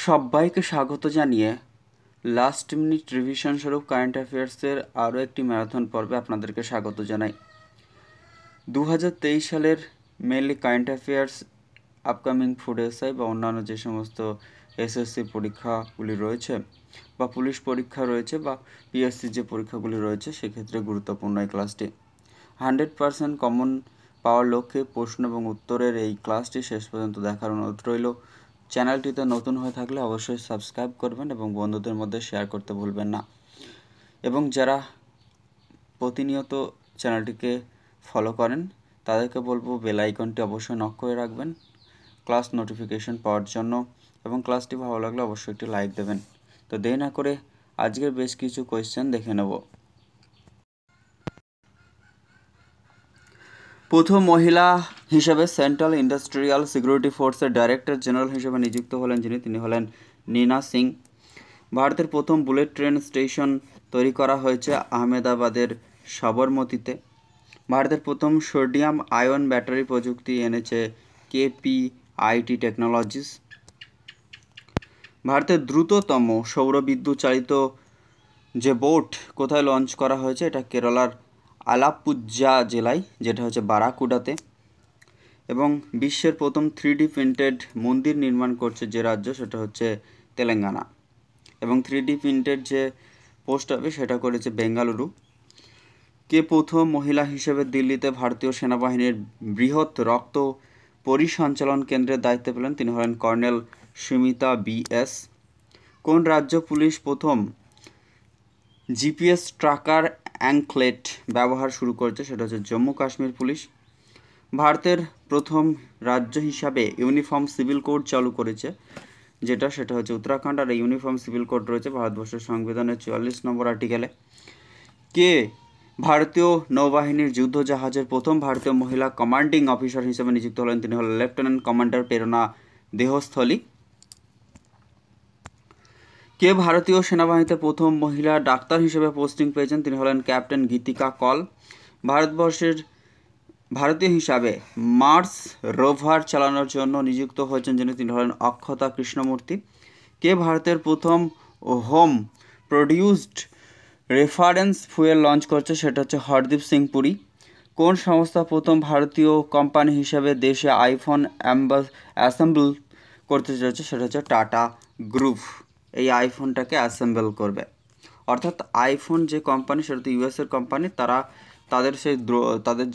সবাইকে স্বাগত জানিয়ে লাস্ট মিনিট রিভিশন স্বরূপ কারেন্ট অ্যাফেয়ার্সের আরও একটি ম্যারাথন পর্বে আপনাদেরকে স্বাগত জানাই। 2023 সালের mainly current affairs, upcoming food SI বা অন্যান্য যে সমস্ত এসএসসি পরীক্ষাগুলি রয়েছে বা পুলিশ পরীক্ষা রয়েছে বা পিএসসি যে পরীক্ষাগুলি রয়েছে সেক্ষেত্রে গুরুত্বপূর্ণ এই ক্লাসটি। 100% কমন পাওয়ার লক্ষ্যে প্রশ্ন এবং উত্তরের এই ক্লাসটি শেষ পর্যন্ত দেখার অনুরোধ রইল। চ্যানেলটিতে নতুন হয়ে থাকলে অবশ্যই সাবস্ক্রাইব করবেন এবং বন্ধুদের মধ্যে শেয়ার করতে ভুলবেন না। এবং যারা প্রতিনিয়ত চ্যানেলটিকে ফলো করেন তাদেরকে বলবো বেল আইকনটি অবশ্যই নক করে রাখবেন ক্লাস নোটিফিকেশন পাওয়ার জন্য, এবং ক্লাসটি ভালো লাগলে অবশ্যই একটি লাইক দেবেন। তো দেরি না করে আজকের বেশ কিছু কোয়েশ্চেন দেখে নেব। প্রথম মহিলা হিসেবে সেন্ট্রাল ইন্ডাস্ট্রিয়াল সিকিউরিটি ফোর্সের ডাইরেক্টর জেনারেল হিসেবে নিযুক্ত হলেন তিনি হলেন নীনা সিং। ভারতের প্রথম বুলেট ট্রেন স্টেশন তৈরি করা হয়েছে আহমেদাবাদের সবরমতীতে। ভারতের প্রথম সোডিয়াম আয়ন ব্যাটারি প্রযুক্তি এনেছে কেপিআইটি টেকনোলজিস। ভারতের দ্রুততম সৌরবিদ্যুৎ চালিত যে বোট কোথায় লঞ্চ করা হয়েছে, এটা কেরালার আলাপ্পুঝা জেলায়, যেটা হচ্ছে বারাকুডাতে। এবং বিশ্বের প্রথম 3D প্রিন্টেড মন্দির নির্মাণ করছে যে রাজ্য, সেটা হচ্ছে তেলেঙ্গানা। এবং 3D প্রিন্টেড যে পোস্ট অফিস সেটা করেছে বেঙ্গালুরু। কে প্রথম মহিলা হিসেবে দিল্লিতে ভারতীয় সেনাবাহিনীর বৃহৎ রক্ত পরিসঞ্চালন কেন্দ্রের দায়িত্ব পেলেন, তিনি হলেন কর্নেল সুমিতা বিএস। কোন রাজ্য পুলিশ প্রথম জিপিএস ট্র্যাকার অ্যাঙ্কলেট ব্যবহার শুরু করেছে, সেটা হচ্ছে জম্মু কাশ্মীর পুলিশ। ভারতের প্রথম রাজ্য হিসাবে ইউনিফর্ম সিভিল কোড চালু করেছে সেটা হচ্ছে উত্তরাখণ্ড। আর ইউনিফর্ম সিভিল কোড রয়েছে ভারতবর্ষের সংবিধানের 44 নম্বর আর্টিকেলে। কে ভারতীয় নৌবাহিনীর যুদ্ধজাহাজের প্রথম ভারতীয় মহিলা কমান্ডিং অফিসার হিসেবে নিযুক্ত হলেন, তিনি হলেন লেফটেন্যান্ট কমান্ডার প্রেরণা দেহস্থলী। কে ভারতীয় সেনাবাহিনীতে প্রথম মহিলা ডাক্তার হিসেবে পোস্টিং পেয়েছেন, তিনি হলেন ক্যাপ্টেন গীতিকা কল। ভারতীয় হিসাবে মার্স রোভার চালানোর জন্য নিযুক্ত হয়েছেন তিনি হলেন অক্ষতা কৃষ্ণমূর্তি। কে ভারতের প্রথম home produced reference fuel launch করছে, সেটা হচ্ছে হরদীপ সিং পুরী। কোন সংস্থা প্রথম ভারতীয় কোম্পানি হিসাবে দেশে আইফোন অ্যাসেম্বল করতে চলেছে, সেটা হচ্ছে টাটা গ্রুপ। এই আইফোনটাকে অ্যাসেম্বল করবে, অর্থাৎ আইফোন যে কোম্পানি সেটা তো ইউএসের কোম্পানি, তাদের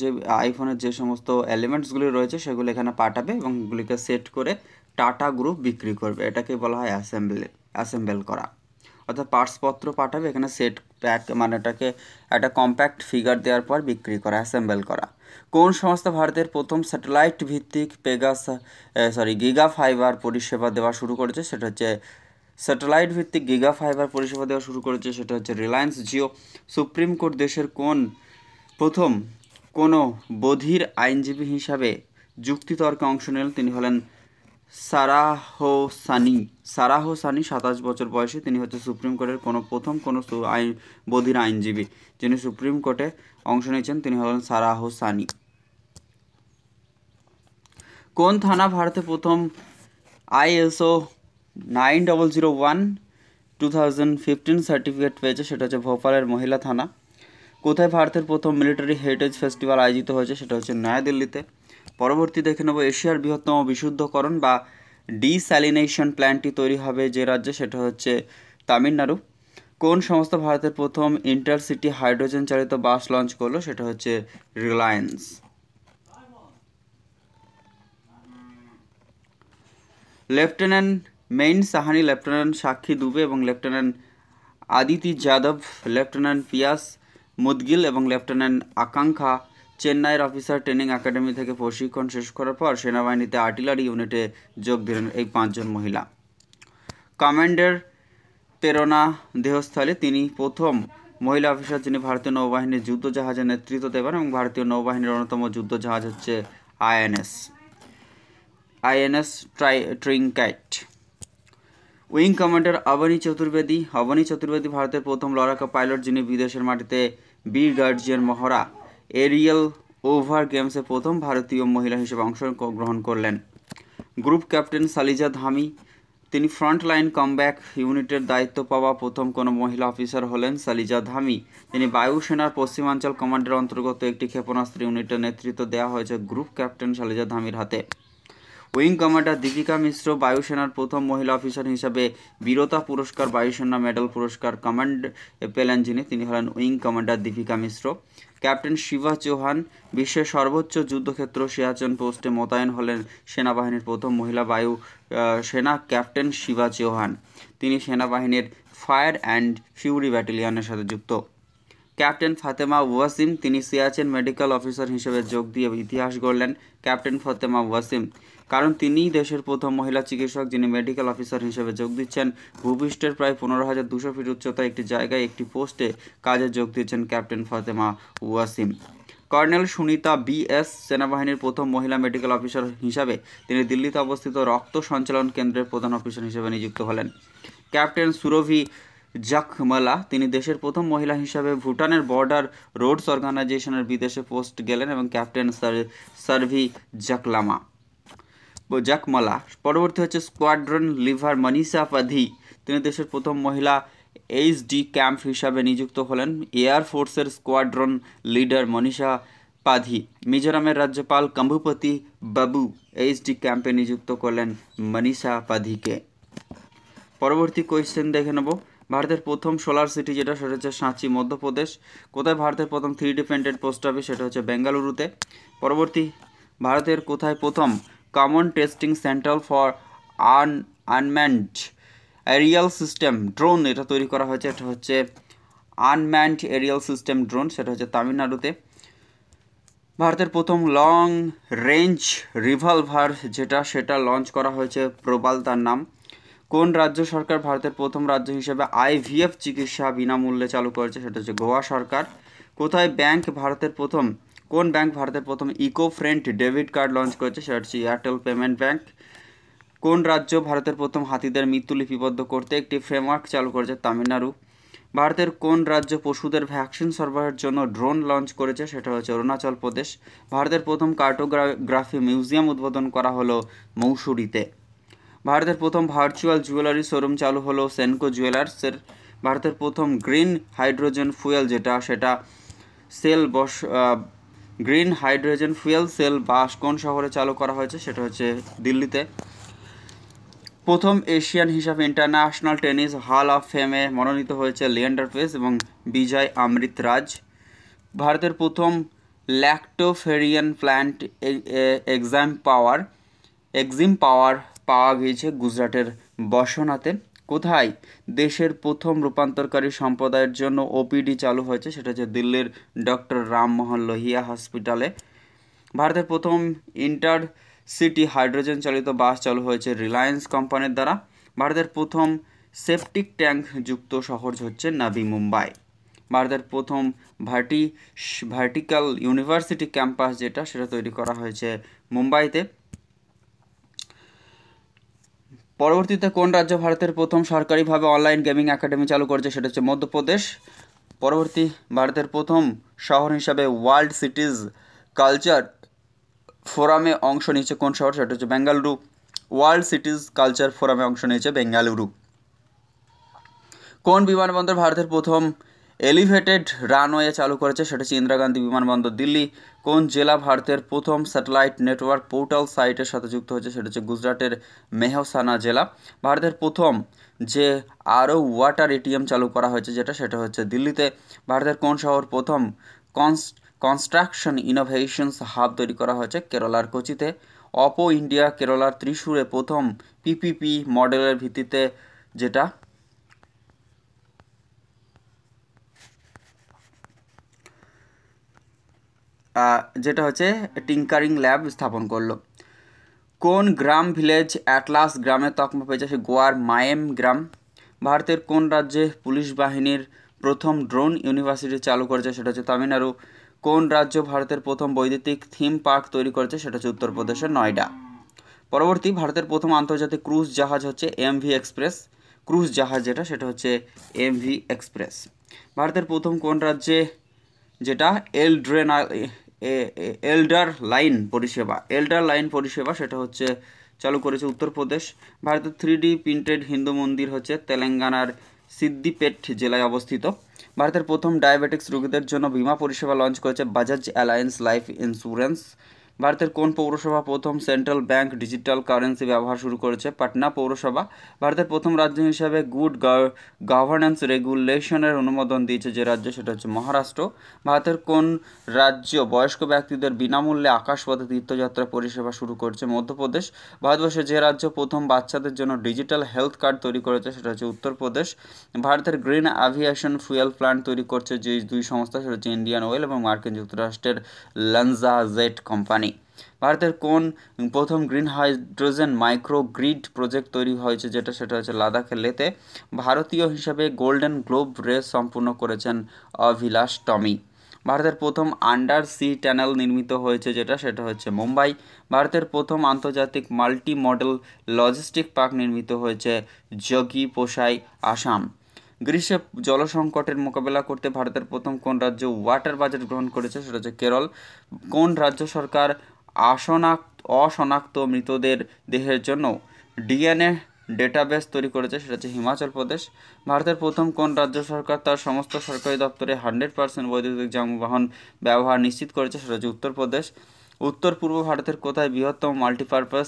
যে আইফোনের যে সমস্ত এলিমেন্টসগুলি রয়েছে সেগুলো এখানে পাঠাবে এবং এগুলিকে সেট করে টাটা গ্রুপ বিক্রি করবে। এটাকে বলা হয় অ্যাসেম্বল করা, অর্থাৎ পার্টসপত্র পাঠাবে, এখানে সেট প্যাক মানে এটাকে একটা কম্প্যাক্ট ফিগার দেওয়ার পর বিক্রি করা, অ্যাসেম্বল করা। কোন সংস্থা ভারতের প্রথম স্যাটেলাইট ভিত্তিক গিগা ফাইবার পরিষেবা দেওয়া শুরু করেছে, সেটা হচ্ছে স্যাটেলাইট ভিত্তিক গিগা ফাইবার পরিষেবা দেওয়া শুরু করেছে, সেটা হচ্ছে রিলায়েন্স জিও। সুপ্রিম কোর্ট দেশের প্রথম কোনো বধির আইনজীবী হিসাবে যুক্তিতর্কে অংশ নিলেন, তিনি হলেন সারাহ সানি। 27 বছর বয়সে তিনি হচ্ছে সুপ্রিম কোর্টের প্রথম বধির আইনজীবী যিনি সুপ্রিম কোর্টে অংশ নিয়েছেন, তিনি হলেন সারাহ সানি। কোন থানা ভারতে প্রথম ISO 9001:2015 সার্টিফিকেট পেয়েছে, সেটা হচ্ছে ভোপালের মহিলা থানা। কোথায় ভারতের প্রথম মিলিটারি হেরিটেজ ফেস্টিভ্যাল আয়োজিত হয়েছে, সেটা হচ্ছে নয়াদিল্লিতে। পরবর্তী দেখে নেব এশিয়ার বৃহত্তম বিশুদ্ধকরণ বা ডিস্যালিনেশন প্ল্যান্টটি তৈরি হবে যে রাজ্যে, সেটা হচ্ছে তামিলনাড়ু। কোন সংস্থা ভারতের প্রথম ইন্টারসিটি হাইড্রোজেন চালিত বাস লঞ্চ করলো, সেটা হচ্ছে Reliance. Lieutenant main Sahani, lieutenant সাক্ষী দুবে এবং লেফটেন্যান্ট আদিতি যাদব, লেফটেন্যান্ট পিয়াস মুদগিল এবং লেফটেন্যান্ট আকাঙ্ক্ষা চেন্নাইয়ের অফিসার ট্রেনিং একাডেমি থেকে প্রশিক্ষণ শেষ করার পর সেনাবাহিনীতে আর্টিলারি ইউনিটে যোগ দিলেন এই 5 জন মহিলা। কমান্ডার প্রেরণা দেহস্থলী, তিনি প্রথম মহিলা অফিসার যিনি ভারতীয় নৌবাহিনীর যুদ্ধজাহাজের নেতৃত্ব দেবেন, এবং ভারতীয় নৌবাহিনীর অন্যতম যুদ্ধজাহাজ হচ্ছে INS Trinkat. Wing commander Avani Chaturvedi ভারতের প্রথম লড়াকা পাইলট যিনি বিদেশের মাটিতে বীর গার্জিয়ান মহড়া এরিয়াল ওভার গেমসে প্রথম ভারতীয় মহিলা হিসেবে অংশগ্রহণ করলেন। গ্রুপ ক্যাপ্টেন সালিজা ধামি তিনি ফ্রন্টলাইন কমব্যাক ইউনিটের দায়িত্ব পাওয়া প্রথম কোনো মহিলা অফিসার হলেন সালিজা ধামি। তিনি বায়ুসেনার পশ্চিমাঞ্চল কমান্ডের অন্তর্গত একটি ক্ষেপণাস্ত্র ইউনিটের নেতৃত্ব দেওয়া হয়েছে গ্রুপ ক্যাপ্টেন সালিজা ধামির হাতে। উইং কমান্ডার দীপিকা মিশ্র বায়ুসেনার প্রথম মহিলা অফিসার হিসাবে বীরতা পুরস্কার, বায়ুসেনা মেডেল পুরস্কার কমান্ড পেলেন যিনি, তিনি হলেন উইং কমান্ডার দীপিকা মিশ্র। ক্যাপ্টেন শিবা চৌহান বিশ্বের সর্বোচ্চ যুদ্ধক্ষেত্র সিয়াচেন পোস্টে মোতায়েন হলেন সেনাবাহিনীর প্রথম মহিলা বায়ু সেনা ক্যাপ্টেন শিবা চৌহান। তিনি সেনাবাহিনীর ফায়ার অ্যান্ড ফিউরি ব্যাটালিয়নের সাথে যুক্ত। ক্যাপ্টেন ফাতেমা ওয়াসিম, তিনি সিয়াচেন মেডিকেল অফিসার হিসেবে যোগ দিয়ে ইতিহাস গড়লেন। ক্যাপ্টেন ফাতেমা ওয়াসিম, কারণ তিনিই দেশের প্রথম মহিলা চিকিৎসক যিনি মেডিকেল অফিসার হিসেবে যোগ দিচ্ছেন। ভূপৃষ্ঠের প্রায় 15,200 ফিট উচ্চতায় একটি জায়গায় একটি পোস্টে কাজে যোগ দিচ্ছেন captain Fatema Wasim. Colonel Sunita BS, সেনাবাহিনীর প্রথম মহিলা মেডিকেল অফিসার হিসাবে তিনি দিল্লিতে অবস্থিত রক্ত সঞ্চালন কেন্দ্রের প্রধান অফিসার হিসেবে নিযুক্ত হলেন। ক্যাপ্টেন সুরভি জাখমালা, তিনি দেশের প্রথম মহিলা হিসাবে ভুটানের বর্ডার রোডস অর্গানাইজেশনের বিদেশে পোস্ট গেলেন এবং ক্যাপ্টেন সার্ভি জাকমালা। পরবর্তী হচ্ছে স্কোয়াড্রন লিডার মনীষা পাধি, তিনি দেশের প্রথম মহিলা HD ক্যাম্প হিসাবে নিযুক্ত হলেন। এয়ার ফোর্সের স্কোয়াড্রন লিডার মনীষা পাধি মিজোরামের রাজ্যপাল কম্ভুপতি বাবু HD ক্যাম্পে নিযুক্ত করলেন মনীষা পাধিকে। পরবর্তী কোয়েশ্চেন দেখে নেব। ভারতের প্রথম সোলার সিটি যেটা, সেটা হচ্ছে সাঁচি, মধ্যপ্রদেশ। কোথায় ভারতের প্রথম 3D প্রিন্টেড পোস্ট অফিস, সেটা হচ্ছে বেঙ্গালুরুতে। পরবর্তী, ভারতের কোথায় প্রথম common testing centre for unmanned Arial system drone এটা তৈরি করা হয়েছে, এটা হচ্ছে আনম্যান্ড এরিয়াল সিস্টেম ড্রোন, সেটা হচ্ছে তামিলনাড়ুতে। ভারতের প্রথম লং রেঞ্জ রিভলভার যেটা, সেটা লঞ্চ করা হয়েছে প্রবাল তার নাম। কোন রাজ্য সরকার ভারতের প্রথম রাজ্য হিসেবে IVF চিকিৎসা বিনামূল্যে চালু করেছে, সেটা হচ্ছে গোয়া সরকার। কোথায় কোন ব্যাংক ভারতের প্রথম eco friend debit card launch করেছে, সেটা হচ্ছে এয়ারটেল পেমেন্ট ব্যাংক। কোন রাজ্য ভারতের প্রথম হাতিদের মৃত্যু লিপিবদ্ধ করতে একটি ফ্রেমওয়ার্ক চালু করেছে, তামিলনাড়ু। ভারতের কোন রাজ্য পশুদের ভ্যাকসিন সরবরাহের জন্য ড্রোন লঞ্চ করেছে, সেটা হচ্ছে অরুণাচল প্রদেশ। ভারতের প্রথম কার্টোগ্রাফি মিউজিয়াম উদ্বোধন করা হলো মৌসুরিতে। ভারতের প্রথম ভার্চুয়াল জুয়েলারি শোরুম চালু হলো সেনকো জুয়েলার্সের। ভারতের প্রথম গ্রিন হাইড্রোজেন ফুয়েল যেটা, সেটা গ্রিন হাইড্রোজেন ফুয়েল সেল বাস কোন শহরে চালু করা হয়েছে, সেটা হচ্ছে দিল্লিতে। প্রথম এশিয়ান হিসাবে ইন্টারন্যাশনাল টেনিস হল অফ ফেমে মনোনীত হয়েছে লিয়েন্ডার পেস এবং বিজয় অমৃতরাজ। ভারতের প্রথম ল্যাক্টোফেরিয়ান প্ল্যান্ট এক্সাম পাওয়ার পাওয়া গিয়েছে গুজরাটের বসনাতে। কোথায় দেশের প্রথম রূপান্তরকারী সম্প্রদায়ের জন্য OPD চালু হয়েছে, সেটা হচ্ছে দিল্লির ডক্টর রামমোহন লোহিয়া হসপিটালে। ভারতের প্রথম ইন্টারসিটি হাইড্রোজেন চালিত বাস চালু হয়েছে রিলায়েন্স কোম্পানির দ্বারা। ভারতের প্রথম সেপটিক ট্যাঙ্ক যুক্ত শহর হচ্ছে নাভি মুম্বাই। ভারতের প্রথম ভার্টিক্যাল ইউনিভার্সিটি ক্যাম্পাস যেটা, সেটা তৈরি করা হয়েছে মুম্বাইতে। পরবর্তীতে কোন রাজ্য ভারতের প্রথম সরকারিভাবে অনলাইন গেমিং একাডেমি চালু করেছে, সেটা হচ্ছে মধ্যপ্রদেশ। পরবর্তী, ভারতের প্রথম শহর হিসাবে ওয়ার্ল্ড সিটিজ কালচার ফোরামে অংশ নিয়েছে কোন শহর, সেটা হচ্ছে বেঙ্গালুরু। ওয়ার্ল্ড সিটিজ কালচার ফোরামে অংশ নিয়েছে বেঙ্গালুরু। কোন বিমানবন্দর ভারতের প্রথম এলিভেটেড রানওয়ে চালু করেছে, সেটা হচ্ছে ইন্দিরা গান্ধী বিমানবন্দর, দিল্লি। কোন জেলা ভারতের প্রথম স্যাটেলাইট নেটওয়ার্ক পোর্টাল সাইটের সাথে যুক্ত হয়েছে, সেটা হচ্ছে গুজরাটের মেহসানা জেলা। ভারতের প্রথম যে আরও ওয়াটার ATM চালু করা হয়েছে যেটা, সেটা হচ্ছে দিল্লিতে। ভারতের কোন শহর প্রথম কনস্ট্রাকশন ইনোভেশনস হাব তৈরি করা হয়েছে, কেরালার কোচিতে। অপো ইন্ডিয়া কেরালার ত্রিশূরে প্রথম PPP মডেলের ভিত্তিতে যেটা হচ্ছে টিঙ্কারিং ল্যাব স্থাপন করলো। কোন গ্রাম ভিলেজ অ্যাটলাস গ্রামের তকমা পেয়েছে, সে গোয়ার মায়েম গ্রাম। ভারতের কোন রাজ্যে পুলিশ বাহিনীর প্রথম ড্রোন ইউনিভার্সিটি চালু করেছে, সেটা হচ্ছে তামিলনাড়ু। কোন রাজ্য ভারতের প্রথম বৈদ্যুতিক থিম পার্ক তৈরি করেছে, সেটা হচ্ছে উত্তরপ্রদেশের নয়ডা। পরবর্তী, ভারতের প্রথম আন্তর্জাতিক ক্রুজ জাহাজ হচ্ছে MV এক্সপ্রেস। ক্রুজ জাহাজ যেটা, সেটা হচ্ছে MV এক্সপ্রেস। ভারতের প্রথম কোন রাজ্যে যেটা এল্ডার লাইন পরিষেবা, সেটা হচ্ছে চালু করেছে উত্তরপ্রদেশ। ভারতের 3D প্রিন্টেড হিন্দু মন্দির হচ্ছে তেলেঙ্গানার সিদ্দিপেট জেলায় অবস্থিত। ভারতের প্রথম ডায়াবেটিক্স রোগীদের জন্য বিমা পরিষেবা লঞ্চ করেছে বাজাজ অ্যালায়েন্স লাইফ ইন্স্যুরেন্স। ভারতের কোন পৌরসভা প্রথম সেন্ট্রাল ব্যাংক ডিজিটাল কারেন্সি ব্যবহার শুরু করেছে? পাটনা পৌরসভা। ভারতের প্রথম রাজ্য হিসাবে গুড গভর্নেন্স রেগুলেশনের অনুমোদন দিয়েছে যে রাজ্য, সেটা হচ্ছে মহারাষ্ট্র। ভারতের কোন রাজ্য বয়স্ক ব্যক্তিদের বিনামূল্যে আকাশপথে তীর্থযাত্রা পরিষেবা শুরু করেছে? মধ্যপ্রদেশ। ভারতবর্ষে যে রাজ্য প্রথম বাচ্চাদের জন্য ডিজিটাল হেলথ কার্ড তৈরি করেছে? সেটা হচ্ছে উত্তরপ্রদেশ। ভারতের গ্রিন অ্যাভিয়েশন ফুয়েল প্ল্যান্ট তৈরি করছে যে দুই সংস্থা, সেটা হচ্ছে ইন্ডিয়ান অয়েল এবং মার্কিন যুক্তরাষ্ট্রের লানজা জেট কোম্পানি। ভারতের কোন প্রথম green hydrogen micro grid project তৈরি হয়েছে যেটা, সেটা হচ্ছে লাদাখের লেতে। ভারতীয় হিসাবে গোল্ডেন গ্লোব রেস সম্পূর্ণ করেছেন অভিলাষ টমি। ভারতের প্রথম আন্ডার সি টানেল নির্মিত হয়েছে যেটা, সেটা হচ্ছে মুম্বাই। ভারতের প্রথম আন্তর্জাতিক মাল্টি মডেল লজিস্টিক পার্ক নির্মিত হয়েছে যোগী পোসাই, আসাম। গ্রীষ্মে জলসংকটের মোকাবেলা করতে ভারতের প্রথম কোন রাজ্য ওয়াটার বাজেট গ্রহণ করেছে? সেটা হচ্ছে কেরল। কোন রাজ্য সরকার অশনাক্ত মৃতদের দেহের জন্য ডিএনএ ডেটাবেস তৈরি করেছে? সেটা হচ্ছে হিমাচল প্রদেশ। ভারতের প্রথম কোন রাজ্য সরকার তার সমস্ত সরকারি দপ্তরে 100% বৈদ্যুতিক যানবাহন ব্যবহার নিশ্চিত করেছে? সেটা হচ্ছে উত্তরপ্রদেশ। উত্তর পূর্ব ভারতের কোথায় বৃহত্তম মাল্টিপারপাস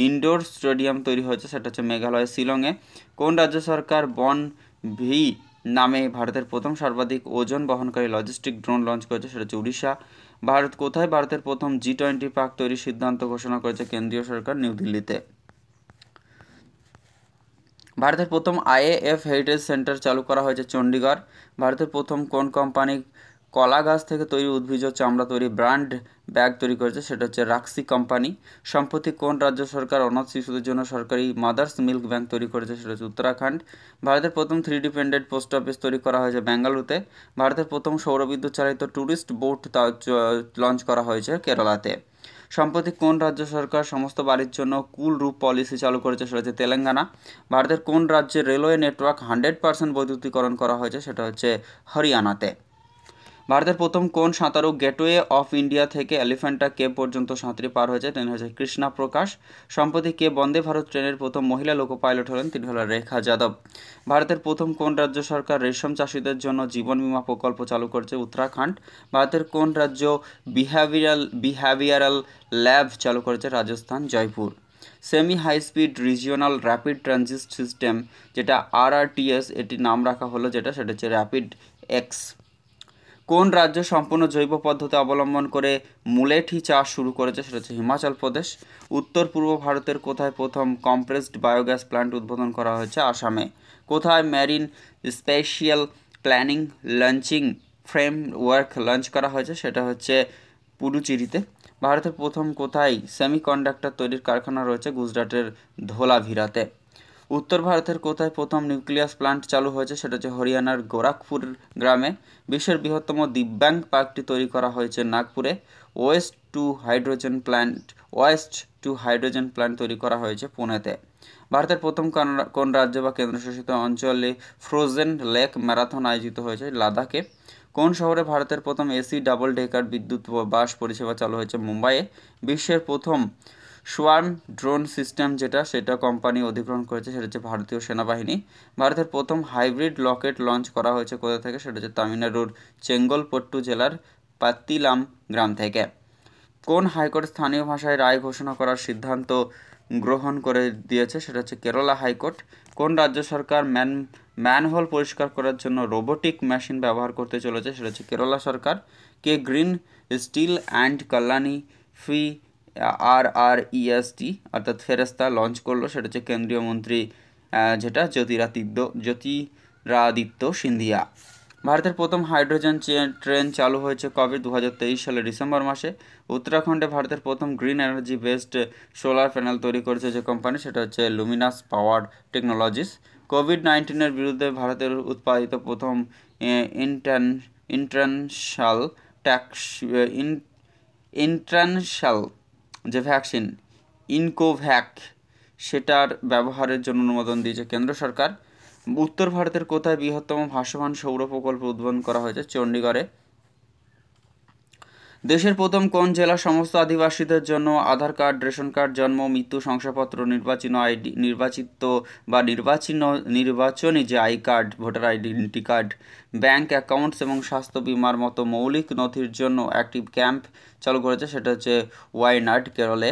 ইনডোর স্টেডিয়াম তৈরি হয়েছে? সেটা হচ্ছে মেঘালয়ের শিলংয়ে। কোন রাজ্য সরকার বন ভি নামে ভারতের প্রথম সর্বাধিক ওজন বহনকারী লজিস্টিক ড্রোন লঞ্চ করেছে? সেটা হচ্ছে উড়িষ্যা। কোথায় ভারতের প্রথম G20 পার্ক তৈরির সিদ্ধান্ত ঘোষণা করেছে কেন্দ্রীয় সরকার? নিউ দিল্লিতে। ভারতের প্রথম IAF হেরিটেজ সেন্টার চালু করা হয়েছে চণ্ডীগড়। ভারতের প্রথম কোন কোম্পানি কলা গাছ থেকে তৈরি উদ্ভিজ্জ চামড়া তৈরি ব্র্যান্ড ব্যাগ তৈরি করেছে? সেটা হচ্ছে রাক্সি কোম্পানি। সম্প্রতি কোন রাজ্য সরকার অনাথ শিশুদের জন্য সরকারি মাদার্স মিল্ক ব্যাংক তৈরি করেছে? সেটা হচ্ছে উত্তরাখণ্ড। ভারতের প্রথম 3D প্রিন্টেড পোস্ট অফিস তৈরি করা হয়েছে বেঙ্গালুরুতে। ভারতের প্রথম সৌরবিদ্যুৎ চালিত ট্যুরিস্ট বোট লঞ্চ করা হয়েছে কেরালাতে। সম্প্রতি কোন রাজ্য সরকার সমস্ত বাড়ির জন্য কুল রুপ পলিসি চালু করেছে? সেটা হচ্ছে তেলেঙ্গানা। ভারতের কোন রাজ্যের রেলওয়ে নেটওয়ার্ক 100% বৈদ্যুতিকরণ করা হয়েছে? সেটা হচ্ছে হরিয়ানাতে। ভারতের প্রথম কোন সাঁতারু গেটওয়ে অফ ইন্ডিয়া থেকে এলিফ্যান্টা কেভ পর্যন্ত সাঁতরে পার হয়েছে? তিনি হচ্ছে কৃষ্ণা প্রকাশ। সম্প্রতি কে বন্দে ভারত ট্রেনের প্রথম মহিলা লোকো পাইলট হলেন? তিনি হলেন রেখা যাদব। ভারতের প্রথম কোন রাজ্য সরকার রেশম চাষিদের জন্য জীবন বীমা প্রকল্প চালু করেছে? উত্তরাখণ্ড। ভারতের কোন রাজ্য বিহেভিয়ারাল ল্যাব চালু করেছে? Rajasthan, Jaipur. Semi high speed regional rapid transit system যেটা RRTS, এটির নাম রাখা হলো যেটা, সেটা হচ্ছে র্যাপিড এক্স। কোন রাজ্য সম্পূর্ণ জৈব পদ্ধতি অবলম্বন করে মুলেঠি চাষ শুরু করেছে? সেটা হচ্ছে হিমাচল প্রদেশ। উত্তর পূর্ব ভারতের কোথায় প্রথম কম্প্রেসড বায়োগ্যাস প্ল্যান্ট উদ্বোধন করা হয়েছে? আসামে। কোথায় marine spatial planning launching framework launch করা হয়েছে? সেটা হচ্ছে পুডুচেরিতে। ভারতের প্রথম কোথায় সেমিকন্ডাক্টর তৈরির কারখানা রয়েছে? গুজরাটের ধোলাভিরাতে। উত্তর ভারতের কোথায় প্রথম নিউক্লিয়াস প্ল্যান্ট চালু হয়েছে? সেটা হচ্ছে হরিয়ানার গোরাখপুর গ্রামে। বিশ্বের বৃহত্তম দিব্যাঙ্গ পার্কটি তৈরি করা হয়েছে নাগপুরে। ওয়েস্ট টু হাইড্রোজেন প্ল্যান্ট তৈরি করা হয়েছে পুনেতে। ভারতের প্রথম কোন রাজ্য বা কেন্দ্রশাসিত অঞ্চলে ফ্রোজেন লেক ম্যারাথন আয়োজিত হয়েছে? লাদাখে। কোন শহরে ভারতের প্রথম AC ডাবল ডেকার বিদ্যুৎ বাস পরিষেবা চালু হয়েছে? মুম্বাইয়ে। বিশ্বের প্রথম সোয়ার্ম ড্রোন সিস্টেম যেটা, সেটা কোম্পানি অধিগ্রহণ করেছে? সেটা হচ্ছে ভারতীয় সেনাবাহিনী। ভারতের প্রথম হাইব্রিড রকেট লঞ্চ করা হয়েছে কোথা থেকে? সেটা হচ্ছে তামিলনাড়ুর চেঙ্গলপট্টু জেলার পাত্তিলাম গ্রাম থেকে। কোন হাইকোর্ট স্থানীয় ভাষায় রায় ঘোষণা করার সিদ্ধান্ত গ্রহণ করে দিয়েছে? সেটা হচ্ছে কেরালা হাইকোর্ট। কোন রাজ্য সরকার ম্যানহোল পরিষ্কার করার জন্য রোবোটিক মেশিন ব্যবহার করতে চলেছে? সেটা হচ্ছে কেরালা সরকার। Green steel and Kalyani free RREST অর্থাৎ ফেরেস্তা লঞ্চ করলো? সেটা হচ্ছে কেন্দ্রীয় মন্ত্রী যেটা জ্যোতিরাদিত্য সিন্ধিয়া। ভারতের প্রথম হাইড্রোজেন ট্রেন চালু হয়েছে কবে? 2023 সালের ডিসেম্বর মাসে। উত্তরাখণ্ডে ভারতের প্রথম green energy based solar panel তৈরি করেছে যে কোম্পানি, সেটা হচ্ছে লুমিনাস পাওয়ার টেকনোলজিস। COVID-19 বিরুদ্ধে ভারতের উৎপাদিত প্রথম ইন্ট্রানশাল যে ভ্যাকসিন ইনকোভ্যাক, সেটার ব্যবহারের জন্য অনুমোদন দিয়েছে কেন্দ্র সরকার। উত্তর ভারতের কোথায় বৃহত্তম ভাসমান সৌর প্রকল্প উদ্বোধন করা হয়েছে? চণ্ডীগড়ে। দেশের প্রথম কোন জেলা সমস্ত আদিবাসীদের জন্য আধার কার্ড, রেশন কার্ড, জন্ম মৃত্যু শংসাপত্র, নির্বাচিত বা নির্বাচনী যে I card, voter identity card, bank accounts এবং স্বাস্থ্য বিমার মতো মৌলিক নথির জন্য একটি ক্যাম্প চালু করেছে, সেটা হচ্ছে ওয়াইনাড, কেরলে।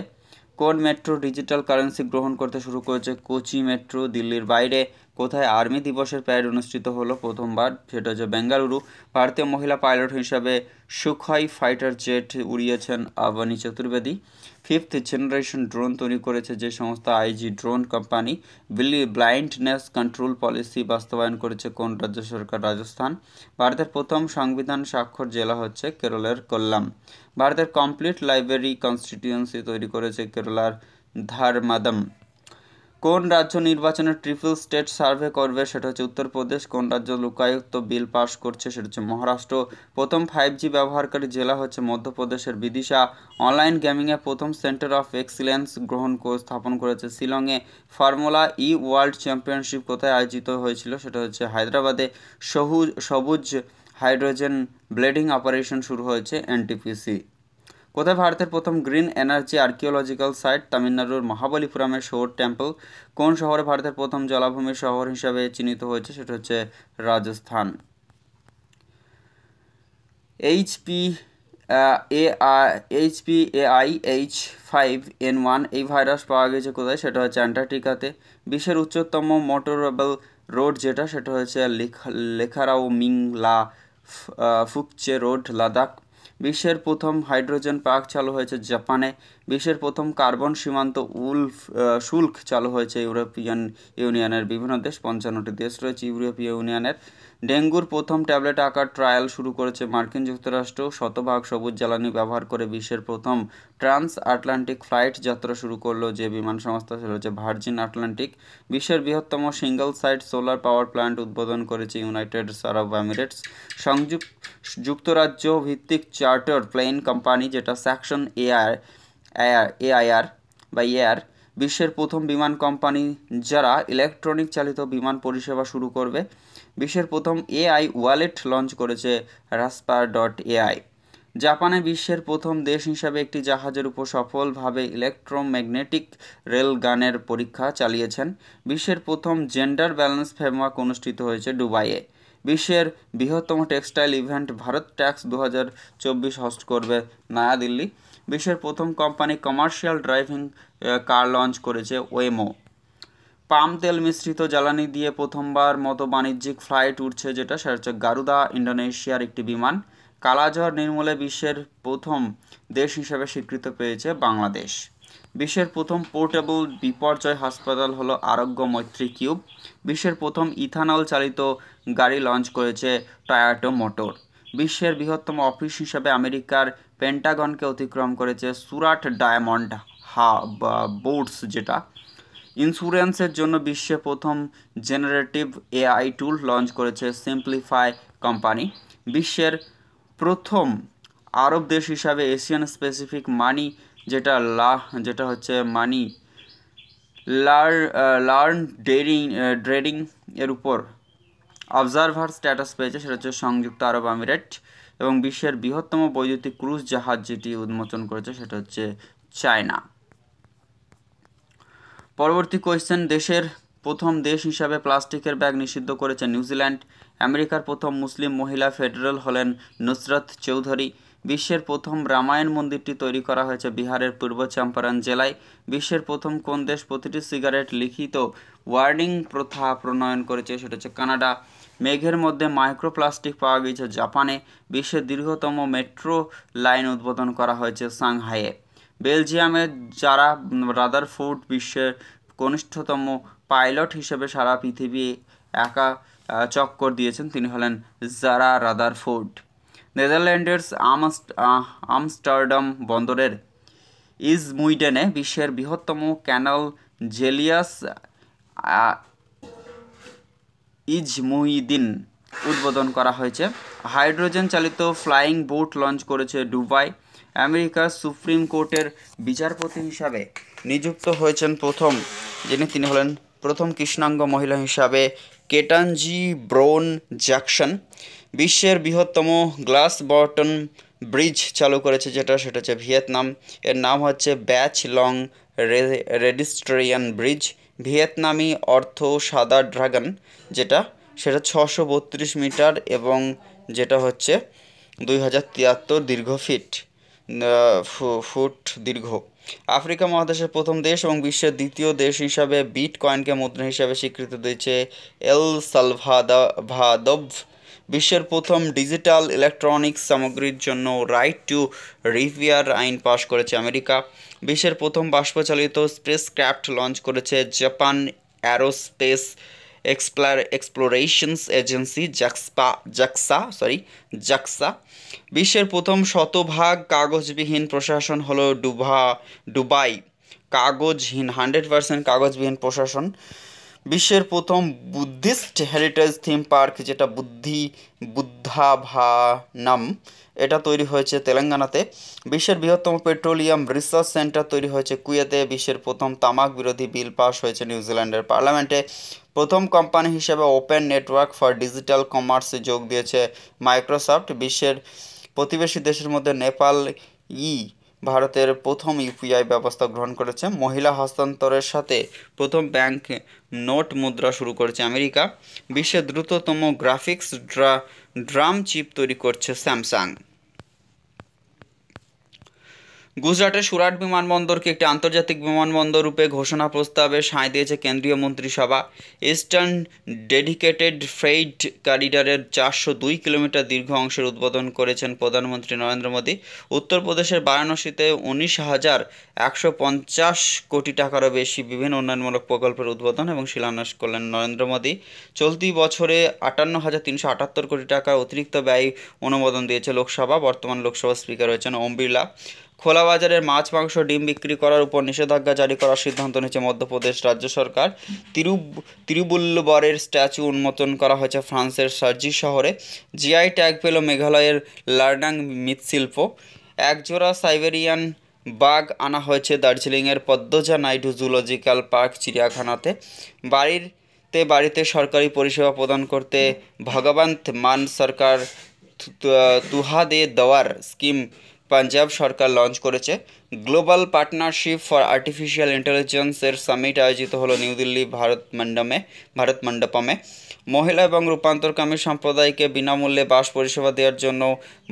কোন মেট্রো ডিজিটাল কারেন্সি গ্রহণ করতে শুরু করেছে? কোচি মেট্রো। দিল্লির বাইরে কোথায় আর্মি দিবসের প্যারেড অনুষ্ঠিত হলো প্রথমবার? সেটা হচ্ছে বেঙ্গালুরু। ভারতীয় মহিলা পাইলট হিসাবে সুখই ফাইটার জেট উড়িয়েছেন Avani Chaturvedi. Fifth generation drone তৈরি করেছে যে সংস্থা? IG drone company. Blindness control policy বাস্তবায়ন করেছে কোন রাজ্য সরকার? রাজস্থান। ভারতের প্রথম সংবিধান স্বাক্ষর জেলা হচ্ছে কেরলের কোল্লাম। ভারতের কমপ্লিট লাইব্রেরি কনস্টিটিউয়েন্সি তৈরি করেছে কেরালার ধারমাদম। কোন রাজ্য নির্বাচনের ট্রিপল স্টেট সার্ভে করবে? সেটা হচ্ছে উত্তরপ্রদেশ। কোন রাজ্য লোকায়ুক্ত বিল পাস করছে? সেটা হচ্ছে মহারাষ্ট্র। প্রথম 5G ব্যবহারকারী জেলা হচ্ছে মধ্যপ্রদেশের বিদিশা। অনলাইন গেমিংয়ে প্রথম সেন্টার অফ এক্সিলেন্স স্থাপন করেছে শিলংয়ে। ফর্মুলা ই ওয়ার্ল্ড চ্যাম্পিয়নশিপ কোথায় আয়োজিত হয়েছিল? সেটা হচ্ছে হায়দ্রাবাদে। সবুজ হাইড্রোজেন ব্লেডিং অপারেশন শুরু হয়েছে এনটিপিসি। কোথায় ভারতের প্রথম গ্রিন এনার্জি আর্কিওলজিক্যাল সাইট? তামিলনাড়ুর মহাবলীপুরমের শোর টেম্পল। কোন শহরে ভারতের প্রথম জলাভূমির শহর হিসাবে চিহ্নিত হয়েছে? সেটা হচ্ছে রাজস্থান। HPAIH5N1 এই ভাইরাস পাওয়া গেছে কোথায়? সেটা হচ্ছে অ্যান্টার্কটিকাতে। বিশ্বের উচ্চতম মোটরেবল রোড যেটা, সেটা হচ্ছে লেখারাও মিংলা ফুকচে রোড, লাদাখ। বিশ্বের প্রথম হাইড্রোজেন পার্ক চালু হয়েছে জাপানে। বিশ্বের প্রথম কার্বন সীমান্ত শুল্ক চালু হয়েছে ইউরোপিয়ান ইউনিয়নের বিভিন্ন দেশ, 55টি দেশ রয়েছে ইউরোপীয় ইউনিয়নের। ডেঙ্গুর প্রথম ট্যাবলেট আকার ট্রায়াল শুরু করেছে মার্কিন যুক্তরাষ্ট্র। শতভাগ সবুজ জ্বালানি ব্যবহার করে বিশ্বের প্রথম ট্রান্স আটলান্টিক ফ্লাইট যাত্রা শুরু করলো যে বিমান সংস্থা? সেটা হচ্ছে ভার্জিন আটলান্টিক। বিশ্বের বৃহত্তম single site solar power plant উদ্বোধন করেছে ইউনাইটেড আরব এমিরেটস। যুক্তরাজ্য ভিত্তিক চার্টার প্লেন কোম্পানি যেটা স্যাকশন এয়ার বিশ্বের প্রথম বিমান কোম্পানি যারা ইলেকট্রনিক চালিত বিমান পরিষেবা শুরু করবে। বিশ্বের প্রথম এআই ওয়ালেট লঞ্চ করেছে রাসপার.এআই। জাপানে বিশ্বের প্রথম দেশ হিসাবে একটি জাহাজের উপর সফলভাবে ইলেকট্রোম্যাগনেটিক রেলগানের পরীক্ষা চালিয়েছেন। বিশ্বের প্রথম জেন্ডার ব্যালেন্স ফ্রেমওয়ার্ক অনুষ্ঠিত হয়েছে দুবাইয়ে। বিশ্বের বৃহত্তম textile event Bharat tax 2024 host করবে নয়াদিল্লি। বিশ্বের প্রথম কোম্পানি কমার্শিয়াল ড্রাইভিং কার লঞ্চ করেছে ওয়েমো। পাম তেল মিশ্রিত জ্বালানি দিয়ে প্রথমবার মতো বাণিজ্যিক ফ্লাইট উঠছে যেটা, সেটা হচ্ছে গারুদা, ইন্দোনেশিয়ার একটি বিমান। কালাজ্বর নির্মূলে বিশ্বের প্রথম দেশ হিসেবে স্বীকৃতি পেয়েছে বাংলাদেশ। বিশ্বের প্রথম পোর্টেবল বিপর্যয় হাসপাতাল হলো আরোগ্য মৈত্রী কিউব। বিশ্বের প্রথম ইথানল চালিত গাড়ি লঞ্চ করেছে টয়োটা মোটর। বিশ্বের বৃহত্তম অফিস হিসাবে আমেরিকার পেন্টাগনকে অতিক্রম করেছে সুরাট ডায়মন্ড বোর্ডস যেটা। ইন্স্যুরেন্সের জন্য বিশ্বে প্রথম জেনারেটিভ এআই টুল লঞ্চ করেছে সিম্পলিফাই কোম্পানি। বিশ্বের প্রথম আরব দেশ হিসাবে এশিয়ান স্পেসিফিক মানি যেটা হচ্ছে মানি লার্ন ট্রেডিং এর উপর অবজারভার স্ট্যাটাস পেয়েছে, সেটা হচ্ছে সংযুক্ত আরব আমিরাত। এবং বিশ্বের বৃহত্তম বৈদ্যুতিক ক্রুজ জাহাজ যেটি উন্মোচন করেছে সেটা হচ্ছে চায়না। পরবর্তী কোয়েশ্চেন, দেশের প্রথম দেশ হিসাবে প্লাস্টিকের ব্যাগ নিষিদ্ধ করেছে নিউজিল্যান্ড। আমেরিকার প্রথম মুসলিম মহিলা ফেডারেল হলেন নুসরত চৌধুরী। বিশ্বের প্রথম রামায়ণ মন্দিরটি তৈরি করা হয়েছে বিহারের পূর্ব চম্পারণ জেলায়। বিশ্বের প্রথম কোন দেশ প্রতিটি সিগারেট লিখিত ওয়ার্নিং প্রথা প্রণয়ন করেছে? সেটা হচ্ছে কানাডা। মেঘের মধ্যে মাইক্রোপ্লাস্টিক পাওয়া গিয়েছে জাপানে। বিশ্বের দীর্ঘতম মেট্রো লাইন উদ্বোধন করা হয়েছে সাংহাইয়ে। বেলজিয়ামের যারা রাদারফোর্ড বিশ্বের কনিষ্ঠতম পাইলট হিসেবে সারা পৃথিবী একা চক্কর দিয়েছেন, তিনি হলেন জারা রাদারফোর্ড। নেদারল্যান্ডের আমস্টারডাম বন্দরের ইজমুইডেনে বিশ্বের বৃহত্তম ক্যানাল জেলিয়াস ইজমুইদিন উদ্বোধন করা হয়েছে। হাইড্রোজেন চালিত ফ্লাইং বোট লঞ্চ করেছে দুবাই। আমেরিকার সুপ্রিম কোর্টের বিচারপতি হিসাবে নিযুক্ত হয়েছেন তিনি হলেন প্রথম কৃষ্ণাঙ্গ মহিলা হিসাবে কেটানজি ব্রোন জ্যাকসন। বিশ্বের বৃহত্তম গ্লাস বটন ব্রিজ চালু করেছে সেটা হচ্ছে ভিয়েতনাম। এর নাম হচ্ছে ব্যাচ লং রেডিস্ট্রিয়ান ব্রিজ। ভিয়েতনামি অর্থ সাদা ড্রাগন, সেটা 632 মিটার এবং যেটা হচ্ছে 2073 দীর্ঘ ফুট দীর্ঘ। আফ্রিকা মহাদেশের প্রথম দেশ এবং বিশ্বের দ্বিতীয় দেশ হিসাবে বিটকয়েনকে মুদ্রা হিসাবে স্বীকৃতি দিয়েছে এল সালভাদোভ। বিশ্বের প্রথম ডিজিটাল ইলেকট্রনিক্স সামগ্রীর জন্য রাইট টু রিপেয়ার আইন পাশ করেছে আমেরিকা। বিশ্বের প্রথম বাষ্পচালিত স্পেস ক্রাফট লঞ্চ করেছে জাপান অ্যারোস্পেস এক্সপ্লোরেশনস এজেন্সি জাক্সা। বিশ্বের প্রথম শতভাগ কাগজবিহীন প্রশাসন হলো দুবাই কাগজহীন 100% কাগজবিহীন প্রশাসন। বিশ্বের প্রথম বুদ্ধিস্ট হেরিটেজ থিম পার্ক যেটা বুদ্ধাভানাম, এটা তৈরি হয়েছে তেলেঙ্গানাতে। বিশ্বের বৃহত্তম পেট্রোলিয়াম রিসার্চ সেন্টার তৈরি হয়েছে কুয়েতে। বিশ্বের প্রথম তামাক বিরোধী বিল পাস হয়েছে নিউজিল্যান্ডের পার্লামেন্টে। প্রথম কোম্পানি হিসেবে ওপেন নেটওয়ার্ক ফর ডিজিটাল কমার্সে যোগ দিয়েছে মাইক্রোসফট। বিশ্বের প্রতিবেশী দেশের মধ্যে নেপাল ভারতের প্রথম ইউপিআই ব্যবস্থা গ্রহণ করেছে। মহিলা হস্তান্তরের সাথে প্রথম ব্যাংক নোট মুদ্রা শুরু করেছে আমেরিকা। বিশ্বের দ্রুততম গ্রাফিক্স ড্রাম চিপ তৈরি করছে স্যামসাং। গুজরাটের সুরাট বিমানবন্দরকে একটি আন্তর্জাতিক বিমানবন্দর রূপে ঘোষণা প্রস্তাবে সায় দিয়েছে কেন্দ্রীয় মন্ত্রিসভা। ইস্টার্ন ডেডিকেটেড ফ্রেইট করিডরের 402 কিলোমিটার দীর্ঘ অংশের উদ্বোধন করেছেন প্রধানমন্ত্রী নরেন্দ্র মোদী। উত্তরপ্রদেশের বারাণসীতে 19,150 কোটি টাকারও বেশি বিভিন্ন উন্নয়নমূলক প্রকল্পের উদ্বোধন এবং শিলান্যাস করলেন নরেন্দ্র মোদী। চলতি বছরে 58,378 কোটি টাকার অতিরিক্ত ব্যয় অনুমোদন দিয়েছে লোকসভা। বর্তমান লোকসভা স্পিকার হয়েছেন ওম বিড়লা। খোলা বাজারের মাছ, মাংস, ডিম বিক্রি করার উপর নিষেধাজ্ঞা জারি করার সিদ্ধান্ত নিয়েছে মধ্যপ্রদেশ রাজ্য সরকার। তিরুবল্লুবরের স্ট্যাচু উন্মোচন করা হয়েছে ফ্রান্সের সার্জি শহরে। জিআই ট্যাগ পেল মেঘালয়ের লার্ডাং মৃৎশিল্প। একজোড়া সাইবেরিয়ান বাঘ আনা হয়েছে দার্জিলিংয়ের পদ্মজা নাইডু জুলজিক্যাল পার্ক চিড়িয়াখানাতে। বাড়িতে সরকারি পরিষেবা প্রদান করতে ভগবন্ত মান সরকার তুহাদে দেওয়ার স্কিম পাঞ্জাব সরকার লঞ্চ করেছে। গ্লোবাল পার্টনারশিপ ফর আর্টিফিশিয়াল ইন্টেলিজেন্সের সামিট আয়োজিত হলো নিউ দিল্লি ভারত মণ্ডপমে। মহিলা এবং রূপান্তরকামী সম্প্রদায়কে বিনামূল্যে বাস পরিষেবা দেওয়ার জন্য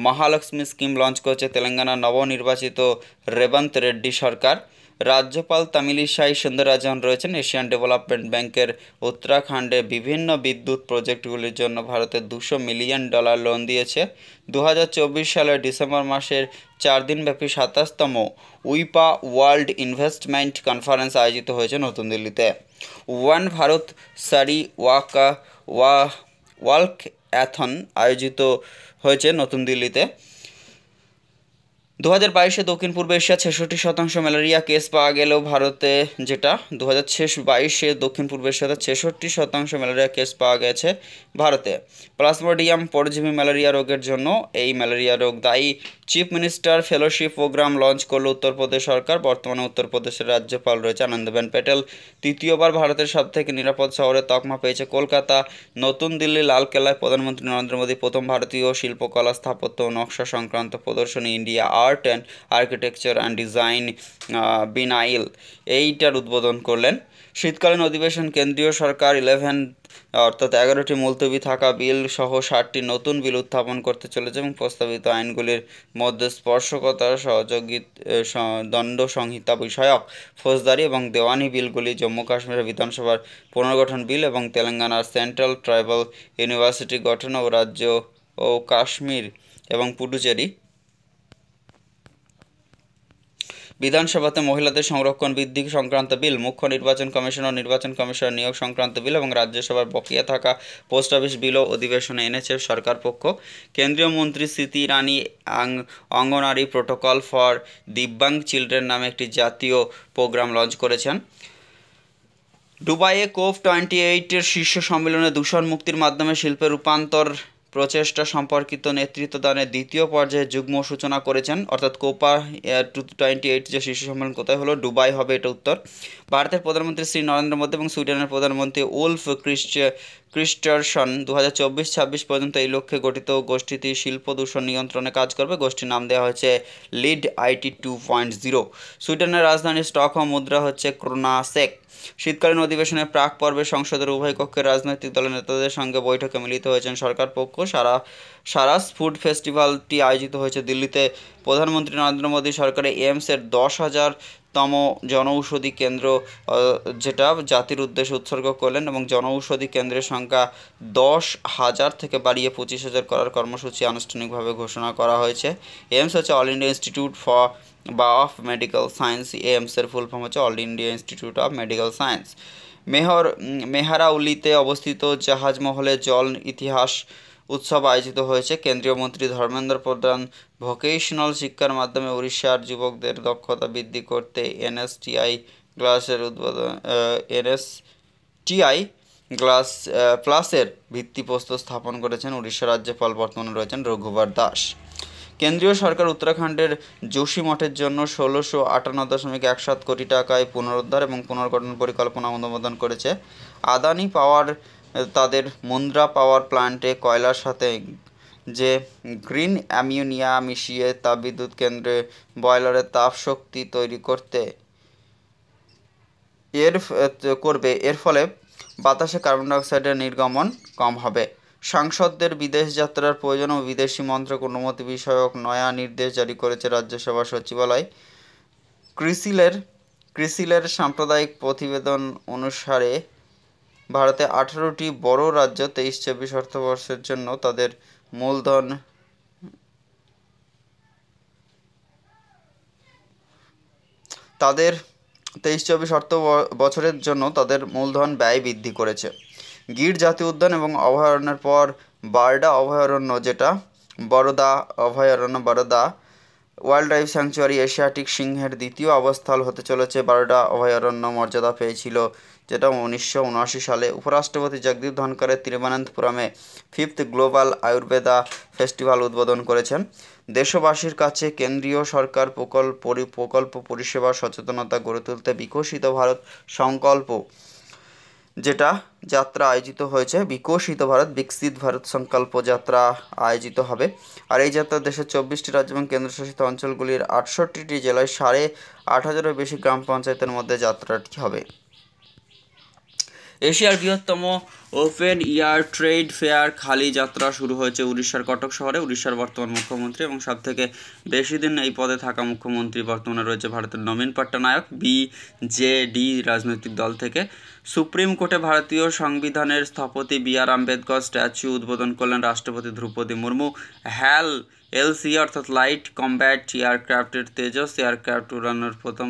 মহালক্ষ্মী স্কিম লঞ্চ করেছে তেলেঙ্গানা নবনির্বাচিত রেবন্ত রেড্ডি সরকার। রাজ্যপাল তামিলিসাই সুন্দররাজন রয়েছেন। এশিয়ান ডেভেলপমেন্ট ব্যাংকের উত্তরাখণ্ডে বিভিন্ন বিদ্যুৎ প্রজেক্টগুলির জন্য ভারতের $200 মিলিয়ন লোন দিয়েছে। 2024 সালের ডিসেম্বর মাসের 4 দিনব্যাপী 27তম উইপা ওয়ার্ল্ড ইনভেস্টমেন্ট কনফারেন্স আয়োজিত হয়েছে নতুন দিল্লিতে। ওয়ান ভারত সারি ওয়াল্কঅ্যাথন আয়োজিত হয়েছে নতুন দিল্লিতে। 2022-এ দক্ষিণ পূর্ব এশিয়া 66% ম্যালেরিয়া কেস পাওয়া গেলেও ভারতে, যেটা 2022-এ দক্ষিণ পূর্ব এশিয়াতে 66% ম্যালেরিয়া কেস পাওয়া গেছে ভারতে। প্লাজমোডিয়াম পরজীবী ম্যালেরিয়া রোগের জন্য এই ম্যালেরিয়া রোগ দায়ী। Chief minister fellowship programme launch করল উত্তরপ্রদেশ সরকার। বর্তমানে উত্তরপ্রদেশের রাজ্যপাল রয়েছে আনন্দবেন প্যাটেল। তৃতীয়বার ভারতের সবথেকে নিরাপদ শহরের তকমা পেয়েছে কলকাতা। নতুন দিল্লি লালকেল্লায় প্রধানমন্ত্রী নরেন্দ্র মোদী প্রথম ভারতীয় শিল্পকলা, স্থাপত্য ও নকশা সংক্রান্ত প্রদর্শনী India art and architecture and design Binail এইটার উদ্বোধন করলেন। শীতকালীন অধিবেশন কেন্দ্রীয় সরকার 11টি মুলতবি থাকা বিল সহ 60টি নতুন বিল উত্থাপন করতে চলেছে এবং প্রস্তাবিত আইনগুলির মধ্যে স্পর্শকতা, দণ্ড সংহিতা বিষয়ক ফৌজদারি এবং দেওয়ানি বিলগুলি, জম্মু কাশ্মীরের বিধানসভার পুনর্গঠন বিল এবং তেলেঙ্গানার সেন্ট্রাল ট্রাইবাল ইউনিভার্সিটি গঠন ও রাজ্য ও কাশ্মীর এবং পুডুচেরি বিধানসভাতে মহিলাদের সংরক্ষণ বৃদ্ধি সংক্রান্ত বিল, মুখ্য নির্বাচন কমিশন ও নির্বাচন কমিশনার নিয়োগ সংক্রান্ত বিল এবং রাজ্যসভার বকেয়া থাকা পোস্ট অফিস বিলও অধিবেশনে এনেছে সরকার পক্ষ। কেন্দ্রীয় মন্ত্রী স্মৃতি ইরানি অঙ্গনারী প্রোটোকল ফর দিব্যাঙ্গ চিলড্রেন নামে একটি জাতীয় প্রোগ্রাম লঞ্চ করেছেন। দুবাইয়ে COP28 শীর্ষ সম্মেলনে দূষণ মুক্তির মাধ্যমে শিল্পের রূপান্তর প্রচেষ্টা সম্পর্কিত নেতৃত্বদানের দ্বিতীয় পর্যায়ে যুগ্ম সূচনা করেছেন। অর্থাৎ COP28 যে শীর্ষ সম্মেলন কোথায় হলো, দুবাই হবে এটা উত্তর। ভারতের প্রধানমন্ত্রী শ্রী নরেন্দ্র মোদী এবং সুইডেনের প্রধানমন্ত্রী উলফ ক্রিস্টারসন 2024-26 পর্যন্ত এই লক্ষ্যে গঠিত গোষ্ঠীটি শিল্প দূষণ নিয়ন্ত্রণে কাজ করবে। গোষ্ঠীর নাম দেওয়া হয়েছে লিড আইটি 2.0। সুইডেনের রাজধানী স্টকহোম, মুদ্রা হচ্ছে ক্রোনাসেক। শীতকালীন অধিবেশনের প্রাক পর্বে সংসদের উভয় কক্ষের রাজনৈতিক দলের নেতাদের সঙ্গে বৈঠকে মিলিত হয়েছেন সরকার পক্ষ। সারাস ফুড ফেস্টিভ্যালটি আয়োজিত হয়েছে দিল্লিতে। প্রধানমন্ত্রী নরেন্দ্র মোদী সরকারের এইমসের 10,000তম জনঔষধি কেন্দ্র যেটা জাতির উদ্দেশ্যে উৎসর্গ করলেন এবং জনঔষধি কেন্দ্রের সংখ্যা 10,000 থেকে বাড়িয়ে 25,000 করার কর্মসূচি আনুষ্ঠানিকভাবে ঘোষণা করা হয়েছে। এইমস হচ্ছে all India institute of medical science. এইমসের ফুল ফর্ম হচ্ছে all India institute of medical science. মেহরাউলিতে অবস্থিত জাহাজমহলে জল ইতিহাস উৎসব আয়োজিত হয়েছে। কেন্দ্রীয় মন্ত্রী ধর্মেন্দ্র প্রধান ভোকেশনাল শিক্ষার মাধ্যমে উড়িষ্যার যুবকদের দক্ষতা বৃদ্ধি করতে এনএসটিআই প্লাসের ভিত্তিপ্রস্তর স্থাপন করেছেন। উড়িষ্যা রাজ্যপাল বর্তমানে রয়েছেন রঘুবর দাস। কেন্দ্রীয় সরকার উত্তরাখণ্ডের যোশী মঠের জন্য 1,658.17 কোটি টাকায় পুনরুদ্ধার এবং পুনর্গঠন পরিকল্পনা অনুমোদন করেছে। আদানি পাওয়ার তাদের মুন্দ্রা পাওয়ার প্ল্যান্টে কয়লার সাথে যে গ্রিন অ্যামোনিয়া মিশিয়ে তাপবিদ্যুৎ কেন্দ্রে বয়লারের তাপ শক্তি তৈরি করবে। এর ফলে বাতাসে কার্বন ডাইঅক্সাইডের নির্গমন কম হবে। সাংসদদের বিদেশ যাত্রার প্রয়োজন ও বিদেশি মন্ত্রক অনুমতি বিষয়ক নয়া নির্দেশ জারি করেছে রাজ্যসভা সচিবালয়। ক্রিসিলের সাম্প্রদায়িক প্রতিবেদন অনুসারে ভারতে 18টি বড় রাজ্য 23-24 অর্থবর্ষের জন্য তাদের মূলধন ব্যয় বৃদ্ধি করেছে। গির জাতীয় উদ্যান এবং অভয়ারণ্যের পর বারডা অভয়ারণ্য, যেটা Barada wild life sanctuary Asiatic সিংহের দ্বিতীয় আবাসস্থল হতে চলেছে। বারডা অভয়ারণ্য মর্যাদা পেয়েছিল যেটা 1979 সালে। উপরাষ্ট্রপতি জগদীপ ধনখড়ের তিরুবনন্তপুরমে 5th গ্লোবাল আয়ুর্বেদা ফেস্টিভ্যাল উদ্বোধন করেছেন। দেশবাসীর কাছে কেন্দ্রীয় সরকার প্রকল্প পরিষেবা সচেতনতা গড়ে তুলতে বিকশিত ভারত সংকল্প যেটা যাত্রা আয়োজিত হয়েছে। বিকশিত ভারত সংকল্প যাত্রা আয়োজিত হবে। আর এই যাত্রা দেশের 24টি রাজ্য এবং কেন্দ্রশাসিত অঞ্চলগুলির 68টি জেলায় 8,500-এর বেশি গ্রাম পঞ্চায়েতের মধ্যে যাত্রাটি হবে। এশিয়ার বৃহত্তম ওপেন এয়ার ট্রেড ফেয়ার খালি যাত্রা শুরু হয়েছে উড়িষ্যার কটক শহরে। উড়িষ্যার বর্তমান মুখ্যমন্ত্রী এবং সবথেকে বেশি দিন এই পদে থাকা মুখ্যমন্ত্রী বর্তমানে রয়েছে ভারতের নবীন পট্টনায়ক, বিজেডি রাজনৈতিক দল থেকে। সুপ্রিম কোর্টে ভারতীয় সংবিধানের স্থপতি বি.আর. আম্বেদকর স্ট্যাচু উদ্বোধন করলেন রাষ্ট্রপতি দ্রৌপদী মুর্মু। এলসি অর্থাৎ লাইট কম্ব্যাট এয়ারক্রাফটের তেজস এয়ারক্রাফট উড়ানোর প্রথম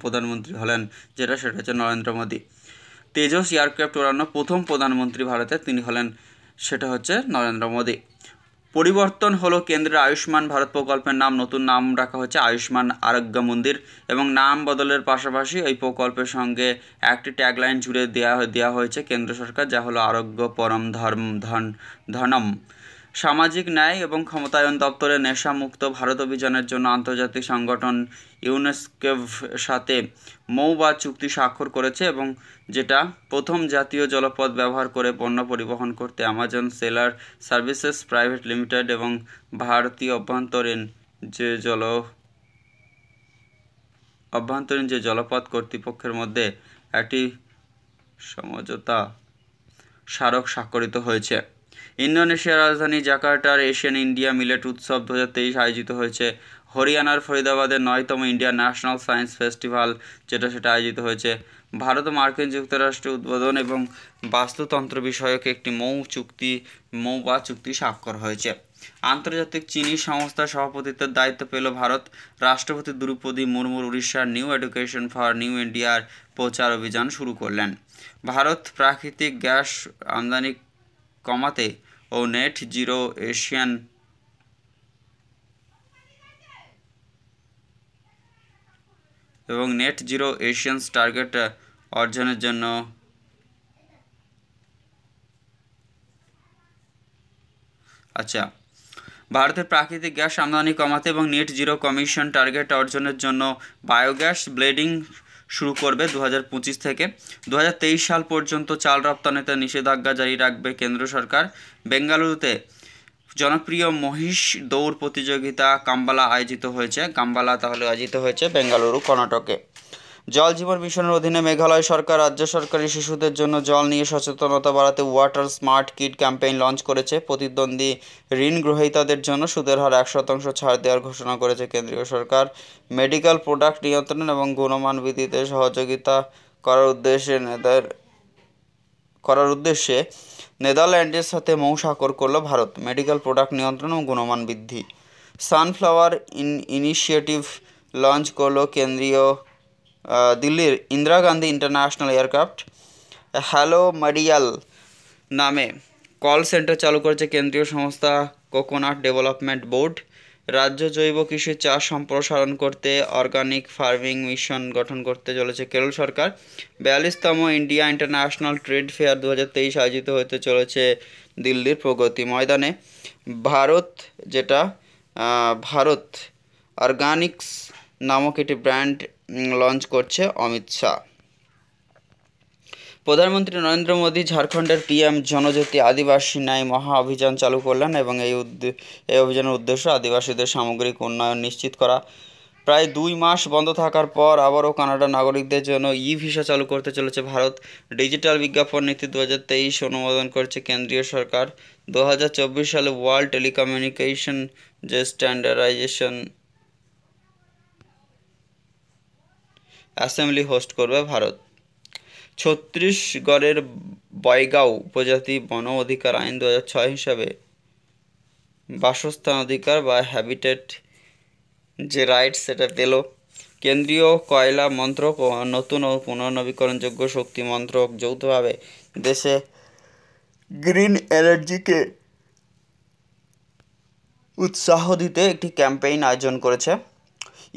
প্রধানমন্ত্রী হলেন, সেটা হচ্ছে নরেন্দ্র মোদী। তেজস এয়ারক্রাফট উড়ানোর প্রথম প্রধানমন্ত্রী ভারতের তিনি হলেন, সেটা হচ্ছে নরেন্দ্র মোদী। পরিবর্তন হলো কেন্দ্রের আয়ুষ্মান ভারত প্রকল্পের নাম, নতুন নাম রাখা হচ্ছে আয়ুষ্মান আরোগ্য মন্দির এবং নাম বদলের পাশাপাশি এই প্রকল্পের সঙ্গে একটি ট্যাগলাইন জুড়ে দেওয়া হয়েছে কেন্দ্র সরকার, যা হলো আরোগ্য পরম ধনম। সামাজিক ন্যায় এবং ক্ষমতায়ন দপ্তরের নেশামুক্ত ভারত অভিযানের জন্য আন্তর্জাতিক সংগঠন ইউনেস্কোর সাথে মৌবা চুক্তি স্বাক্ষর করেছে এবং যেটা প্রথম জাতীয় জলপথ ব্যবহার করে পণ্য পরিবহন করতে Amazon seller services private limited এবং ভারতীয় অভ্যন্তরীণ যে জলপথ কর্তৃপক্ষের মধ্যে একটি সমঝোতা স্মারক স্বাক্ষরিত হয়েছে। ইন্দোনেশিয়ার রাজধানী জাকার্টার এশিয়ান ইন্ডিয়া মিলেট উৎসব 2023 আয়োজিত হয়েছে। হরিয়ানার ফরিদাবাদের 9তম ইন্ডিয়া ন্যাশনাল সায়েন্স ফেস্টিভ্যাল সেটা আয়োজিত হয়েছে। ভারত ও মার্কিন যুক্তরাষ্ট্র উদ্বোধন এবং বাস্তুতন্ত্র বিষয়ক একটি মৌবা চুক্তি স্বাক্ষর হয়েছে। আন্তর্জাতিক চিনি সংস্থার সভাপতিত্বের দায়িত্ব পেল ভারত। রাষ্ট্রপতি দ্রৌপদী মুর্মুর উড়িষ্যার নিউ এডুকেশন ফর নিউ ইন্ডিয়ার প্রচার অভিযান শুরু করলেন। ভারত প্রাকৃতিক গ্যাস আমদানি কমাতে ও নেট জিরো এশিয়ান টার্গেট অর্জনের জন্য ভারতের প্রাকৃতিক গ্যাস আমদানি কমাতে এবং নেট জিরো কমিশন টার্গেট অর্জনের জন্য বায়োগ্যাস ব্লেন্ডিং শুরু করবে 2025 থেকে। 2023 সাল পর্যন্ত চাল রপ্তানিতে নিষেধাজ্ঞা জারি রাখবে কেন্দ্র সরকার। বেঙ্গালুরুতে জনপ্রিয় মহিষ দৌড় প্রতিযোগিতা কাম্বালা আয়োজিত হয়েছে। বেঙ্গালুরু, কর্ণাটকে। জল জীবন মিশনের অধীনে মেঘালয় সরকার রাজ্য সরকারি শিশুদের জন্য জল নিয়ে সচেতনতা বাড়াতে water smart kid campaign launch করেছে। প্রতিদ্বন্দ্বী ঋণ গ্রহীতাদের জন্য সুদের হার 1% ছাড় দেওয়ার ঘোষণা করেছে কেন্দ্রীয় সরকার। মেডিকেল প্রোডাক্ট নিয়ন্ত্রণ এবং গুণমান বৃদ্ধিতে সহযোগিতা করার উদ্দেশ্যে নেদারল্যান্ডের সাথে মৌস্বাক্ষর করল ভারত। মেডিকেল প্রোডাক্ট নিয়ন্ত্রণ ও গুণমান বৃদ্ধি। সানফ্লাওয়ার ইনিশিয়েটিভ লঞ্চ করল দিল্লির Indira Gandhi international aircraft. Hello মারিয়াল নামে কল সেন্টার চালু করেছে কেন্দ্রীয় সংস্থা কোকোনাট ডেভেলপমেন্ট বোর্ড। রাজ্য জৈব কৃষি চাষ সম্প্রসারণ করতে অর্গানিক ফার্মিং মিশন গঠন করতে চলেছে কেরল সরকার। 42তম ইন্ডিয়া ইন্টারন্যাশনাল ট্রেড ফেয়ার 2023 আয়োজিত হতে চলেছে দিল্লির প্রগতি ময়দানে। ভারত অর্গানিক্স নামক একটি ব্র্যান্ড লঞ্চ করছে অমিত শাহ। প্রধানমন্ত্রী নরেন্দ্র মোদী ঝাড়খণ্ডের পিএম জনজাতি আদিবাসী ন্যায় মহা অভিযান চালু করলেন এবং এই অভিযানের উদ্দেশ্য আদিবাসীদের সামগ্রিক উন্নয়ন নিশ্চিত করা। প্রায় 2 মাস বন্ধ থাকার পর আবারও কানাডা নাগরিকদের জন্য ভিসা চালু করতে চলেছে ভারত। ডিজিটাল বিজ্ঞাপন নীতি 2023 অনুমোদন করেছে কেন্দ্রীয় সরকার। 2024 সালে world telecommunication standardisation assembly host করবে ভারত। ছত্তিশগড়ের বয়গাঁও উপজাতি বন অধিকার আইন 2006 হিসাবে বাসস্থান অধিকার বা হ্যাবিটেট যে রাইটস সেটা পেল। কেন্দ্রীয় কয়লা মন্ত্রক ও নতুন ও পুনর্নবীকরণযোগ্য শক্তি মন্ত্রক যৌথভাবে দেশে গ্রিন এনার্জিকে উৎসাহ দিতে একটি ক্যাম্পেইন আয়োজন করেছে।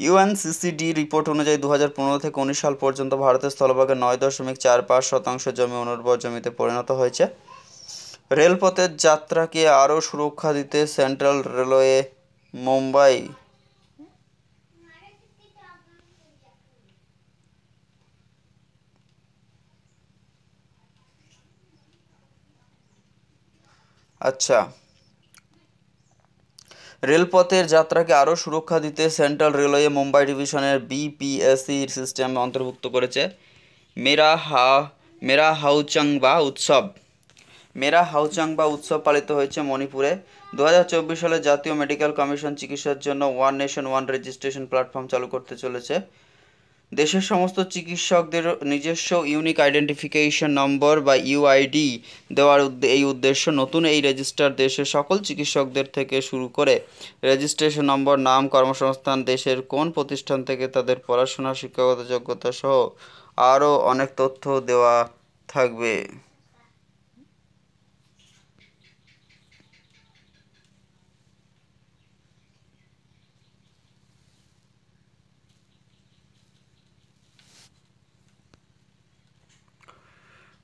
ইউএনসিসিডি রিপোর্ট অনুযায়ী 2015 থেকে 19 সাল পর্যন্ত ভারতের স্থলভাগের 9.45% জমি অনুর্বর জমিতে পরিণত হয়েছে। রেলপথের যাত্রাকে আরও সুরক্ষা দিতে সেন্ট্রাল রেলওয়ে মুম্বাই মুম্বাই ডিভিশনের বিপিএসসি সিস্টেম অন্তর্ভুক্ত করেছে। মেরা হাউচাংবা উৎসব পালিত হয়েছে মণিপুরে। 2024 সালে জাতীয় মেডিকেল কমিশন চিকিৎসার জন্য one nation one registration platform চালু করতে চলেছে। দেশের সমস্ত চিকিৎসকদের নিজস্ব ইউনিক আইডেন্টিফিকেশন নম্বর বা ইউআইডি দেওয়ার এই উদ্দেশ্য। নতুন এই রেজিস্টার দেশের সকল চিকিৎসকদের থেকে শুরু করে রেজিস্ট্রেশন নম্বর, নাম, কর্মসংস্থান, দেশের কোন প্রতিষ্ঠান থেকে তাদের পড়াশোনা, শিক্ষাগত যোগ্যতা সহ আরও অনেক তথ্য দেওয়া থাকবে।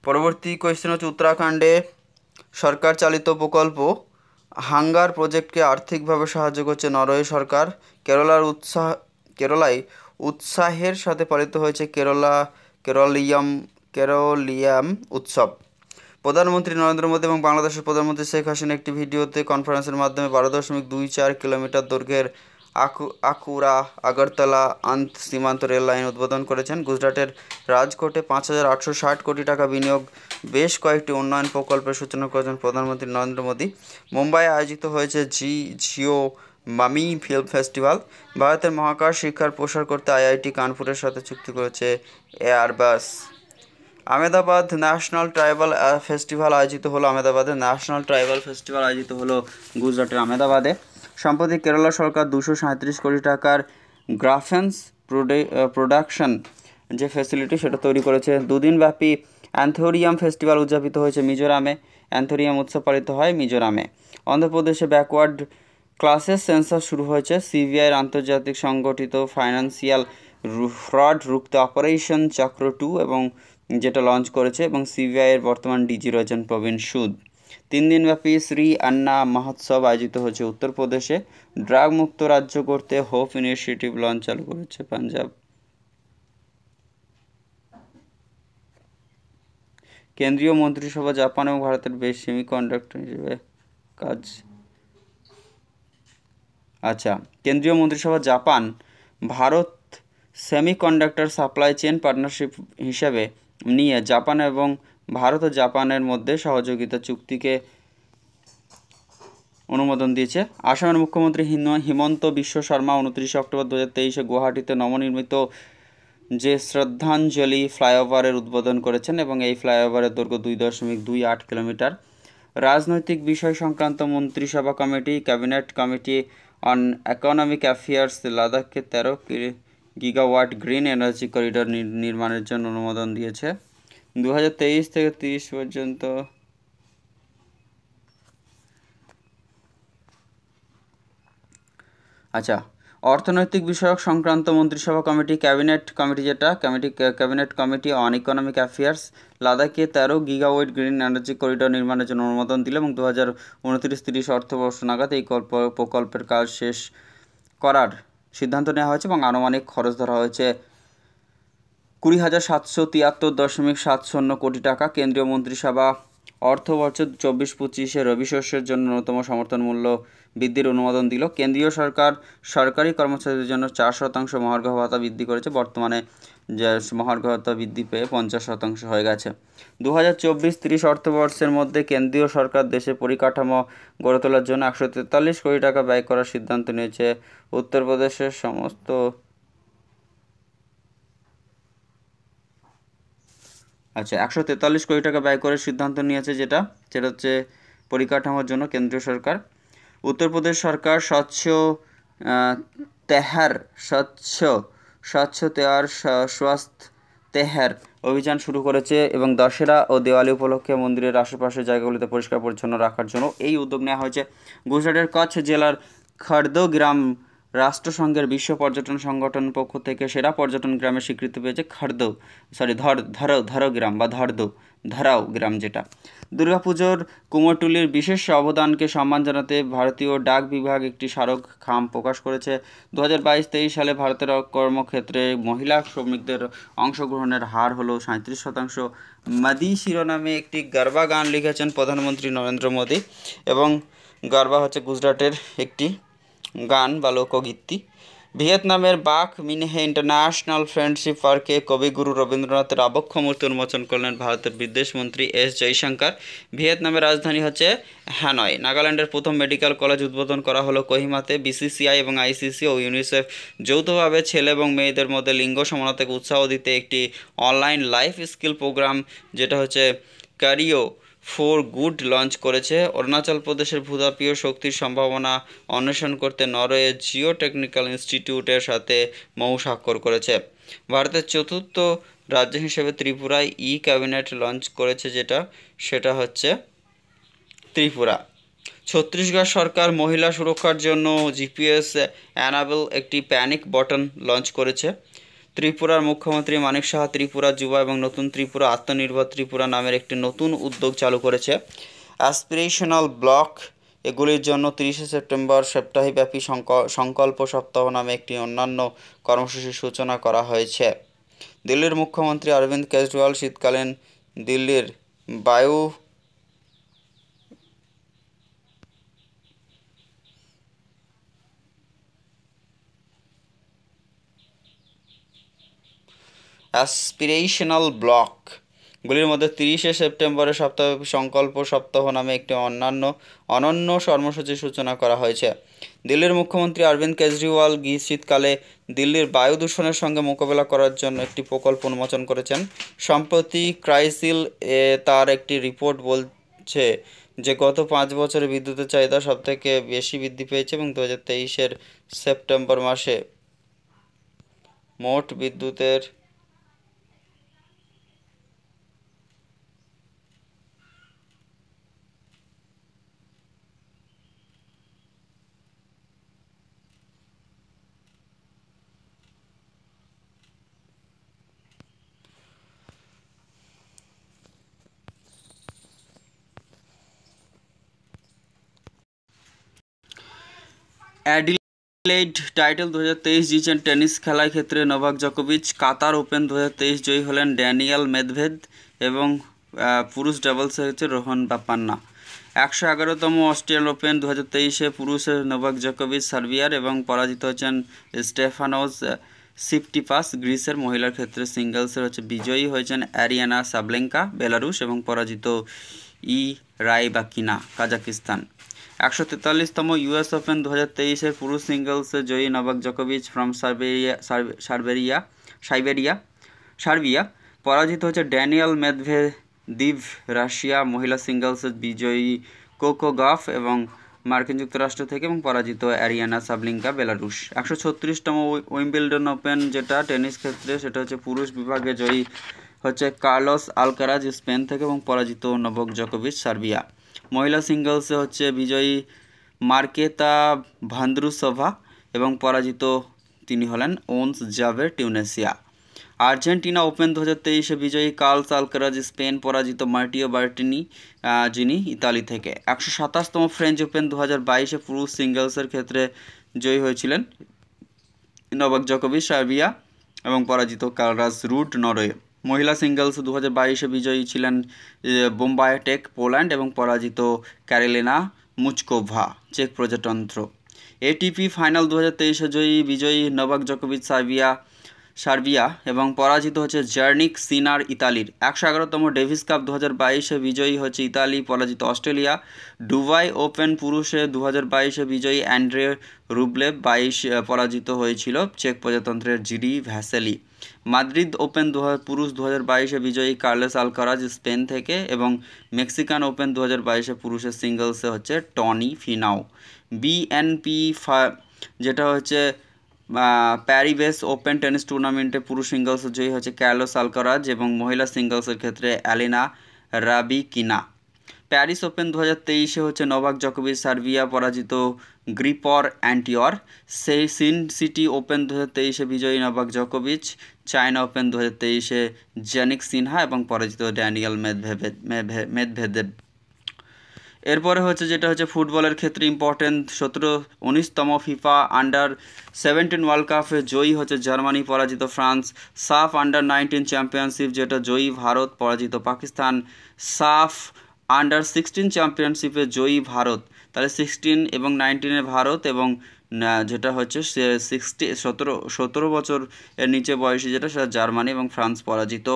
পরবর্তী কোয়েশ্চেন হচ্ছে উত্তরাখণ্ডে সরকার চালিত প্রকল্প হাঙ্গার প্রজেক্টকে আর্থিকভাবে সাহায্য করছে নরওয়ে সরকার। কেরালায় উৎসাহের সাথে পালিত হয়েছে কেরলিয়াম উৎসব। প্রধানমন্ত্রী নরেন্দ্র মোদী এবং বাংলাদেশের প্রধানমন্ত্রী শেখ হাসিনা একটি ভিডিওতে কনফারেন্সের মাধ্যমে 12.24 কিলোমিটার দৈর্ঘ্যের আকুরা আগরতলা আন্ত সীমান্ত রেল লাইন উদ্বোধন করেছেন। গুজরাটের রাজকোটে 5,860 কোটি টাকা বিনিয়োগ বেশ কয়েকটি উন্নয়ন প্রকল্পের সূচনা করেছেন প্রধানমন্ত্রী নরেন্দ্র মোদী। মুম্বাইয়ে আয়োজিত হয়েছে জিও মামি ফিল্ম ফেস্টিভ্যাল। ভারতের মহাকাশ শিক্ষার প্রসার করতে আইআইটি কানপুরের সাথে চুক্তি করেছে Airbus. Ahmedabad national tribal festival আয়োজিত হলো গুজরাটের আহমেদাবাদে। সম্প্রতি কেরালা সরকার 237 কোটি টাকার গ্রাফেন্স প্রোডাকশন যে ফ্যাসিলিটি সেটা তৈরি করেছে। 2 দিনব্যাপী অ্যান্থোরিয়াম ফেস্টিভ্যাল উদযাপিত হয়েছে মিজোরামে। অ্যান্থোরিয়াম উৎসব পালিত হয় মিজোরামে। অন্ধ্রপ্রদেশে ব্যাকওয়ার্ড ক্লাসেস সেন্সাস শুরু হয়েছে। সিবিআইয়ের আন্তর্জাতিক সংগঠিত ফাইন্যান্সিয়াল ফ্রড রুখতে অপারেশন চক্র 2 এবং যেটা লঞ্চ করেছে, এবং সিবিআইয়ের বর্তমান ডিজি রয়েছেন প্রবীণ সুদ। 3 দিনব্যাপী শ্রী আন্না মহোৎসব আয়োজিত হয়েছে উত্তরপ্রদেশে। ড্রাগ মুক্ত রাজ্য করতে হোপ ইনিশিয়েটিভ লঞ্চ চালু করেছে পাঞ্জাব। কেন্দ্রীয় মন্ত্রিসভা জাপান এবং ভারতের বেশ সেমিকন্ডাক্টর হিসেবে কাজ। আচ্ছা, কেন্দ্রীয় মন্ত্রিসভা Japan Bharat semiconductor supply chain partnership হিসেবে নিয়ে জাপান এবং ভারত ও জাপানের মধ্যে সহযোগিতা চুক্তিকে অনুমোদন দিয়েছে। আসামের মুখ্যমন্ত্রী হিমন্ত বিশ্ব শর্মা 29 অক্টোবর 2023 গুয়াহাটিতে নবনির্মিত যে শ্রদ্ধাঞ্জলি ফ্লাইওভারের উদ্বোধন করেছেন এবং এই ফ্লাইওভারের দৈর্ঘ্য 2.28 কিলোমিটার। রাজনৈতিক বিষয় সংক্রান্ত মন্ত্রিসভা committee cabinet committee on economic affairs লাদাখকে 13 গিগাওয়াট গ্রিন এনার্জি করিডোর নির্মাণের জন্য অনুমোদন দিয়েছে। 2023 থেকে 30 পর্যন্ত আচ্ছা, অর্থনৈতিক বিষয়ক সংক্রান্ত মন্ত্রিসভা committee cabinet committee cabinet committee on economic affairs লাদাখে 13 গিগাওয়াট গ্রিন এনার্জি করিডোর নির্মাণের জন্য অনুমোদন দিল এবং 2029-30 অর্থবর্ষ নাগাদ এই প্রকল্পের কাজ শেষ করার সিদ্ধান্ত নেওয়া হয়েছে এবং আনুমানিক খরচ ধরা হয়েছে 20,773.70 কোটি টাকা। কেন্দ্রীয় মন্ত্রিসভা অর্থবর্ষ 24-25 রবি শস্যের জন্য ন্যূনতম সমর্থন মূল্য বৃদ্ধির অনুমোদন দিল। কেন্দ্রীয় সরকার সরকারি কর্মচারীদের জন্য 4% মহার্ঘ ভাতা বৃদ্ধি করেছে। বর্তমানে যে মহার্ঘ ভাতা বৃদ্ধি পেয়ে 50% হয়ে গেছে। 2024-30 অর্থবর্ষের মধ্যে কেন্দ্রীয় সরকার দেশে পরিকাঠামো গড়ে তোলার জন্য 143 কোটি টাকা ব্যয় করার সিদ্ধান্ত নিয়েছে। উত্তরপ্রদেশের সমস্ত আচ্ছা 143 কোটি টাকা ব্যয় করে সিদ্ধান্ত নিয়েছে, যেটা হচ্ছে পরিকাঠামোর জন্য কেন্দ্রীয় সরকার। উত্তরপ্রদেশ সরকার স্বচ্ছ তেহার তেহার অভিযান শুরু করেছে এবং দশেরা ও দেওয়ালি উপলক্ষে মন্দিরের আশেপাশের জায়গাগুলিতে পরিষ্কার পরিচ্ছন্ন রাখার জন্য এই উদ্যোগ নেওয়া হয়েছে। গুজরাটের কচ্ছ জেলার খড়দো গ্রাম রাষ্ট্রসংঘের বিশ্ব পর্যটন সংগঠন পক্ষ থেকে সেরা পর্যটন গ্রামের স্বীকৃতি পেয়েছে ধরাও গ্রাম, যেটা দুর্গাপুজোর কুমোরটুলির বিশেষ অবদানকে সম্মান জানাতে ভারতীয় ডাক বিভাগ একটি স্মারক খাম প্রকাশ করেছে। 2022-23 সালে ভারতের কর্মক্ষেত্রে মহিলা শ্রমিকদের অংশগ্রহণের হার হলো 37%। মাদি শিরোনামে একটি গারবা গান লিখেছেন প্রধানমন্ত্রী নরেন্দ্র মোদী এবং গারবা হচ্ছে গুজরাটের একটি গান বা লোকগীতি। ভিয়েতনামের বাক মিনহে ইন্টারন্যাশনাল ফ্রেন্ডশিপ পার্কে কবিগুরু রবীন্দ্রনাথের আবক্ষ মূর্তি উন্মোচন করলেন ভারতের বিদেশমন্ত্রী এস জয়শঙ্কর। ভিয়েতনামের রাজধানী হচ্ছে হ্যানয়। নাগাল্যান্ডের প্রথম মেডিকেল কলেজ উদ্বোধন করা হলো কোহিমাতে। বিসিসিআই এবং আইসিসি ও ইউনিসেফ যৌথভাবে ছেলে এবং মেয়েদের মধ্যে লিঙ্গ সমানতাকে উৎসাহ দিতে একটি অনলাইন লাইফ স্কিল প্রোগ্রাম, যেটা হচ্ছে ক্যারিও ফর গুড লঞ্চ করেছে। অরুণাচল প্রদেশের ভূতাত্ত্বীয় শক্তির সম্ভাবনা অন্বেষণ করতে নরওয়ে জিও টেকনিক্যাল ইনস্টিটিউটের সাথে মৌ স্বাক্ষর করেছে। ভারতের চতুর্থ রাজ্য হিসেবে ত্রিপুরায় ক্যাবিনেট লঞ্চ করেছে, সেটা হচ্ছে ত্রিপুরা। ছত্তিশগড় সরকার মহিলা সুরক্ষার জন্য জিপিএস অ্যানাবেল একটি প্যানিক বাটন লঞ্চ করেছে। ত্রিপুরার মুখ্যমন্ত্রী মানিক সাহা ত্রিপুরা যুবা এবং নতুন ত্রিপুরা আত্মনির্ভর ত্রিপুরা নামের একটি নতুন উদ্যোগ চালু করেছে। অ্যাসপিরেশনাল ব্লক এগুলির জন্য 30 সেপ্টেম্বর সপ্তাহব্যাপী সংকল্প সপ্তাহ নামে একটি অন্যান্য কর্মসূচির সূচনা করা হয়েছে। দিল্লির মুখ্যমন্ত্রী অরবিন্দ কেজরিওয়াল শীতকালীন দিল্লির বায়ু অ্যাসপিরেশনাল ব্লকগুলির মধ্যে 30 সেপ্টেম্বরের সপ্তাহব্যাপী সংকল্প সপ্তাহ নামে একটি অনন্য কর্মসূচির সূচনা করা হয়েছে। দিল্লির মুখ্যমন্ত্রী অরবিন্দ কেজরিওয়াল শীতকালে দিল্লির বায়ু দূষণের সঙ্গে মোকাবেলা করার জন্য একটি প্রকল্প উন্মোচন করেছেন। সম্প্রতি ক্রাইসিল তার একটি রিপোর্ট বলছে যে গত 5 বছরে বিদ্যুতের চাহিদা সবথেকে বেশি বৃদ্ধি পেয়েছে এবং 2023 সেপ্টেম্বর মাসে মোট বিদ্যুতের অ্যাডিলেইড টাইটেল 2023 জিতেছেন টেনিস খেলার ক্ষেত্রে নোভাক জোকোভিচ। কাতার ওপেন 2023 জয়ী হলেন ড্যানিয়েল মেদভেদেভ এবং পুরুষ ডাবলসে হচ্ছে রোহন বাপান্না। 111তম অস্ট্রেলিয়ান ওপেন 2023 পুরুষের নোভাক জোকোভিচ সার্বিয়ার এবং পরাজিত হচ্ছেন স্টেফানোস সিপটিপাস গ্রিসের। মহিলার ক্ষেত্রে সিঙ্গলসের হচ্ছে বিজয়ী হয়েছেন অ্যারিয়ানা সাবলেঙ্কা বেলারুশ এবং পরাজিত রাইবাকিনা কাজাকিস্তান। 143তম ইউএস ওপেন 2023 পুরুষ সিঙ্গলসে জয়ী নোভাক জোকোভিচ ফ্রম সার্বিয়া পরাজিত হচ্ছে ড্যানিয়েল মেদভেদেভ রাশিয়া। মহিলা সিঙ্গলসে বিজয়ী কোকো গফ এবং মার্কিন যুক্তরাষ্ট্র থেকে এবং পরাজিত অ্যারিয়ানা সাবলিঙ্কা বেলারুশ। 136তম উইম্বলডন ওপেন যেটা টেনিস ক্ষেত্রে, সেটা হচ্ছে পুরুষ বিভাগে জয়ী হচ্ছে কার্লোস আলকারাজ স্পেন থেকে এবং পরাজিত নোভাক জোকোভিচ সার্বিয়া। মহিলা সিঙ্গলসে হচ্ছে বিজয়ী মার্কেতা ভান্দ্রুসোভা এবং পরাজিত তিনি হলেন ওন্স জাভের টিউনেসিয়া। আর্জেন্টিনা ওপেন 2023 বিজয়ী কার্লোস আলকারাজ স্পেন, পরাজিত মার্টিও বার্টিনি যিনি ইতালি থেকে। 127তম ফ্রেঞ্চ ওপেন 2022 পুরুষ সিঙ্গলসের ক্ষেত্রে জয়ী হয়েছিলেন নোভাক জোকোভিচ সার্বিয়া এবং পরাজিত কার্লাস রুড নরওয়ে। মহিলা সিঙ্গলস 2022 বিজয়ী ছিলেন বোম্বায়েটেক পোল্যান্ড এবং পরাজিত ক্যারোলিনা মুচকোভা চেক প্রজাতন্ত্র। এটিপি ফাইনাল 2023 বিজয়ী নোভাক জোকোভিচ সার্বিয়া এবং পরাজিত হচ্ছে জার্নিক সিনার ইতালির। 111তম ডেভিস কাপ 2022 বিজয়ী হচ্ছে ইতালি, পরাজিত অস্ট্রেলিয়া। দুবাই ওপেন পুরুষে 2022 বিজয়ী অ্যান্ড্রে রুবলেভ পরাজিত হয়েছিল চেক প্রজাতন্ত্রের জিরি ভ্যাসেলি। মাদ্রিদ ওপেন পুরুষ 2022 বিজয়ী কার্লোস আলকারাজ স্পেন থেকে এবং মেক্সিকান ওপেন 2022 পুরুষের সিঙ্গলসে হচ্ছে টনি ফিনাও। বিএনপি যেটা হচ্ছে প্যারিস ওপেন টেনিস টুর্নামেন্টে পুরুষ সিঙ্গলস জয়ী হচ্ছে কার্লোস আলকারাজ এবং মহিলা সিঙ্গলসের ক্ষেত্রে অ্যালিনা রাবিকিনা। প্যারিস ওপেন 2023 হচ্ছে নোভাক জোকোভিচ সার্বিয়া, পরাজিত গ্রিগর অ্যান্টিওর। সিন সিটি ওপেন 2023 বিজয়ী নোভাক জোকোভিচ। চায়না ওপেন 2023 জানিক সিনহা এবং পরাজিত ড্যানিয়েল মেদভেদেভ। এরপরে হচ্ছে যেটা হচ্ছে ফুটবলের ক্ষেত্রে ইম্পর্টেন্ট 19তম ফিফা আন্ডার-17 ওয়ার্ল্ড কাপে জয়ী হচ্ছে জার্মানি, পরাজিত ফ্রান্স। সাফ আন্ডার-19 চ্যাম্পিয়নশিপ যেটা জয়ী ভারত, পরাজিত পাকিস্তান। সাফ আন্ডার-16 চ্যাম্পিয়নশিপে জয়ী ভারত, তাহলে 16 এবং 19 ভারত এবং যেটা হচ্ছে 17 বছর এর নিচে বয়সী যেটা সেটা জার্মানি এবং ফ্রান্স পরাজিত।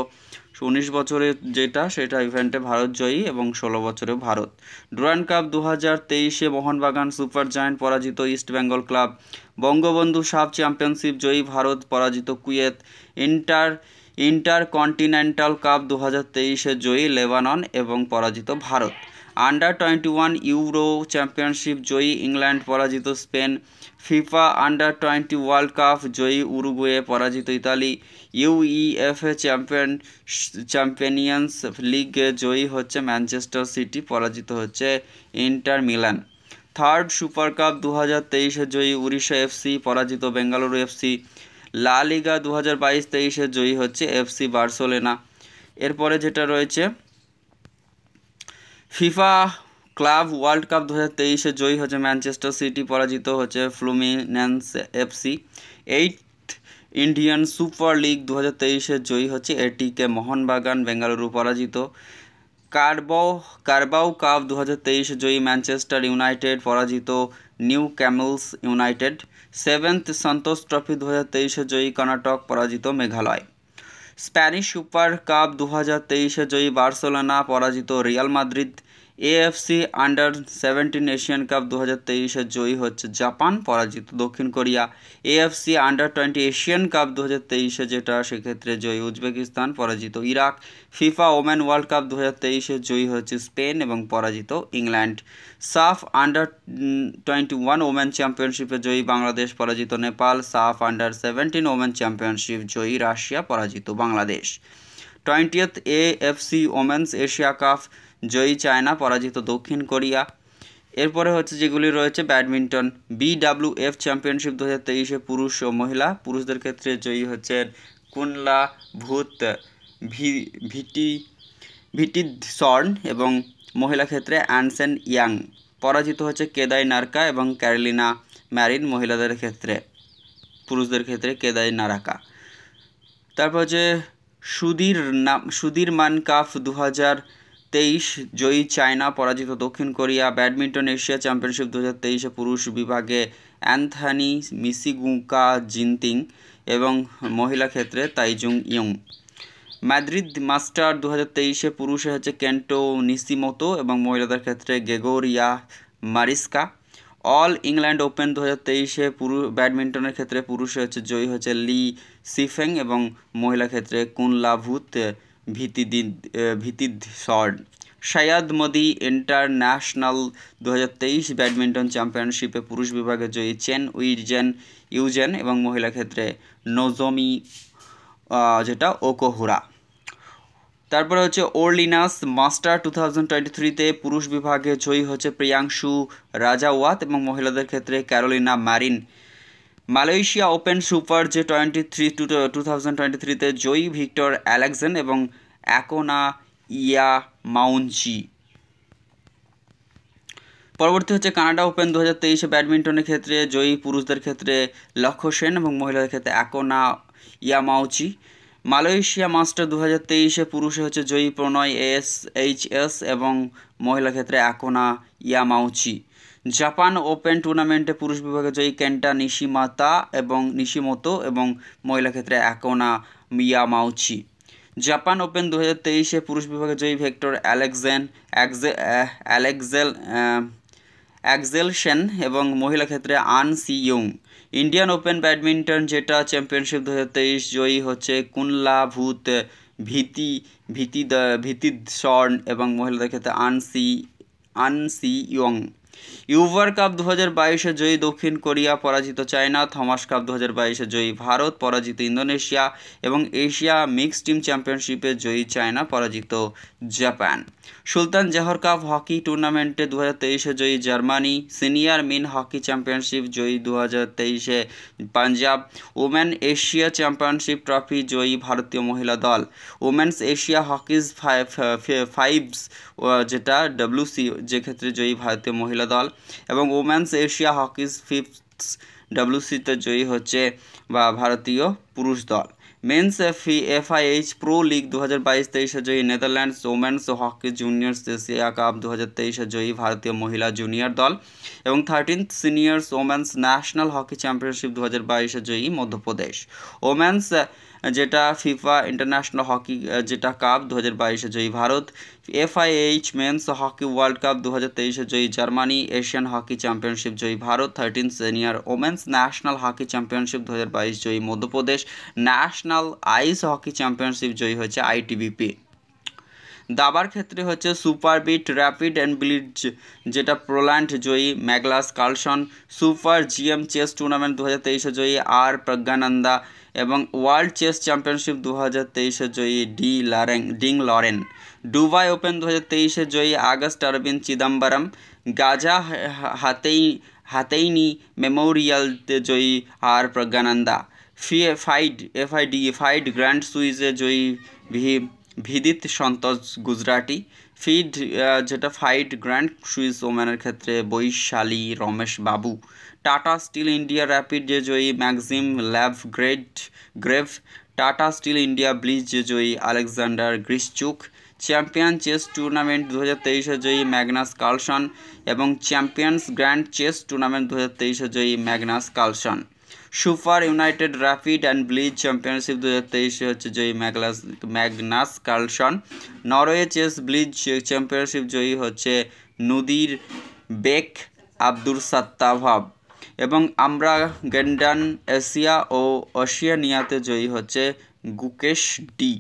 19 বছরের যেটা সেটা ইভেন্টে ভারত জয়ী এবং 16 বছরে Bharat. Durand cup 2023 Mohun Bagan super giant, পরাজিত ইস্ট বেঙ্গল ক্লাব। বঙ্গবন্ধু সাফ চ্যাম্পিয়নশিপ জয়ী ভারত, পরাজিত কুয়েত। ইন্টারকন্টিনেন্টাল কাপ 2023 জয়ী লেবানন এবং পরাজিত ভারত। আন্ডার-21 ইউরো চ্যাম্পিয়নশিপ জয়ী ইংল্যান্ড, পরাজিত Spain. FIFA under-20 world cup জয়ী উরুগুয়ে, পরাজিত ইতালি। ইউইএফএ চ্যাম্পিয়ন্স লিগে জয়ী হচ্ছে ম্যানচেস্টার সিটি, পরাজিত হচ্ছে inter Milan. Third super cup 2023 জয়ী উড়িষ্যা এফসি, পরাজিত বেঙ্গালুরু এফসি। লা লিগা 2022-23 জয়ী হচ্ছে এফসি বার্সেলোনা। এরপরে যেটা রয়েছে ফিফা ক্লাব ওয়ার্ল্ড কাপ 2023 জয়ী হচ্ছে ম্যানচেস্টার সিটি, পরাজিত হচ্ছে Fluminense FC. 8th Indian super league 2023 জয়ী হচ্ছে এটিকে মোহনবাগান, বেঙ্গালুরু পরাজিত। কারবাও কাপ 2023 জয়ী ম্যানচেস্টার ইউনাইটেড, পরাজিত নিউ ক্যামেলস ইউনাইটেড। 7th সন্তোষ ট্রফি 2023 জয়ী কর্ণাটক, পরাজিত মেঘালয়। স্প্যানিশ সুপার কাপ 2023 জয়ী বার্সেলোনা, পরাজিত রিয়াল মাদ্রিদ। এএফসি আন্ডার-17 এশিয়ান কাপ 2023 জয়ী হচ্ছে জাপান, পরাজিত দক্ষিণ Korea. AFC under twenty Asian cup 2023 যেটা সেক্ষেত্রে জয়ী উজবেকিস্তান, পরাজিত Iraq. FIFA women world cup 2023 জয়ী হচ্ছে স্পেন এবং পরাজিত ইংল্যান্ড। সাফ আন্ডার-21 ওমেন চ্যাম্পিয়নশিপে জয়ী বাংলাদেশ, পরাজিত নেপাল। সাফ আন্ডার-17 ওমেন চ্যাম্পিয়নশিপ জয়ী রাশিয়া, পরাজিত Bangladesh. 20th AFC women's Asia cup জয়ী চায়না, পরাজিত দক্ষিণ কোরিয়া। এরপরে হচ্ছে যেগুলি রয়েছে ব্যাডমিন্টন বিডব্লিউএফ চ্যাম্পিয়নশিপ 2023 পুরুষ ও মহিলা। পুরুষদের ক্ষেত্রে জয়ী হচ্ছে কুনলা ভূত ভিটিসর্ন এবং মহিলা ক্ষেত্রে অ্যানসেন ইয়াং, পরাজিত হচ্ছে কেদাই নারকা এবং ক্যারোলিনা ম্যারিন মহিলাদের ক্ষেত্রে। পুরুষদের ক্ষেত্রে কেদাই নারাকা। তারপর হচ্ছে সুধীরমান কাপ 2023 জয়ী চায়না, পরাজিত দক্ষিণ কোরিয়া। ব্যাডমিন্টন এশিয়া চ্যাম্পিয়নশিপ 2023 পুরুষ বিভাগে অ্যান্থনি মিসিগুকা জিনতিং এবং মহিলা ক্ষেত্রে তাইজুং ইয়ং। মাদ্রিদ মাস্টার 2023 পুরুষে হচ্ছে কেন্টো নিশিমোতো এবং মহিলাদের ক্ষেত্রে গ্রেগোরিয়া মারিস্কা। অল ইংল্যান্ড ওপেন 2023 ব্যাডমিন্টনের ক্ষেত্রে পুরুষে হচ্ছে জয়ী হচ্ছে লি সিফেং এবং মহিলা ক্ষেত্রে কুনলাভূত ভিতিদসর্ন। সায়াদ মোদি ইন্টারন্যাশনাল 2023 ব্যাডমিন্টন চ্যাম্পিয়নশিপে পুরুষ বিভাগে জয়ী চেন ইউজেন এবং মহিলা ক্ষেত্রে নোজোমি যেটা ওকুহারা। তারপরে হচ্ছে ওরলিনাস মাস্টার 2023 পুরুষ বিভাগে জয়ী হচ্ছে প্রিয়াংশু রাজাওয়াত এবং মহিলাদের ক্ষেত্রে Carolina Marin. Malaysia open super J23 2023 জয়ী ভিক্টর অ্যালেক্সেন এবং অ্যাকোনা ইয়ামাউঞ্চি। পরবর্তী হচ্ছে কানাডা ওপেন 2023 ব্যাডমিন্টনের ক্ষেত্রে জয়ী পুরুষদের ক্ষেত্রে লক্ষ্য সেন এবং মহিলাদের ক্ষেত্রে অ্যাকোনা ইয়ামাউচি। মালয়েশিয়া মাস্টার 2023 পুরুষে হচ্ছে জয়ী প্রণয় এইচএস এবং মহিলা ক্ষেত্রে অ্যাকোনা ইয়ামাউচি। জাপান ওপেন টুর্নামেন্টে পুরুষ বিভাগে জয়ী কেন্টা নিশিমোতো এবং মহিলা ক্ষেত্রে অ্যাকোনা ইয়ামাউচি। জাপান ওপেন 2023 পুরুষ বিভাগে জয়ী ভিক্টর অ্যাক্সেলসেন এবং মহিলা ক্ষেত্রে An Se Young. Indian open badminton যেটা চ্যাম্পিয়নশিপ 2023 জয়ী হচ্ছে কুনলাভূত ভিতিদসর্ন এবং মহিলাদের ক্ষেত্রে An Se Young. Uber cup 2022 জয়ী দক্ষিণ কোরিয়া, পরাজিত চায়না। থমাস কাপ 2022 জয়ী ভারত, পরাজিত ইন্দোনেশিয়া এবং এশিয়া মিক্সড টিম চ্যাম্পিয়নশিপে জয়ী চায়না, পরাজিত Japan. Sultan Johor cup hockey টুর্নামেন্টে 2023 জয়ী Germany. Senior men hockey championship জয়ী 2023 Punjab. Women Asia championship trophy জয়ী ভারতীয় মহিলা দল। ওমেন্স এশিয়া হকিজ ফাইভস যেটা WC যে ক্ষেত্রে জয়ী ভারতীয় মহিলা দল এবং ওমেন্স এশিয়া হকিজ ফিফথস WCতে জয়ী হচ্ছে বা ভারতীয় পুরুষ দল। মেন্স FIH প্রো লিগ 2022-23 জয়ী Netherlands. Women's hockey juniors Asia cup 2023 জয়ী ভারতীয় মহিলা জুনিয়র দল এবং 13th seniors women's national hockey championship 2022 জয়ী মধ্যপ্রদেশ। ওমেন্স যেটা ফিফা ইন্টারন্যাশনাল হকি যেটা কাপ 2022 জয়ী Bharat. FIH men's hockey world cup 2023 জয়ী জার্মানি। এশিয়ান হকি চ্যাম্পিয়নশিপ জয়ী Bharat. 13th senior women's national hockey championship 2022 জয়ী Madhya Pradesh. National ice hockey championship জয়ী হচ্ছে ITBP। দাবার ক্ষেত্রে হচ্ছে super bet rapid and blitz যেটা পোল্যান্ড জয়ী Magnus Carlsen. Super GM chess tournament 2023 জয়ী আর প্রজ্ঞানন্দা এবং ওয়ার্ল্ড চেস চ্যাম্পিয়নশিপ 2023 জয়ী ডিং লরেন। দুবাই ওপেন 2023 জয়ী আগস্ট অরবিন্দ চিদম্বরম। গাজা হাতেইনি মেমোরিয়াল জয়ী R Praggnanandhaa. FIDE grand Swiss জয়ী ভিদিত সন্তোষ গুজরাটি। যেটা ফাইড গ্র্যান্ড সুইস ওমেনের ক্ষেত্রে বৈশালী রমেশ বাবু। টাটা স্টিল ইন্ডিয়া র্যাপিড যে জয়ী ম্যাক্সিম গ্রেভ। টাটা স্টিল ইন্ডিয়া ব্লিজ যে জয়ী Alexander Grischuk. Champion chess tournament 2023 জয়ী ম্যাগনাস কার্লসন এবং চ্যাম্পিয়ন্স গ্র্যান্ড চেস টুর্নামেন্ট 2023 জয়ী Magnus Carlsen. Super united rapid and blitz championship 2023 হচ্ছে জয়ী Magnus Carlsen. Norway chess blitz championship জয়ী হচ্ছে নুদির বেক আব্দুরসাত্তাভাব এবং আমরা গেন্ডান এশিয়া ও ওশিয়ানিয়াতে জয়ী হচ্ছে গুকেশ ডি।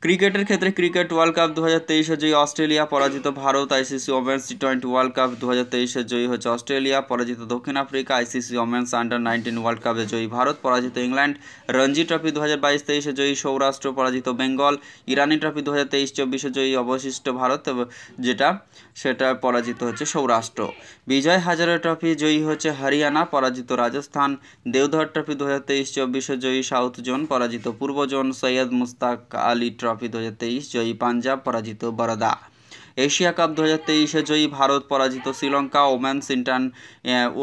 ক্রিকেটের ক্ষেত্রে ক্রিকেট ওয়ার্ল্ড কাপ 2023 জয়ী অস্ট্রেলিয়া, পরাজিত Bharat. ICC women's T20 world cup 2023 জয়ী হচ্ছে অস্ট্রেলিয়া, পরাজিত দক্ষিণ Africa. ICC women's under-19 world কাপে জয়ী ভারত, পরাজিত ইংল্যান্ড। রঞ্জি ট্রফি 2022-23 জয়ী সৌরাষ্ট্র, পরাজিত বেঙ্গল। ইরানি ট্রফি 2023-24 জয়ী অবশিষ্ট ভারত সেটা পরাজিত হচ্ছে সৌরাষ্ট্র। বিজয় হাজারে ট্রফি জয়ী হচ্ছে হরিয়ানা, পরাজিত রাজস্থান। দেওধর ট্রফি 2023-24 জয়ী সাউথ জোন, পরাজিত পূর্ব জোন। সৈয়দ মুস্তাক আলী ট্রফি 2023 জয়ী পাঞ্জাব, পরাজিত বরোদা। এশিয়া কাপ 2023 জয়ী ভারত পরাজিত শ্রীলঙ্কা।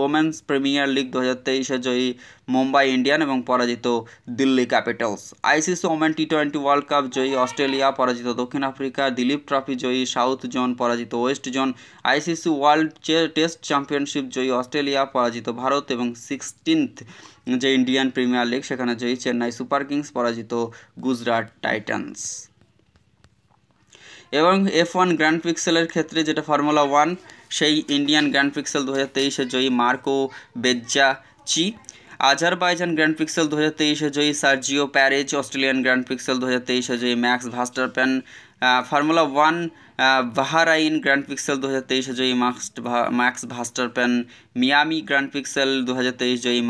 ওমেন্স প্রিমিয়ার লিগ 2023 জয়ী মুম্বাই ইন্ডিয়ান এবং পরাজিত দিল্লি ক্যাপিটালস। আইসিসি ওমেন টি20 ওয়ার্ল্ড কাপ জয়ী অস্ট্রেলিয়া, পরাজিত দক্ষিণ আফ্রিকা। দিলীপ ট্রফি জয়ী সাউথ জোন, পরাজিত west zone. ICC world test championship জয়ী অস্ট্রেলিয়া, পরাজিত ভারত। এবং 16th যে ইন্ডিয়ান প্রিমিয়ার লিগ সেখানে জয়ী চেন্নাই সুপার কিংস, পরাজিত গুজরাট টাইটান্স। এবং F1 গ্র্যান্ড পিক্সেলের ক্ষেত্রে যেটা ফর্মুলা 1, সেই ইন্ডিয়ান গ্র্যান্ড পিক্সেল 2023 জয়ী Marco Bezzecchi. Azerbaijan grand pixel 2023 জয়ী Sergio Perez. Australian grand pixel 2023 জয়ী Max Verstappen. Formula 1 Bahrain grand pixel 2023 জয়ী Max Verstappen. Miami grand pixel 2023 জয়ী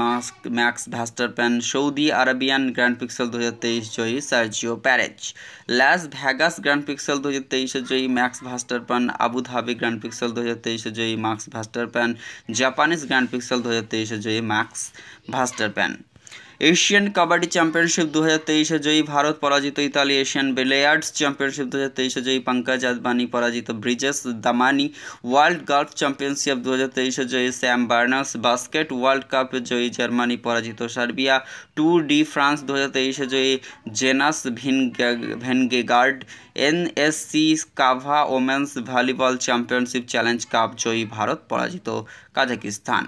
Max Verstappen. Saudi Arabian grand pixel 2023 জয়ী Sergio Perez. Las Vegas grand pixel 2023 জয়ী Max Verstappen. Abu Dhabi grand pixel 2023 জয়ী Max Verstappen. Japanese grand pixel 2023 জয়ী Max Verstappen. Asian kabaddi championship 2023 জয়ী ভারত, পরাজিত Italy. Asian billiards championship 2023 জয়ী পঙ্কজ আদবানি, পরাজিত Brijesh Damani. World golf championship 2023 জয়ী Sam Burns. Basket world cup জয়ী Germany, পরাজিত সার্বিয়া। ট্যুর ডি ফ্রান্স 2023 জয়ী Jonas Vingegaard. NSC CAVA women's volleyball championship challenge cup জয়ী ভারত, পরাজিত কাজাকিস্তান।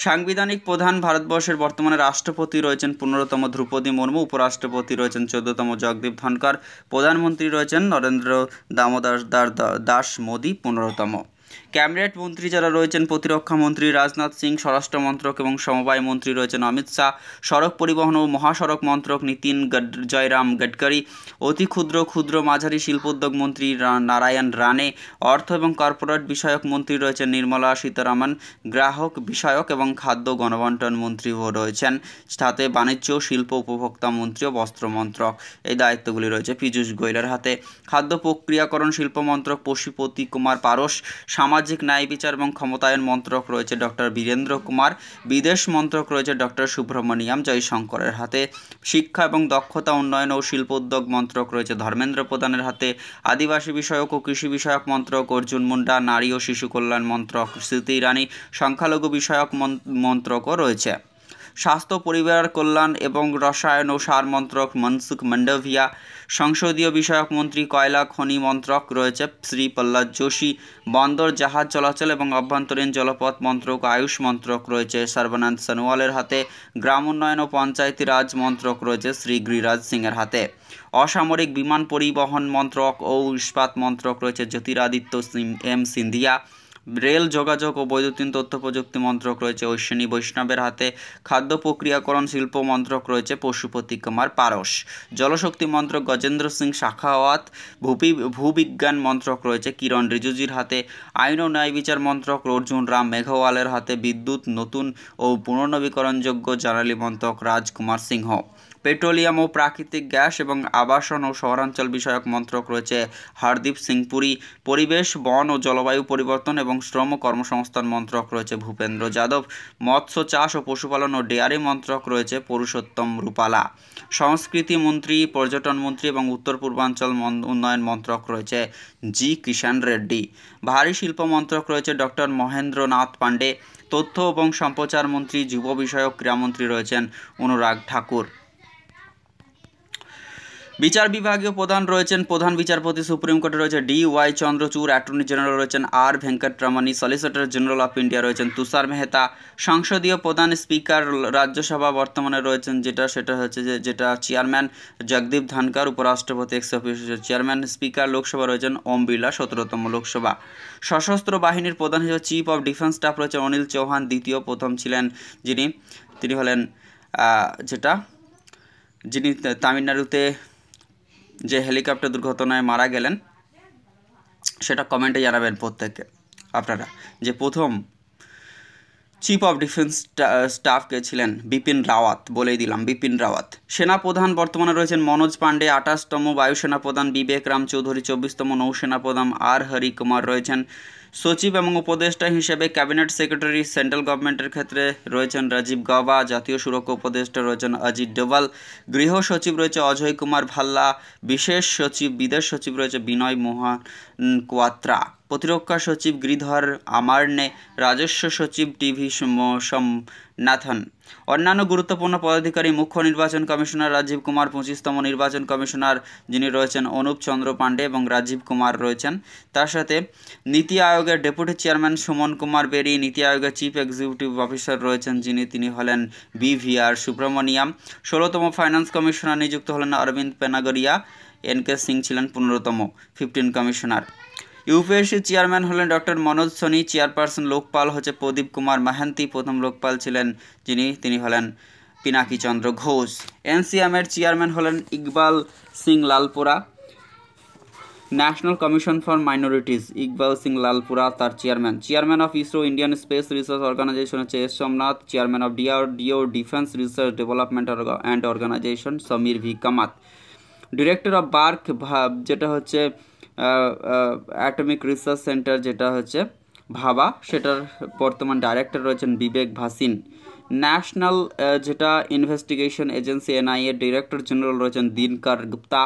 সাংবিধানিক প্রধান ভারতবর্ষের বর্তমানে রাষ্ট্রপতি রয়েছেন 15তম দ্রৌপদী মুর্মু, উপরাষ্ট্রপতি রয়েছেন 14তম জগদীপ ধনকর, প্রধানমন্ত্রী রয়েছেন নরেন্দ্র দামোদর দাস মোদী 15তম। ক্যাবিনেট মন্ত্রী যারা রয়েছেন, প্রতিরক্ষা মন্ত্রী রাজনাথ সিং, স্বরাষ্ট্র মন্ত্রক এবং সমবায় মন্ত্রী রয়েছেন অমিত শাহ, সড়ক পরিবহন ও মহাসড়ক মন্ত্রক নীতিন জয়রাম গডকরি, অতি ক্ষুদ্র মাঝারি শিল্পোদ্যোগ মন্ত্রী নারায়ণ রানে, অর্থ এবং কর্পোরেট বিষয়ক মন্ত্রী রয়েছেন নির্মলা সীতারামন, গ্রাহক বিষয়ক এবং খাদ্য গণবন্টন মন্ত্রীও রয়েছেন, সাথে বাণিজ্য শিল্প উপভোক্তা মন্ত্রী ও বস্ত্র মন্ত্রক, এই দায়িত্বগুলি রয়েছে পীযূষ গোয়েলের হাতে। খাদ্য প্রক্রিয়াকরণ শিল্প মন্ত্রক পশুপতি কুমার পারস, সামাজিক ন্যায় বিচার এবং ক্ষমতায়ন মন্ত্রক রয়েছে ডক্টর বীরেন্দ্র কুমার, বিদেশ মন্ত্রক রয়েছে ডক্টর সুব্রমণিয়াম জয়শঙ্করের হাতে, শিক্ষা এবং দক্ষতা উন্নয়ন ও শিল্পোদ্যোগ মন্ত্রক রয়েছে ধর্মেন্দ্র প্রধানের হাতে, আদিবাসী বিষয়ক ও কৃষি বিষয়ক মন্ত্রক অর্জুন মুন্ডা, নারী ও শিশু কল্যাণ মন্ত্রক স্মৃতি ইরানি, সংখ্যালঘু বিষয়ক মন্ত্রকও রয়েছে। স্বাস্থ্য পরিবার কল্যাণ এবং রসায়ন ও সার মন্ত্রক মনসুখ মান্ডভিয়া, সংসদীয় বিষয়ক মন্ত্রী কয়লা খনি মন্ত্রক রয়েছে শ্রী প্রহ্লাদ যোশী, বন্দর জাহাজ চলাচল এবং অভ্যন্তরীণ জলপথ মন্ত্রক আয়ুষ মন্ত্রক রয়েছে সর্বানন্দ সোনোয়ালের হাতে, গ্রাম উন্নয়ন ও পঞ্চায়েতি রাজ মন্ত্রক রয়েছে শ্রী গিরিরাজ সিংয়ের হাতে, অসামরিক বিমান পরিবহন মন্ত্রক ও ইস্পাত মন্ত্রক রয়েছে জ্যোতিরাদিত্য এম সিন্ধিয়া, রেল যোগাযোগ ও বৈদ্যুতিন তথ্য প্রযুক্তি মন্ত্রক রয়েছে অশ্বিনী বৈষ্ণবের হাতে, খাদ্য প্রক্রিয়াকরণ শিল্প মন্ত্রক রয়েছে পশুপতি কুমার পারস, জলশক্তি মন্ত্রক গজেন্দ্র সিং শেখাওয়াত, ভূবিজ্ঞান মন্ত্রক রয়েছে কিরণ রিজিজুর হাতে, আইন ও ন্যায় বিচার মন্ত্রক অর্জুন রাম মেঘওয়ালের হাতে, বিদ্যুৎ নতুন ও পুনর্নবীকরণযোগ্য জ্বালানি মন্ত্রক রাজকুমার সিংহ, পেট্রোলিয়াম ও প্রাকৃতিক গ্যাস এবং আবাসন ও শহরাঞ্চল বিষয়ক মন্ত্রক রয়েছে হরদীপ সিং পুরী, পরিবেশ বন ও জলবায়ু পরিবর্তন এবং শ্রম কর্মসংস্থান মন্ত্রক রয়েছে ভূপেন্দ্র যাদব, মৎস্য চাষ ও পশুপালন ও ডেয়ারি মন্ত্রক রয়েছে পুরুষোত্তম রূপালা, সংস্কৃতি মন্ত্রী, পর্যটন মন্ত্রী এবং উত্তর পূর্বাঞ্চল উন্নয়ন মন্ত্রক রয়েছে জি কিষাণ রেড্ডি, ভারী শিল্প মন্ত্রক রয়েছে ডক্টর মহেন্দ্রনাথ পাণ্ডে, তথ্য এবং সম্প্রচার মন্ত্রী, যুব বিষয়ক ক্রীড়ামন্ত্রী রয়েছেন অনুরাগ ঠাকুর। বিচার বিভাগীয় প্রধান রয়েছেন প্রধান বিচারপতি সুপ্রিম কোর্টে রয়েছে DY চন্দ্রচূড়, অ্যাটর্নি জেনারেল রয়েছেন R Venkataramani, solicitor general of India রয়েছেন তুষার মেহতা, সংসদীয় প্রধান স্পিকার রাজ্যসভা বর্তমানে রয়েছেন সেটা হচ্ছে যেটা চেয়ারম্যান জগদীপ ধনকর, উপরাষ্ট্রপতি x officio chairman, speaker Lok Sabha রয়েছেন ওম বিড়লা 17তম লোকসভা। সশস্ত্র বাহিনীর প্রধান হিসেবে চিফ অফ ডিফেন্স স্টাফ রয়েছে অনিল চৌহান, দ্বিতীয়, প্রথম ছিলেন তিনি হলেন যিনি তামিলনাড়ুতে যে হেলিকপ্টার দুর্ঘটনায় মারা গেলেন, সেটা কমেন্টে জানাবেন প্রত্যেককে আপনারা, যে প্রথম চিফ অফ ডিফেন্স স্টাফকে ছিলেন বিপিন রাওয়াত, বলেই দিলাম বিপিন রাওয়াত। সেনাপ্রধান বর্তমানে রয়েছেন মনোজ পাণ্ডে, 28তম, বায়ুসেনা প্রধান বিবেক রাম চৌধুরী, 24তম, নৌসেনা প্রধান R হরি কুমার রয়েছেন, সচিব এবং উপদেষ্টা হিসেবে ক্যাবিনেট সেক্রেটারি সেন্ট্রাল গভর্নমেন্টের ক্ষেত্রে রয়েছেন রাজীব গাওবা, জাতীয় সুরক্ষা উপদেষ্টা রয়েছেন অজিত ডোভাল, গৃহ সচিব রয়েছে অজয় কুমার ভাল্লা, বিশেষ সচিব বিদেশ সচিব রয়েছে বিনয় মোহন কোয়াত্রা, প্রতিরক্ষা সচিব গিরিধর আমারনে, রাজস্ব সচিব টিভি সোমনাথন। অন্যান্য গুরুত্বপূর্ণ পদাধিকারী মুখ্য নির্বাচন কমিশনার রাজীব কুমার, 25তম নির্বাচন কমিশনার যিনি রয়েছেন অনুপ চন্দ্র পাণ্ডে এবং রাজীব কুমার রয়েছেন। তার সাথে নীতি আয়োগের ডেপুটি চেয়ারম্যান সুমন কুমার বেরি, নীতি আয়োগের চিফ এক্সিকিউটিভ অফিসার রয়েছেন তিনি হলেন BVR সুব্রমণিয়াম। 16তম ফাইন্যান্স কমিশনার নিযুক্ত হলেন অরবিন্দ পেনাগরিয়া, NK সিং ছিলেন 15তম 15 কমিশনার। ইউপিএসসি চেয়ারম্যান হলেন ডক্টর মনোজ সোনি, চেয়ারপারসন লোকপাল হচ্ছে প্রদীপ কুমার মাহান্তি, প্রথম লোকপাল ছিলেন তিনি হলেন পিনাকি চন্দ্র ঘোষ। NCM-এর চেয়ারম্যান হলেন Iqbal Singh Lalpura. National commission for minorities Iqbal Singh Lalpura তার chairman of ISRO Indian space research organisation হচ্ছে S Somnath, chairman of DRDO defence research development and organisation Samir V Kamat. Director of BARC যেটা হচ্ছে অ্যাটমিক রিসার্চ সেন্টার যেটা হচ্ছে ভাবা, সেটার বর্তমান ডাইরেক্টর রয়েছেন বিবেক ভাসিন। ন্যাশনাল যেটা investigation agency NIA director general রয়েছেন দিনকর গুপ্তা।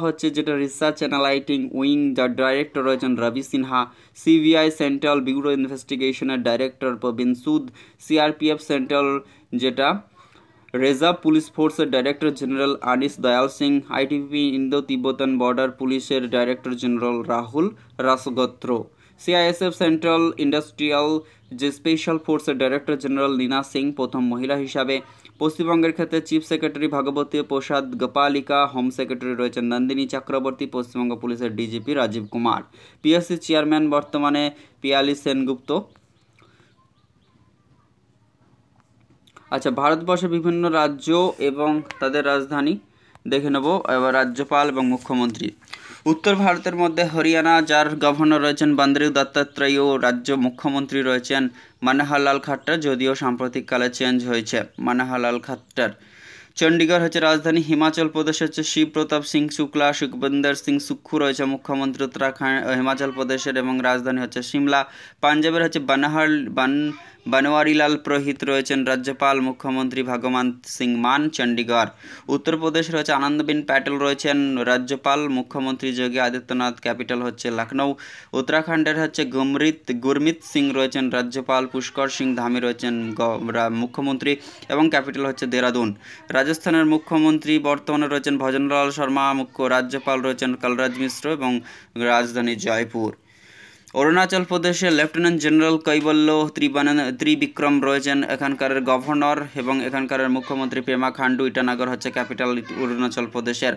হচ্ছে যেটা রিসার্চ অ্যানালাইটিং উইং, যার ডাইরেক্টর রয়েছেন Ravi Sinha. CBI central bureau ইনভেস্টিগেশনের director Praveen Sood. CRPF central যেটা রিজার্ভ পুলিশ ফোর্সের director general Anish Dayal Singh. ITBP Indo Tibetan border পুলিশের director general Rahul Rasgotra. CISF central industrial যে স্পেশাল ফোর্সের ডাইরেক্টর জেনারেল লীনা সিং, প্রথম মহিলা হিসাবে। পশ্চিমবঙ্গের ক্ষেত্রে চিফ সেক্রেটারি ভাগবতী প্রসাদ গোপালিকা, হোম সেক্রেটারি রয়েছেন নন্দিনী চক্রবর্তী, পশ্চিমবঙ্গ পুলিশের DGP Rajeev Kumar. PSC chairman বর্তমানে পিয়ালি সেনগুপ্ত। আচ্ছা, ভারতবর্ষের বিভিন্ন রাজ্য এবং তাদের রাজধানী দেখে নেব এবার। রাজ্যপাল এবং মুখ্যমন্ত্রী। উত্তর ভারতের মধ্যে হরিয়ানা, যার গভর্নর রয়েছেন বন্দারু দত্তাত্রেয়, রাজ্য মুখ্যমন্ত্রী রয়েছেন মনোহরলাল খাট্টার, যদিও সাম্প্রতিককালে চেঞ্জ হয়েছে মনোহরলাল খাট্টার। চণ্ডীগড় হচ্ছে রাজধানী। হিমাচল প্রদেশ হচ্ছে শিব প্রতাপ সিং শুক্লা, সুখবিন্দর সিং সুক্খু রয়েছে মুখ্যমন্ত্রী উত্তরাখণ্ড হিমাচল প্রদেশের, এবং রাজধানী হচ্ছে সিমলা। পাঞ্জাবের হচ্ছে বনওয়ারিলাল পুরোহিত রয়েছেন রাজ্যপাল, মুখ্যমন্ত্রী ভগবন্ত সিং মান, চণ্ডীগড়। উত্তরপ্রদেশ রয়েছে আনন্দবেন প্যাটেল রয়েছেন রাজ্যপাল, মুখ্যমন্ত্রী যোগী আদিত্যনাথ, ক্যাপিটাল হচ্ছে লখনৌ। উত্তরাখণ্ডের হচ্ছে গুরমিত সিং রয়েছেন রাজ্যপাল, পুষ্কর সিং ধামি রয়েছেন মুখ্যমন্ত্রী, এবং ক্যাপিটাল হচ্ছে দেরাদুন। রাজস্থানের মুখ্যমন্ত্রী বর্তমানে রয়েছেন ভজনলাল শর্মা, মুখ্য রাজ্যপাল রয়েছেন কলরাজ মিশ্র, এবং রাজধানী জয়পুর। অরুণাচল প্রদেশের লেফটেন্যান্ট জেনারেল কৈবল্য ত্রিবিক্রম রয়েছেন এখানকার গভর্নর, এবং এখানকার মুখ্যমন্ত্রী পেমা খান্ডু। ইটানগর হচ্ছে ক্যাপিটাল অরুণাচল প্রদেশের।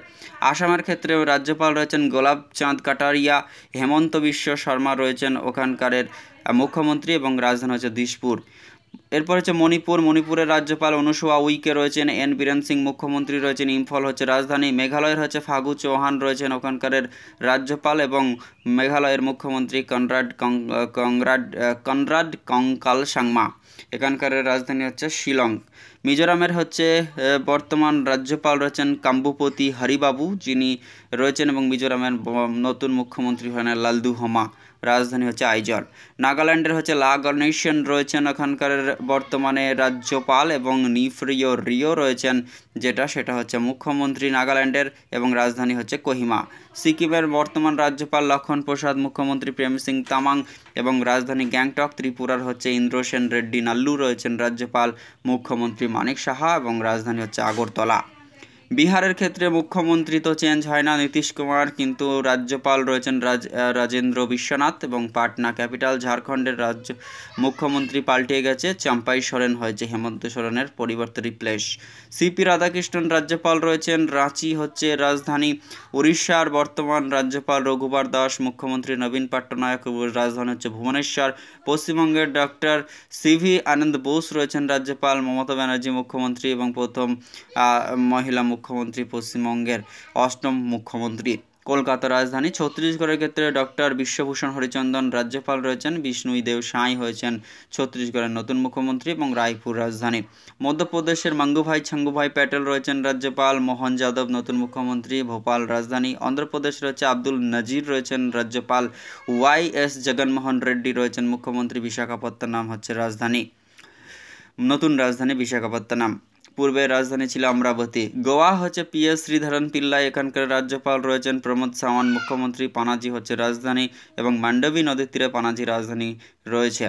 আসামের ক্ষেত্রে রাজ্যপাল রয়েছেন গোলাপ চাঁদ কাটারিয়া, হেমন্ত বিশ্ব শর্মা রয়েছেন ওখানকারের মুখ্যমন্ত্রী, এবং রাজধানী হচ্ছে দিসপুর। এরপর হচ্ছে মণিপুরের রাজ্যপাল অনুসুয়া উইকে রয়েছেন, N বীরেন সিং মুখ্যমন্ত্রী রয়েছেন, ইম্ফল হচ্ছে রাজধানী। মেঘালয়ের হচ্ছে ফাগু চৌহান রয়েছেন ওখানকারের রাজ্যপাল, এবং মেঘালয়ের মুখ্যমন্ত্রী কনরাড কঙ্কাল সাংমা, এখানকারের রাজধানী হচ্ছে শিলং। মিজোরামের হচ্ছে বর্তমান রাজ্যপাল রয়েছেন কাম্বুপতি হরিবাবু, যিনি রয়েছেন, এবং মিজোরামের নতুন মুখ্যমন্ত্রী হলেন লালদুহমা, রাজধানী হচ্ছে আইজল। নাগাল্যান্ডের হচ্ছে লা গণেশন রয়েছেন ওখানকার বর্তমানে রাজ্যপাল, এবং রিও রয়েছেন সেটা হচ্ছে মুখ্যমন্ত্রী নাগাল্যান্ডের, এবং রাজধানী হচ্ছে কোহিমা। সিকিমের বর্তমান রাজ্যপাল লক্ষণ প্রসাদ, মুখ্যমন্ত্রী প্রেম সিং তামাং, এবং রাজধানী গ্যাংটক। ত্রিপুরার হচ্ছে ইন্দ্রসেন রেড্ডি নাল্লু রয়েছেন রাজ্যপাল, মুখ্যমন্ত্রী মানিক সাহা, এবং রাজধানী হচ্ছে আগরতলা। বিহারের ক্ষেত্রে মুখ্যমন্ত্রী তো চেঞ্জ হয় না, নীতিশ কুমার, কিন্তু রাজ্যপাল রয়েছেন রাজেন্দ্র বিশ্বনাথ, এবং পাটনা ক্যাপিটাল। ঝাড়খণ্ডের মুখ্যমন্ত্রী পাল্টে গেছে, চম্পাই সোরেন হয়েছে হেমন্ত সোরেনের পরিবর্তে রিপ্লেস। CP রাধাকৃষ্ণন রাজ্যপাল রয়েছেন, রাঁচি হচ্ছে রাজধানী। উড়িষ্যার বর্তমান রাজ্যপাল রঘুবার দাস, মুখ্যমন্ত্রী নবীন পট্টনায়ক, রাজধানী হচ্ছে ভুবনেশ্বর। পশ্চিমবঙ্গের ডক্টর CV আনন্দ বোস রয়েছেন রাজ্যপাল, মমতা ব্যানার্জি মুখ্যমন্ত্রী, এবং প্রথম মহিলা মুখ্যমন্ত্রী পশ্চিমবঙ্গের, 8ম মুখ্যমন্ত্রী। কলকাতা রাজধানী। ছত্তিশগড়ের ক্ষেত্রে ডক্টর বিশ্বভূষণ হরিচন্দন রাজ্যপাল রয়েছেন, বিষ্ণুই দেব সাঁই হয়েছেন ছত্তিশগড়ের নতুন মুখ্যমন্ত্রী এবং রায়পুর রাজধানী। মধ্যপ্রদেশের মঙ্গুভাই ছঙ্গুভাই প্যাটেল রয়েছেন রাজ্যপাল, মোহন যাদব নতুন মুখ্যমন্ত্রী, ভোপাল রাজধানী। অন্ধ্রপ্রদেশ রয়েছে আব্দুল নজির রয়েছেন রাজ্যপাল, ওয়াই.এস জগনমোহন রেড্ডি রয়েছেন মুখ্যমন্ত্রী, বিশাখাপত্তনম হচ্ছে রাজধানী, নতুন রাজধানী বিশাখাপত্তনম। পূর্বের রাজধানী ছিল অমরাবতী। গোয়া হচ্ছে পি.এস শ্রীধরন পিল্লাই এখানকার রাজ্যপাল রয়েছেন, প্রমোদ সাওয়ান্ত মুখ্যমন্ত্রী, পানাজি হচ্ছে রাজধানী এবং মান্ডবী নদীর তীরে পানাজি রাজধানী রয়েছে।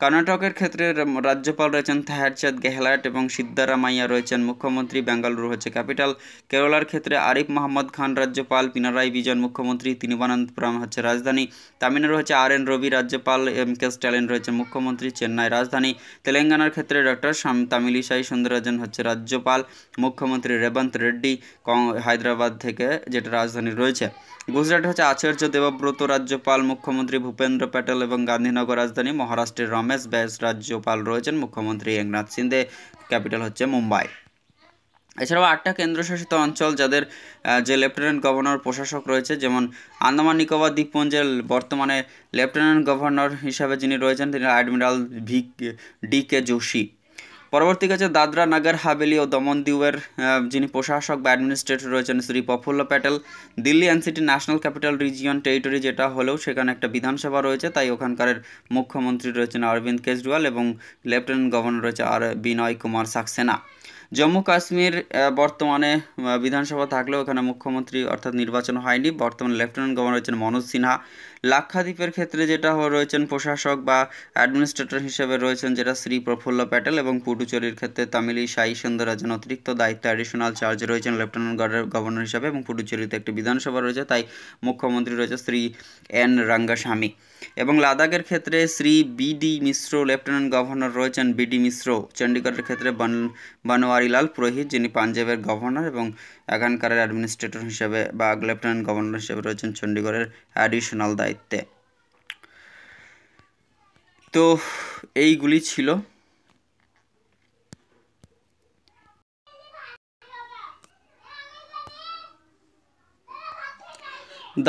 কর্ণাটকের ক্ষেত্রে রাজ্যপাল রয়েছেন থায়ারচাঁদ গেহলট এবং সিদ্ধারামাইয়া রয়েছেন মুখ্যমন্ত্রী, বেঙ্গালুরু হচ্ছে ক্যাপিটাল। কেরালার ক্ষেত্রে আরিফ মোহাম্মদ খান রাজ্যপাল, পিনারাই বিজয়ন মুখ্যমন্ত্রী, তিরুবনন্তপুরম হচ্ছে রাজধানী। তামিলনাড়ু হচ্ছে আর.এন রবি রাজ্যপাল, এম.কে স্ট্যালিন রয়েছে মুখ্যমন্ত্রী, চেন্নাই রাজধানী। তেলেঙ্গানার ক্ষেত্রে ডক্টর তামিলিসাই সুন্দররাজন হচ্ছে রাজ্যপাল, মুখ্যমন্ত্রী রেবন্ত রেড্ডি হায়দ্রাবাদ থেকে যেটা রাজধানী রয়েছে। গুজরাট হচ্ছে আচার্য দেবব্রত রাজ্যপাল, মুখ্যমন্ত্রী ভূপেন্দ্র প্যাটেল এবং গান্ধীনগর রাজধানী। মহারাষ্ট্রের রমেশ ব্যাস রাজ্যপাল রয়েছেন, মুখ্যমন্ত্রী একনাথ শিন্দে, ক্যাপিটাল হচ্ছে মুম্বাই। এছাড়াও 8টা কেন্দ্রশাসিত অঞ্চল যাদের যে লেফটেন্যান্ট গভর্নর প্রশাসক রয়েছে, যেমন আন্দামান নিকোবর দ্বীপপুঞ্জের বর্তমানে লেফটেন্যান্ট গভর্নর হিসাবে যিনি রয়েছেন তিনি অ্যাডমিরাল ডি.কে যোশী। পরবর্তী কাছে দাদরা নগর হাভেলি ও দমন দিউয়ের যিনি প্রশাসক বা অ্যাডমিনিস্ট্রেটর রয়েছেন Shri Praful Patel. Delhi NCT national capital region territory যেটা হলেও সেখানে একটা বিধানসভা রয়েছে, তাই ওখানকার মুখ্যমন্ত্রী রয়েছেন অরবিন্দ কেজরিওয়াল এবং লেফটেন্যান্ট গভর্নর রয়েছে আর বিনয় কুমার সাক্সেনা। জম্মু কাশ্মীর বর্তমানে বিধানসভা থাকলেও এখানে মুখ্যমন্ত্রী অর্থাৎ নির্বাচন হয়নি, বর্তমানে লেফটেন্যান্ট গভর্নর রয়েছেন মনোজ সিনহা। লাক্ষাদ্বীপের ক্ষেত্রে যেটা রয়েছেন প্রশাসক বা অ্যাডমিনিস্ট্রেটর হিসেবে রয়েছেন যেটা শ্রী প্রফুল্ল প্যাটেল, এবং পুডুচেরির ক্ষেত্রে তামিলিসাই সুন্দররাজন অতিরিক্ত দায়িত্ব অ্যাডিশনাল চার্জে রয়েছেন লেফটেন্যান্ট গভর্নর হিসাবে, এবং পুডুচেরিতে একটি বিধানসভা রয়েছে তাই মুখ্যমন্ত্রী রয়েছে শ্রী এন রঙ্গস্বামী। এবং লাদাখের ক্ষেত্রে শ্রী বি.ডি. মিশ্র লেফটেন্যান্ট গভর্নর রয়েছেন, বি.ডি. মিশ্র। চণ্ডীগড়ের ক্ষেত্রে বনওয়ারিলাল পুরোহিত যিনি পাঞ্জাবের গভর্নর এবং এখানকার অ্যাডমিনিস্ট্রেটর হিসেবে বা লেফটেন্যান্ট গভর্নর হিসেবে রয়েছেন চণ্ডীগড়ের অ্যাডিশনাল দায়িত্বে। তো এইগুলি ছিল।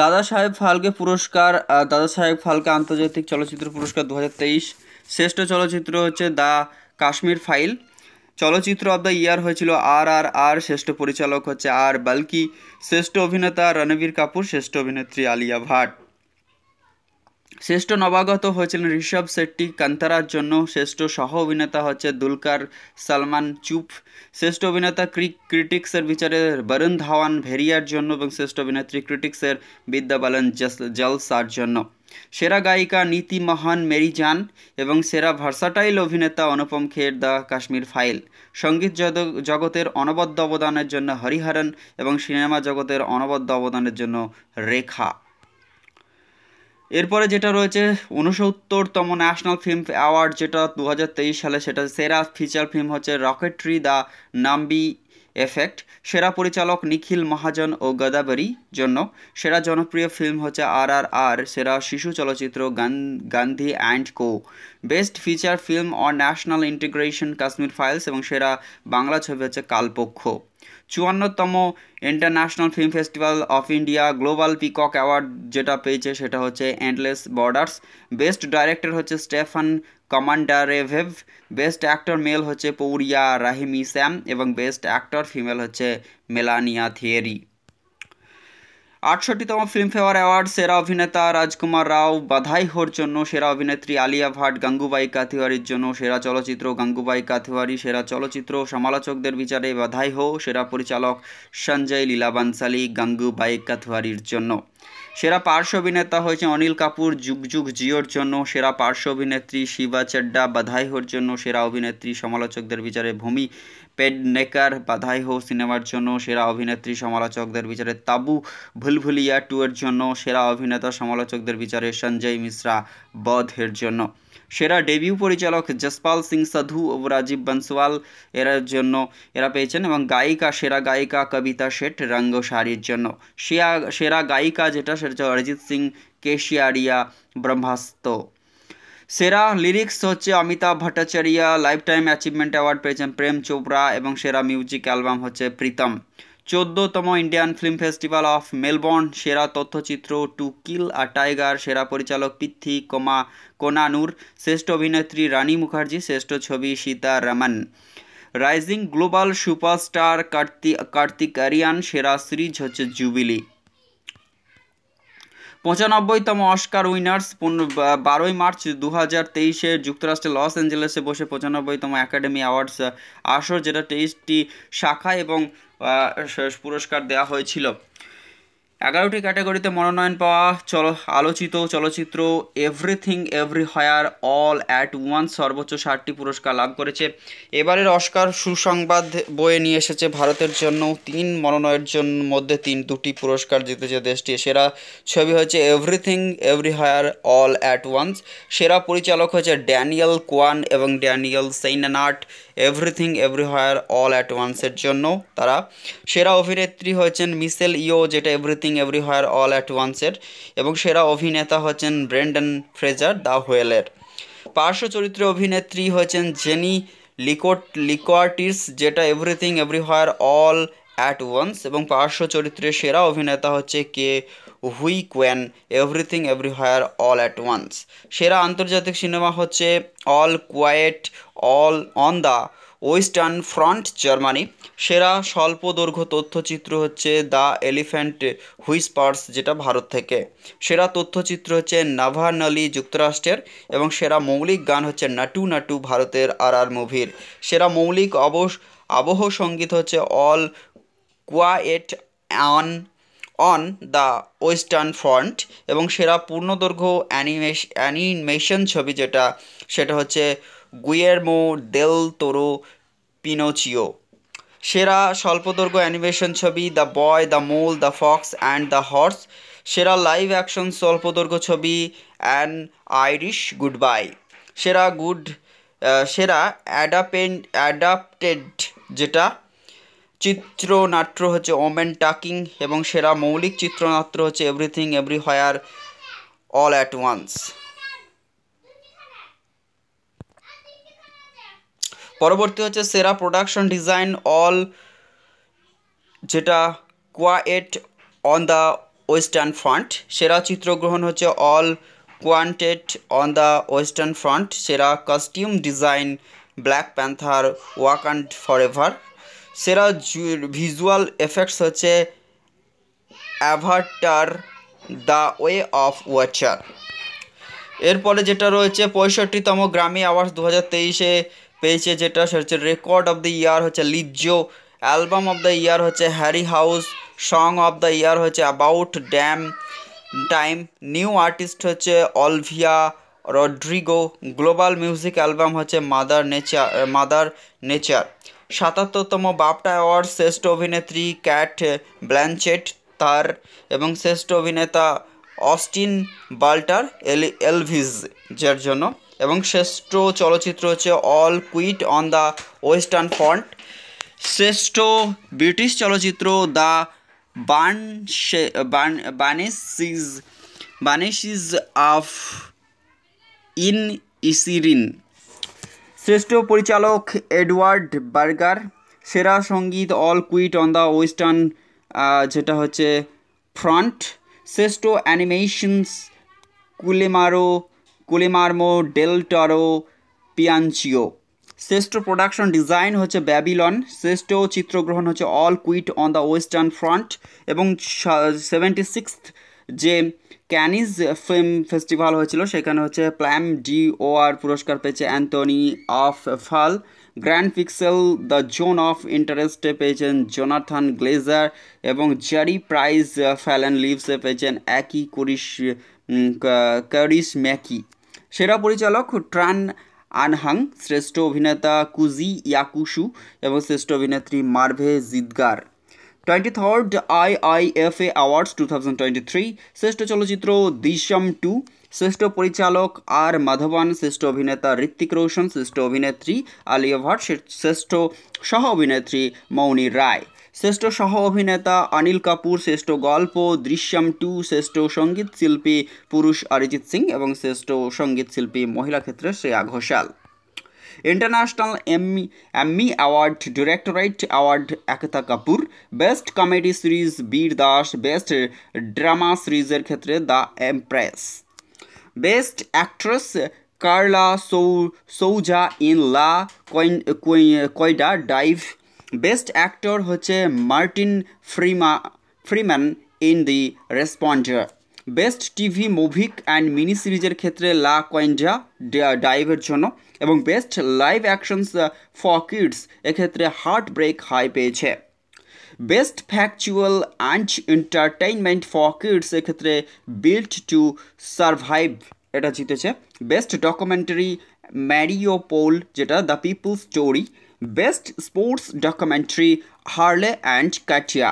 দাদা সাহেব ফালকে পুরস্কার, দাদা সাহেব ফালকে আন্তর্জাতিক চলচ্চিত্র পুরস্কার 2023। শ্রেষ্ঠ চলচ্চিত্র হচ্ছে দ্য কাশ্মীর ফাইল। চলচ্চিত্র অব দ্য ইয়ার হয়েছিল আর. শ্রেষ্ঠ পরিচালক হচ্ছে আর বাল্কি। শ্রেষ্ঠ অভিনেতা রণবীর কাপুর, শ্রেষ্ঠ অভিনেত্রী আলিয়া ভাট। শ্রেষ্ঠ নবাগত হয়েছিলেন ঋষভ শেট্টি কান্তারার জন্য। শ্রেষ্ঠ সহ অভিনেতা হচ্ছে দুলকার সালমান চুপ। শ্রেষ্ঠ অভিনেতা ক্রিটিক্সের বিচারে বরুণ ধাওয়ান ভেরিয়ার জন্য, এবং শ্রেষ্ঠ অভিনেত্রী ক্রিটিক্সের বিদ্যা বালান জলসার জন্য। সেরা গায়িকা নীতি মহান মেরি জান, এবং সেরা ভার্সাটাইল অভিনেতা অনুপম খের দ্য কাশ্মীর ফাইল। সঙ্গীত জগতের অনবদ্য অবদানের জন্য হরিহরন, এবং সিনেমা জগতের অনবদ্য অবদানের জন্য রেখা। এরপরে যেটা রয়েছে 69তম ন্যাশনাল ফিল্ম অ্যাওয়ার্ড যেটা 2023 সালে, সেটা সেরা ফিচার ফিল্ম হচ্ছে রকেট্রি দ্য নাম্বি এফেক্ট। সেরা পরিচালক নিখিল মহাজন ও গদাবরী জন্য। সেরা জনপ্রিয় ফিল্ম হচ্ছে আর. সেরা শিশু চলচ্চিত্র Gandhi and Co. Best feature film on national integration Kashmir files, এবং সেরা বাংলা ছবি হচ্ছে কালপক্ষ। 54তম international film festival of India global peacock award যেটা পেয়েছে সেটা হচ্ছে এন্ডলেস বর্ডার্স। বেস্ট ডাইরেক্টর হচ্ছে Stephan Komandarev. Best actor male হচ্ছে পৌরিয়া রাহিমি স্যাম, এবং বেস্ট অ্যাক্টর ফিমেল হচ্ছে মেলানিয়া থিয়েরি। 68তম ফিল্মফেয়ার অ্যাওয়ার্ড সেরা অভিনেতা রাজকুমার রাও বাধাই হোর জন্য। সেরা অভিনেত্রী আলিয়া ভাট গাঙ্গুবাই কাথিওয়ারির জন্য। সেরা চলচ্চিত্র গাঙ্গুবাই কাথিওয়ারি। সেরা চলচ্চিত্র সমালোচকদের বিচারে বাধাই হো। সেরা পরিচালক সঞ্জয় লীলা বানসালি গাঙ্গুবাই কাথিওয়ারির জন্য। সেরা পার্শ্ব অভিনেতা হয়েছে অনিল কাপুর যুগ যুগ জিওর জন্য। সেরা পার্শ্ব অভিনেত্রী শিবা চড্ডা বাধাই হোর জন্য। সেরা অভিনেত্রী সমালোচকদের বিচারে ভূমি পেডনেকার বাধাই হো সিনেমার জন্য। সেরা অভিনেত্রী সমালোচকদের বিচারে তাবু ভুলভুলিয়া 2 এর জন্য। সেরা অভিনেতা সমালোচকদের বিচারে সঞ্জয় মিশ্রা বধের জন্য। সেরা ডেবিউ পরিচালক যশপাল সিং সাধু ও রাজীব বনসওয়াল এরা পেয়েছেন, এবং গায়িকা সেরা গায়িকা কবিতা শেঠ রঙ্গশাড়ির জন্য। সেরা গায়িকা যেটা সেটা অরিজিৎ সিং কেশিয়ারিয়া ব্রহ্মাস্ত্র। সেরা লিরিক্স হচ্ছে Amitabh Bhattacharya life time achievement award পেয়েছেন প্রেম চোপড়া, এবং সেরা মিউজিক অ্যালবাম হচ্ছে প্রীতম। 14তম Indian film festival of Melbourne সেরা তথ্যচিত্র টু কিল আ টাইগার, সেরা পরিচালক পৃথ্বী কোনানুর, শ্রেষ্ঠ অভিনেত্রী রানী মুখার্জি, শ্রেষ্ঠ ছবি Sitaraman. Rising global superstar Kartik Aaryan, সেরা সিরিজ হচ্ছে জুবিলি। 95তম অস্কার উইনার্স 12 মার্চ 2023 যুক্তরাষ্ট্রের লস অ্যাঞ্জেলেসে বসে 95তম একাডেমি অ্যাওয়ার্ডস আসর, যেটা 23টি শাখা এবং পুরস্কার দেওয়া হয়েছিল। 11টি ক্যাটাগরিতে মনোনয়ন পাওয়া আলোচিত চলচ্চিত্র Everything everywhere all at Once সর্বোচ্চ 60টি পুরস্কার লাভ করেছে। এবারের অস্কার সুসংবাদ বয়ে নিয়ে এসেছে ভারতের জন্য। 3 মনোনয়নের মধ্যে 2টি পুরস্কার জিতেছে দেশটি। সেরা ছবি হচ্ছে everything everywhere all at once, সেরা পরিচালক হচ্ছে ড্যানিয়েল কোয়ান এবং Daniel Scheinert everything everywhere all at ওয়ান্সের জন্য তারা। সেরা অভিনেত্রী হচ্ছেন মিশেল ইও, যেটা এভরিথিং এভরিহোয়ার অল অ্যাট ওয়ান্সের, এবং সেরা অভিনেতা হচ্ছেন ব্রেন্ডন ফ্রেজার দ্য হোয়েলের। পার্শ্ব চরিত্রে অভিনেত্রী হচ্ছেন জেনি লিকোয়ার্টিস, যেটা everything everywhere all at once, এবং পার্শ্ব চরিত্রের সেরা অভিনেতা হচ্ছে Ke Huy Quan everything everywhere all at once. সেরা আন্তর্জাতিক সিনেমা হচ্ছে all quiet all on the western front Germany. সেরা স্বল্প দৈর্ঘ্য তথ্যচিত্র হচ্ছে দ্য এলিফ্যান্ট হুইসপার্স, যেটা ভারত থেকে। সেরা তথ্যচিত্র হচ্ছে নাভানলি যুক্তরাষ্ট্রের, এবং সেরা মৌলিক গান হচ্ছে নাটু নাটু ভারতের আর মুভির। সেরা মৌলিক আবহ সঙ্গীত হচ্ছে all Quiet on the western Front, এবং সেরা পূর্ণদৈর্ঘ্য অ্যানিমেশন ছবি সেটা হচ্ছে গুইয়েরমো দেল তোরো পিনোচিও। সেরা স্বল্পদৈর্ঘ্য অ্যানিমেশন ছবি the boy, the mole, the Fox and the horse. সেরা লাইভ অ্যাকশন স্বল্পদৈর্ঘ্য ছবি অ্যান আইরিশ গুডবাই। সেরা অ্যাডাপ্টেড যেটা চিত্রনাট্য হচ্ছে ওমেন টাকিং, এবং সেরা মৌলিক চিত্রনাট্য হচ্ছে everything everywhere all at once. পরবর্তী হচ্ছে সেরা প্রোডাকশন ডিজাইন অল, যেটা quiet on the western front. সেরা চিত্রগ্রহণ হচ্ছে all quiet on the western front. সেরা costume design black panther Wakanda forever. সেরা ভিজুয়াল এফেক্টস হচ্ছে avatar the way of water. এরপরে যেটা রয়েছে 65তম গ্র্যামি অ্যাওয়ার্ডস 2023 পেয়েছে, যেটা হচ্ছে রেকর্ড অফ দ্য ইয়ার হচ্ছে Lizzo, album of the year হচ্ছে Harry house, song of the year হচ্ছে about damn time, new artist হচ্ছে Olivia Rodrigo, global music album হচ্ছে মাদার নেচার। 77তম বাফটা অ্যাওয়ার্ড শ্রেষ্ঠ অভিনেত্রী ক্যাট ব্ল্যানচেট তার, এবং শ্রেষ্ঠ অভিনেতা অস্টিন বাল্টার এলভিস যার জন্য, এবং শ্রেষ্ঠ চলচ্চিত্র হচ্ছে All Quiet on the western Front. শ্রেষ্ঠ ব্রিটিশ চলচ্চিত্র দ্য বানেসিস অফ ইনিসিরিন। শ্রেষ্ঠ পরিচালক এডওয়ার্ড বার্গার। সেরা সঙ্গীত All Quiet on the Western যেটা হচ্ছে ফ্রন্ট। শ্রেষ্ঠ animations Guillermo del Toro Pinocchio. শ্রেষ্ঠ প্রোডাকশন ডিজাইন হচ্ছে ব্যাবিলন। শ্রেষ্ঠ চিত্রগ্রহণ হচ্ছে All Quiet on the western Front, এবং 76th যে ক্যানিজ ফিল্ম ফেস্টিভ্যাল হয়েছিল সেখানে হচ্ছে প্ল্যাম ডি ওআর পুরস্কার পেয়েছে অ্যান্থনি অফ ফাল। Grand pixel the zone of ইন্টারেস্টে পেয়েছেন জোনাথন গ্লেজার, এবং জারি প্রাইজ ফ্যালেন লিভসে পেয়েছেন কারিস ম্যাকি। সেরা পরিচালক ট্রান আনহাং, শ্রেষ্ঠ অভিনেতা কুজি ইয়াকুশু, এবং শ্রেষ্ঠ অভিনেত্রী মার্ভে জিদগার। 23rd IIFA অ্যাওয়ার্ডস 2023 শ্রেষ্ঠ চলচ্চিত্র দৃশ্যম 2, শ্রেষ্ঠ পরিচালক আর মাধবন, শ্রেষ্ঠ অভিনেতা ঋত্বিক রোশন, শ্রেষ্ঠ অভিনেত্রী আলিয়া ভাট, শ্রেষ্ঠ সহ অভিনেত্রী মৌনি রায়, শ্রেষ্ঠ সহ অভিনেতা অনিল কাপুর, শ্রেষ্ঠ গল্প দৃশ্যম 2, শ্রেষ্ঠ সঙ্গীত শিল্পী পুরুষ অরিজিৎ সিং, এবং শ্রেষ্ঠ সঙ্গীত শিল্পী মহিলা ক্ষেত্রে Shreya Ghoshal. International Emmy award, directorate award Ekta Kapoor, best comedy series Vir Das, best drama সিরিজের ক্ষেত্রে the empress, best actress Karla Souza in La Caida dive, best actor হচ্ছে Martin Freeman in the responder, best TV movie and mini সিরিজের ক্ষেত্রে La Caida ডাইভের জন্য, এবং best live actions for kids এক্ষেত্রে heart break high পেয়েছে। Best factual and entertainment for kids এক্ষেত্রে built two survive এটা জিতেছে। বেস্ট ডকুমেন্টারি ম্যারিওপোল যেটা the people story, best sports documentary Harley and Katya,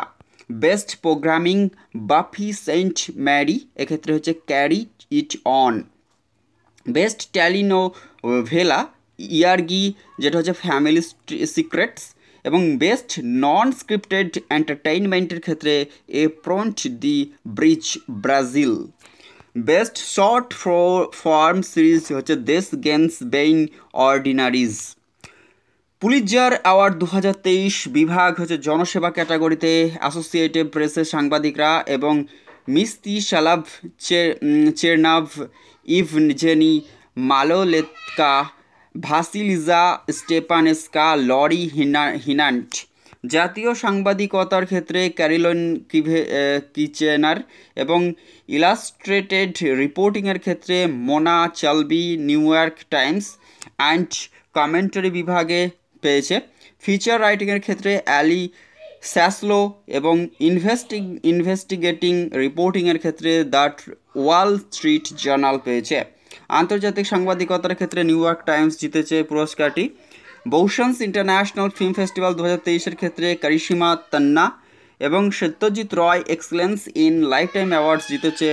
best programming Buffy Sainte Marie এক্ষেত্রে হচ্ছে carry it on, best telenovela Yargi যেটা হচ্ছে family secrets, এবং best non scripted এন্টারটেইনমেন্টের ক্ষেত্রে a Ponte the bridge Brazil, best short form series হচ্ছে Des Gens Bien Ordinaires. Pulitzer award 2023 বিভাগ হচ্ছে জনসেবা ক্যাটাগরিতে অ্যাসোসিয়েটেড প্রেসের সাংবাদিকরা এবং মিস্তি শালাভ চেরনাভ, ইভজেনি মালোলেৎকা, ভাসিলিজা স্টেপানেস্কা, লরি হিনান্ট। জাতীয় সাংবাদিকতার ক্ষেত্রে ক্যারোলিন কিচেনার, এবং ইলাস্ট্রেটেড রিপোর্টিংয়ের ক্ষেত্রে Mona Chalabi New York Times and commentary বিভাগে পেয়েছে। ফিচার রাইটিংয়ের ক্ষেত্রে অ্যালি স্যাসলো, এবং ইনভেস্টিগেটিং রিপোর্টিংয়ের ক্ষেত্রে দ্য ওয়াল স্ট্রিট জার্নাল পেয়েছে। আন্তর্জাতিক সাংবাদিকতার ক্ষেত্রে নিউ ইয়র্ক টাইমস জিতেছে পুরস্কারটি। বৌশান্স ইন্টারন্যাশনাল ফিল্ম ফেস্টিভ্যাল 2023-এর ক্ষেত্রে কারিশমা তান্না এবং Satyajit Ray excellence in lifetime awards জিতেছে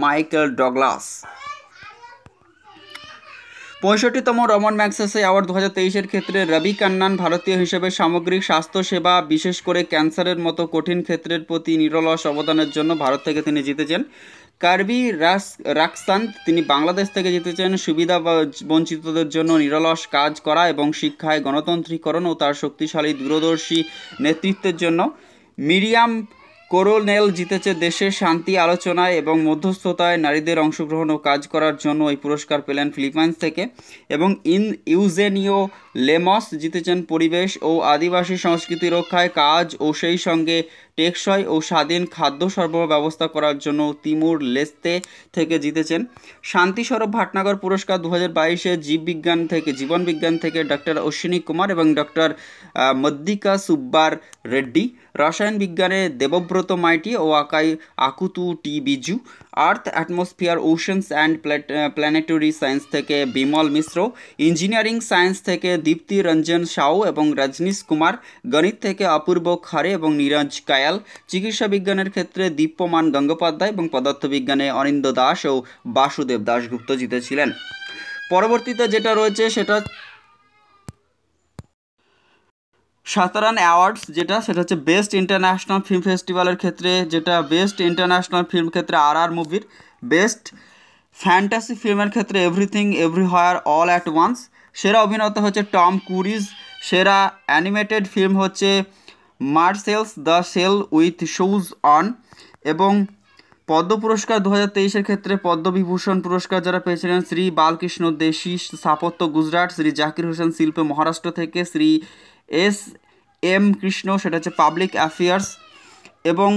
মাইকেল ডগলাস। 65তম রমন ম্যাগসেসে অ্যাওয়ার্ড 2023-এর ক্ষেত্রে রবি কান্নান ভারতীয় হিসেবে সামগ্রিক স্বাস্থ্যসেবা বিশেষ করে ক্যান্সারের মতো কঠিন ক্ষেত্রের প্রতি নিরলস অবদানের জন্য ভারত থেকে তিনি জিতেছেন। কার্বি রাকসান্ত তিনি বাংলাদেশ থেকে জিতেছেন সুবিধা বঞ্চিতদের জন্য নিরলস কাজ করা এবং শিক্ষায় গণতন্ত্রীকরণ ও তার শক্তিশালী দূরদর্শী নেতৃত্বের জন্য। মিরিয়াম কোরোনেল জিতেছে দেশের শান্তি আলোচনায় এবং মধ্যস্থতায় নারীদের অংশগ্রহণ ও কাজ করার জন্য এই পুরস্কার পেলেন ফিলিপাইন্স থেকে। এবং ইউজেনিও লেমস জিতেছেন পরিবেশ ও আদিবাসী সংস্কৃতি রক্ষায় কাজ ও সেই সঙ্গে টেকসই ও স্বাধীন খাদ্য সরবরাহ ব্যবস্থা করার জন্য তিমুর লেস্তে থেকে জিতেছেন। শান্তি স্বরূপ ভাটনাগর পুরস্কার 2022-এ জীবনবিজ্ঞান থেকে ডক্টর অশ্বিনী কুমার এবং ডক্টর মদ্দিকা সুব্বার রেড্ডি, রসায়ন বিজ্ঞানে দেবব্রত মাইটি ও Akkattu T Biju, earth atmosphere oceans and planetary science থেকে বিমল মিশ্র, ইঞ্জিনিয়ারিং সায়েন্স থেকে দীপ্তি রঞ্জন সাউ এবং রজনীশ কুমার, গণিত থেকে অপূর্ব খারে এবং নীরজ কায়াল, চিকিৎসা বিজ্ঞানের ক্ষেত্রে দীপ্যমান গঙ্গোপাধ্যায় এবং পদার্থবিজ্ঞানে অনিন্দ দাস ও বাসুদেব দাশগুপ্ত জিতেছিলেন। পরবর্তীতে যেটা রয়েছে সেটা সাতারান অ্যাওয়ার্ডস, সেটা হচ্ছে বেস্ট ইন্টারন্যাশনাল ফিল্ম ফেস্টিভ্যালের ক্ষেত্রে, যেটা বেস্ট ইন্টারন্যাশনাল ফিল্ম ক্ষেত্রে আর মুভির, বেস্ট ফ্যান্টাসি ফিল্মের ক্ষেত্রে everything everywhere all at once, সেরা অভিনেতা হচ্ছে টম ক্রুজ, সেরা অ্যানিমেটেড ফিল্ম হচ্ছে Marcel the shell with shoes on, এবং পদ্ম পুরস্কার 2023-এর ক্ষেত্রে পদ্মবিভূষণ পুরস্কার যারা পেয়েছিলেন শ্রী বালকৃষ্ণ দেশি স্থাপত্য গুজরাট, শ্রী জাকির হোসেন শিল্প মহারাষ্ট্র থেকে, শ্রী এস এম কৃষ্ণ সেটা হচ্ছে পাবলিক অ্যাফেয়ার্স এবং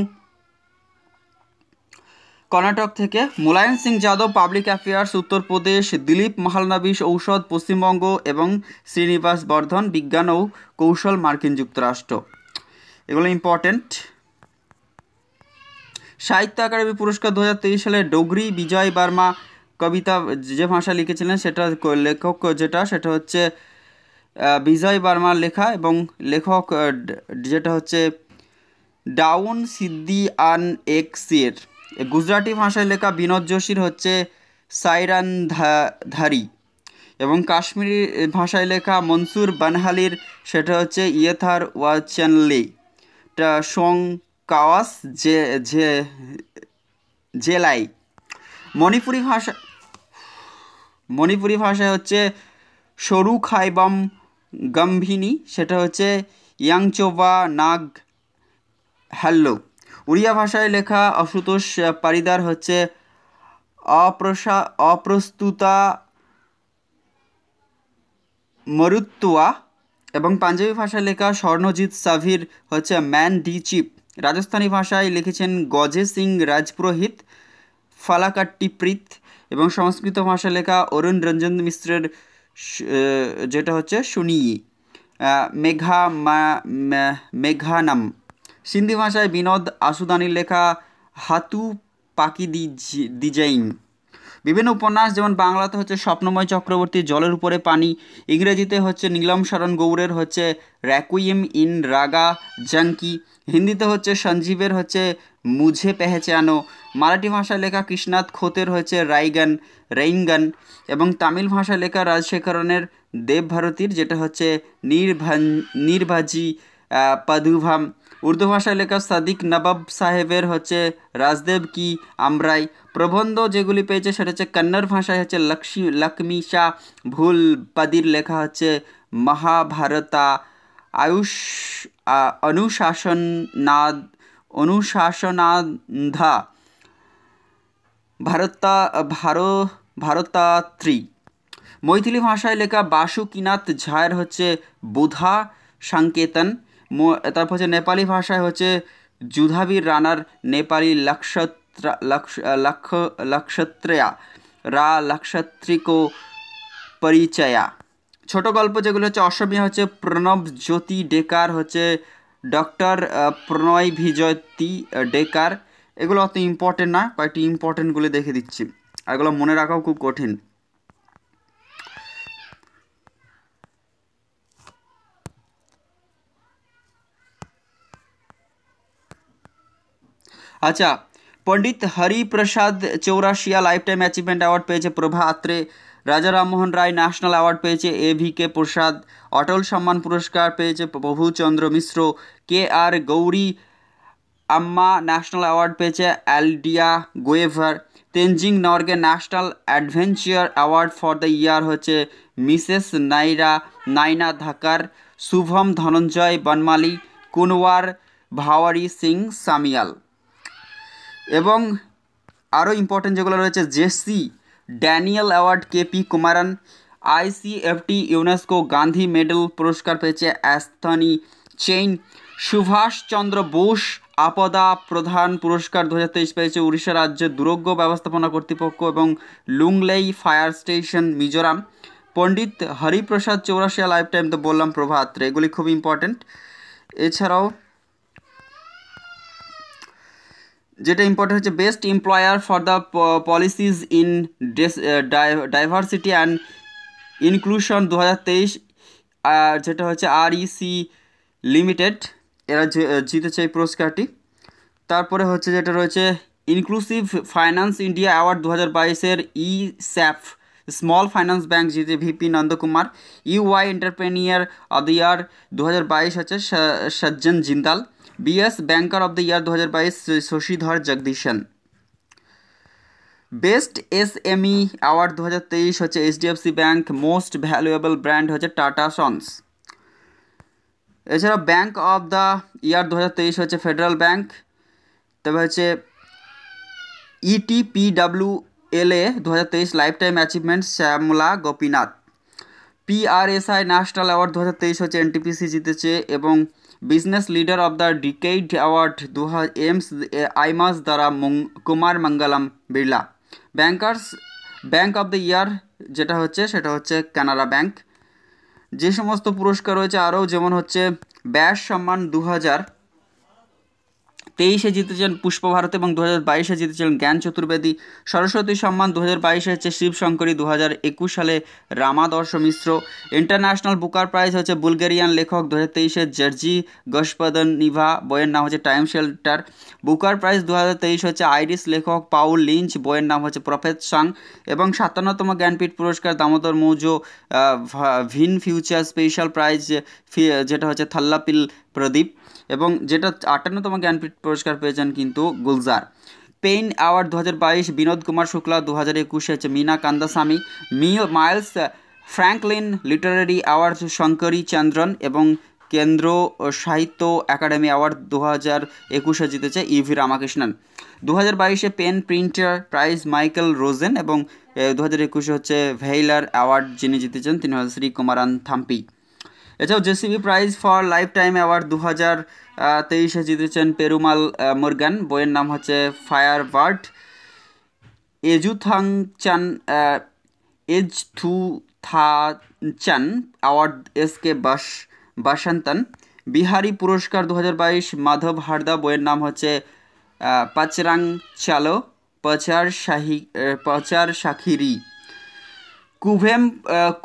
কর্ণাটক থেকে, মুলায়ম সিং যাদব পাবলিক অ্যাফেয়ার্স উত্তরপ্রদেশ, দিলীপ মাহালনাবিশ ঔষধ পশ্চিমবঙ্গ, এবং শ্রীনিবাস বর্ধন বিজ্ঞান ও কৌশল মার্কিন যুক্তরাষ্ট্র। এগুলো ইম্পর্টেন্ট। সাহিত্য একাডেমি পুরস্কার 2023 সালে ডোগরি বিজয় বার্মা কবিতা যে ভাষা লিখেছিলেন সেটা লেখক সেটা হচ্ছে বিজয় বার্মার লেখা, এবং লেখক যেটা হচ্ছে ডাউন সিদ্দিআন এক্সের। গুজরাটি ভাষায় লেখা বিনোদ যোশীর হচ্ছে সাইরানধারি, এবং কাশ্মীরি ভাষায় লেখা মনসুর বানহালির সেটা হচ্ছে ইয়েথার ওয়াচানলি সোং কাওয়াস জেলাই। মণিপুরি ভাষায় হচ্ছে সরু খাইবাম গম্ভিনী, সেটা হচ্ছে ইয়াংচোবা নাগ হ্যালো। উড়িয়া ভাষায় লেখা আশুতোষ পারিদার হচ্ছে অপ্রস্তুতা মরুত্তুয়া, এবং পাঞ্জাবি ভাষায় লেখা স্বর্ণজিৎ সাভির হচ্ছে ম্যান ডি চিপ। রাজস্থানী ভাষায় লিখেছেন গজে সিং রাজপুরোহিত, ফালাকাট্টিপ্রীত, এবং সংস্কৃত ভাষায় লেখা অরুণ রঞ্জন মিশ্রের যেটা হচ্ছে শুনিয়ে মেঘানাম। সিন্ধি ভাষায় বিনোদ আসুদানির লেখা হাতু পাকি ডিজাইন। বিভিন্ন উপন্যাস, যেমন বাংলাতে হচ্ছে স্বপ্নময় চক্রবর্তী জলের উপরে পানি, ইংরেজিতে হচ্ছে নীলম শরণ গৌড়ের হচ্ছে র্যাকুইয়েম ইন রাগা জাঙ্কি, হিন্দিতে হচ্ছে সঞ্জীবের হচ্ছে মুঝে পেহচানো, মারাঠি ভাষায় লেখা কৃষ্ণাথ খোতের হচ্ছে রেইনগান, এবং তামিল ভাষায় লেখা রাজশেখরনের দেবভারতীর যেটা হচ্ছে নির্ভাজি পাদুভাম, উর্দু ভাষায় লেখা সাদিক নবাব সাহেবের হচ্ছে রাজদেব কি আমরাই। প্রবন্ধ যেগুলি পেয়েছে সেটা হচ্ছে কন্নড় ভাষায় হচ্ছে লক্ষ্মীশা ভুল পাদির লেখা হচ্ছে মহাভারতা আয়ুষ অনুশাসনান্ধা ভারতাত্রী। মৈথিলি ভাষায় লেখা বাসুকিনাথ ঝায়ের হচ্ছে বুধা সাংকেতন। তারপর হচ্ছে নেপালি ভাষায় হচ্ছে যুধাবীর রানার নেপালি লক্ষত্রয়া লক্ষত্রিকো পরিচয়া। ছোট গল্প যেগুলো হচ্ছে অসমীয়া হচ্ছে প্রণব জ্যোতি ডেকার হচ্ছে ডক্টর প্রণয় বিজয়তী ডেকার। এগুলো অত ইম্পর্টেন্ট না, কয়েকটি ইম্পর্টেন্টগুলি দেখে দিচ্ছি, আর এগুলো মনে রাখাও খুব কঠিন। আচ্ছা, Pandit Hariprasad Chaurasia life time achievement award পেয়েছে প্রভা আত্রে, রাজা রামমোহন রায় ন্যাশনাল অ্যাওয়ার্ড পেয়েছে AVK প্রসাদ, অটল সম্মান পুরস্কার পেয়েছে প্রভুচন্দ্র মিশ্র, KR গৌরী আম্মা ন্যাশনাল অ্যাওয়ার্ড পেয়েছে অ্যালডিয়া গোয়েভার, Tenzing Norgay national adventure award for the year হচ্ছে মিসেস নাইনা ধাকার, শুভম ধনঞ্জয় বনমালী, কুনওয়ার ভাওয়ারি সিং সামিয়াল। এবং আরও ইম্পর্টেন্ট যেগুলো রয়েছে J C Daniel award KP Kumaran, ICFT UNESCO Gandhi medal পুরস্কার পেয়েছে অ্যাস্থনি চেইন, সুভাষচন্দ্র বোস আপদা প্রধান পুরস্কার 2023 পেয়েছে উড়িষ্যা রাজ্যের দুর্যোগ ব্যবস্থাপনা কর্তৃপক্ষ এবং লুংলেই ফায়ার স্টেশন মিজোরাম। পণ্ডিত হরিপ্রসাদ চৌরাশিয়া লাইফ টাইম তো বললাম প্রভা আত্রে, এগুলি খুব ইম্পর্টেন্ট। এছাড়াও যেটা ইম্পর্টেন্ট হচ্ছে best employer for the policies in diversity and inclusion 2023, যেটা হচ্ছে REC লিমিটেড, এরা জিতেছে এই পুরস্কারটি। তারপরে হচ্ছে যেটা রয়েছে ইনক্লুসিভ ফাইন্যান্স ইন্ডিয়া অ্যাওয়ার্ড 2022-এর ESAF স্মল ফাইন্যান্স ব্যাংক জিতে VP Nandakumar, UI entrepreneur of the year 2022 হচ্ছে Sajjan Jindal, BS banker of the year 2022 Sashidhar Jagdishan. Best SME award 2023 হচ্ছে HDFC bank, most valuable brand হচ্ছে টাটা সন্স। এছাড়া ব্যাংক অফ দ্য ইয়ার 2023 হচ্ছে federal bank. তবে হচ্ছে ETPWLA 2023 life time achievement Shyamala Gopinath. PRSI national award 2023 হচ্ছে NTPC জিতেছে, এবং business leader of the decade award আইমাস দ্বারা Kumar Mangalam Birla. Bank of the year যেটা হচ্ছে সেটা হচ্ছে কানাড়া ব্যাংক। যে সমস্ত পুরস্কার রয়েছে আরও, যেমন হচ্ছে ব্যাস সম্মান 2023-এ জিতেছেন পুষ্পভারত এবং 2022-এ জিতেছিলেন জ্ঞান চতুর্বেদী। সরস্বতী সম্মান 2022-এ হচ্ছে শিবশঙ্করী, 2021 সালে রামাদর্শ মিশ্র। ইন্টারন্যাশনাল বুকার প্রাইজ হচ্ছে বুলগেরিয়ান লেখক 2023-এ জার্জি গসপদনিভা, বইয়ের নাম হচ্ছে টাইম শেল্টার। বুকার প্রাইজ 2023 হচ্ছে আইরিশ লেখক পাউল লিঞ্চ, বইয়ের নাম হচ্ছে প্রফেট সং। এবং 57তম জ্ঞানপীঠ পুরস্কার দামোদর মৌজো ভিন ফিউচার স্পেশাল প্রাইজ যেটা হচ্ছে থাল্লাপিল প্রদীপ। এবং যেটা 58তম জ্ঞানপীঠ পুরস্কার পেয়েছেন কিন্তু গুলজার। পেইন অ্যাওয়ার্ড 2022 বিনোদ কুমার শুক্লা, 2021 হচ্ছে Meena Kandasamy. Miles Franklin literary award Shankari Chandran এবং কেন্দ্র সাহিত্য একাডেমি অ্যাওয়ার্ড 2021 জিতেছে E V Ramakrishnan. 2022 PEN Pinter prize Michael Rosen এবং 2021 হচ্ছে ভেইলার অ্যাওয়ার্ড যিনি জিতেছেন তিনি হল শ্রীকুমারান থাম্পি। এছাড়াও JCB prize for life time award 2023 জিতেছেন পেরুমাল মুরগান। বইয়ের নাম হচ্ছে fire bird. Ezhuthachan award S K Vasanthan. Bihari পুরস্কার 2022 মাধব হারদা। বইয়ের নাম হচ্ছে পাচরাং চালো পচার শাখিরি।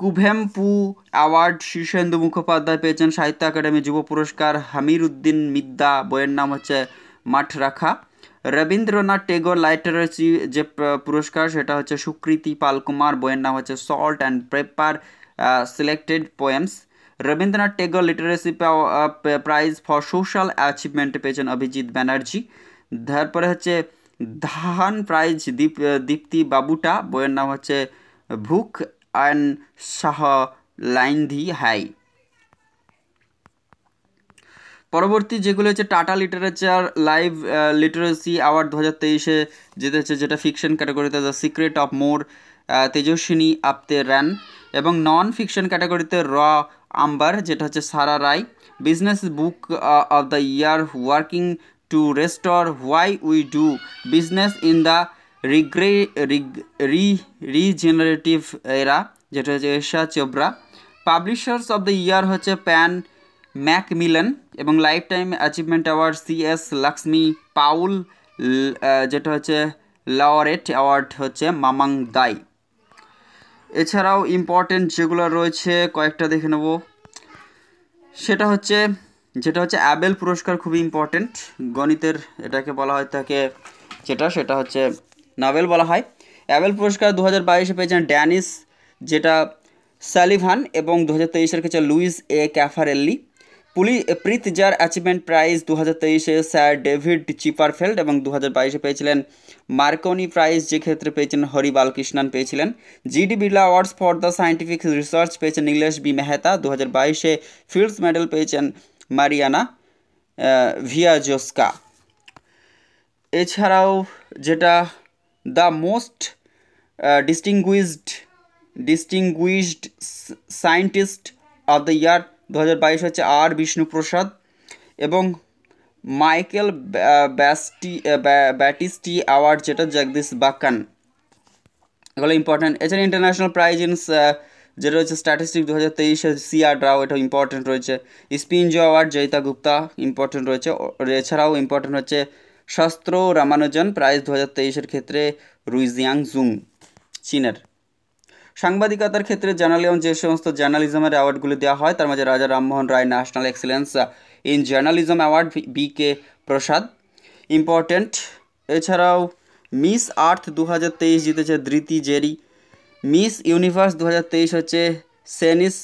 কুভেম্পু অ্যাওয়ার্ড শীর্ষেন্দু মুখোপাধ্যায় পেয়েছেন। সাহিত্য একাডেমি যুব পুরস্কার হামির উদ্দিন মিদ্দা। বইয়ের নাম হচ্ছে মাঠ রাখা। রবীন্দ্রনাথ টেগোর লিটারেসি যে পুরস্কার সেটা হচ্ছে সুকৃতি পালকুমার। বইয়ের নাম হচ্ছে salt and paper selected poems. Rabindranath Tagore literacy prize for social achievement পেয়েছেন অভিজিৎ ব্যানার্জি। তারপরে হচ্ছে ধান প্রাইজ দীপ্তি বাবুটা। বইয়ের নাম হচ্ছে ভুক অ্যান্ড শাহ লাইন্ধি হাই। পরবর্তী যেগুলো হচ্ছে Tata literature live literacy award 2023 জিতেছে, যেটা ফিকশন ক্যাটাগরিতে the secret of more Tejaswini Apte রান, এবং নন ফিকশন ক্যাটাগরিতে র আম্বার যেটা হচ্ছে Sara Rai. Business book of the year working to restore why we do business in the regenerative era যেটা হচ্ছে Esha Chopra. Publishers of the year হচ্ছে প্যান ম্যাকমিলান এবং life time achievement award C S Lakshmi Paul, যেটা হচ্ছে laureate award হচ্ছে মামাং দাই। এছাড়াও ইম্পর্টেন্ট যেগুলো রয়েছে কয়েকটা দেখে নেব। যেটা হচ্ছে অ্যাবেল পুরস্কার, খুবই ইম্পর্টেন্ট গণিতের, এটাকে বলা হয় থাকে সেটা হচ্ছে নোবেল বলা হয়। অ্যাবেল পুরস্কার 2022 পেয়েছেন ড্যানিস যেটা সালিভান এবং 2023 ক্ষেত্রে লুইস এ ক্যাফারেল্লি। প্রিৎজার অ্যাচিভমেন্ট প্রাইজ 2023 স্যার ডেভিড চিপারফেল্ড এবং 2022 পেয়েছিলেন মার্কনি প্রাইজ, যে ক্ষেত্রে পেয়েছেন হরি বালকৃষ্ণন পেয়েছিলেন। G D Birla awards for the scientific research পেয়েছেন Nilesh B Mehta. 2022 fields medal পেয়েছেন মারিয়ানা ভিয়াজোস্কা। এছাড়াও যেটা the most distinguished scientist of the year 2022 হচ্ছে আর বিষ্ণুপ্রসাদ এবং মাইকেল ব্যাটিস্টি অ্যাওয়ার্ড যেটা জগদীশ বাক্কান। এগুলো ইম্পর্টেন্ট। এছাড়া ইন্টারন্যাশনাল প্রাইজ ইন যেটা হচ্ছে স্ট্যাটিস্টিক 2023 সিআর রাও, এটা ইম্পর্টেন্ট রয়েছে। স্পিনজো অ্যাওয়ার্ড জয়িতা গুপ্তা ইম্পর্টেন্ট রয়েছে। এছাড়াও ইম্পর্টেন্ট হচ্ছে শাস্ত্র রামানুজন প্রাইজ 2023 ক্ষেত্রে রুইজিয়াং জুং চীনের। সাংবাদিকতার ক্ষেত্রে জার্নালিজম যে সমস্ত জার্নালিজমের অ্যাওয়ার্ডগুলি দেওয়া হয় তার মাঝে Raja Rammohan Roy national excellence in journalism award B K Prasad important. এছাড়াও মিস আর্থ 2023 জিতেছে ধৃতি জেরি। মিস ইউনিভার্স 2023 হচ্ছে Sheynnis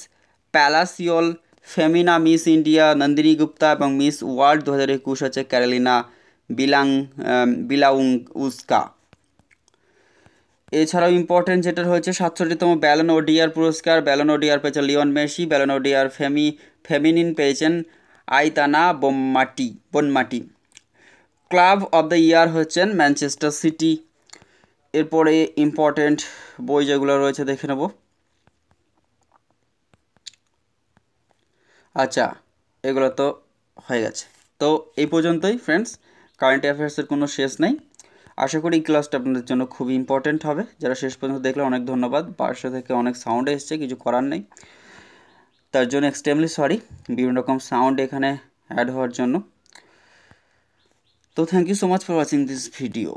Palacios. Femina Miss India Nandini Gupta এবং মিস ওয়ার্ল্ড 2021 হচ্ছে ক্যারোলিনা বিলাউস্কা। এছাড়াও ইম্পর্টেন্ট যেটা হচ্ছে 67তম ব্যালন ওডিআর পুরস্কার। ব্যালন ওডিআর পেয়েছেন Lionel Messi. Ballon d'Or feminine পেয়েছেন Aitana Bonmati. Club of the year হচ্ছেন ম্যানচেস্টার সিটি। এরপরে ইম্পর্টেন্ট বই যেগুলো রয়েছে দেখে নেব। আচ্ছা, এগুলো তো হয়ে গেছে। তো এই পর্যন্তই ফ্রেন্ডস, কারেন্ট অ্যাফেয়ার্সের কোনো শেষ নেই। আশা করি এই ক্লাসটা আপনাদের জন্য খুবই ইম্পর্টেন্ট হবে। যারা শেষ পর্যন্ত দেখলে অনেক ধন্যবাদ। পার্শ্ব থেকে অনেক সাউন্ড এসছে, কিছু করার নেই, তার জন্য এক্সট্রিমলি সরি। বিভিন্ন রকম সাউন্ড এখানে অ্যাড হওয়ার জন্য। তো thank you so much for watching this video.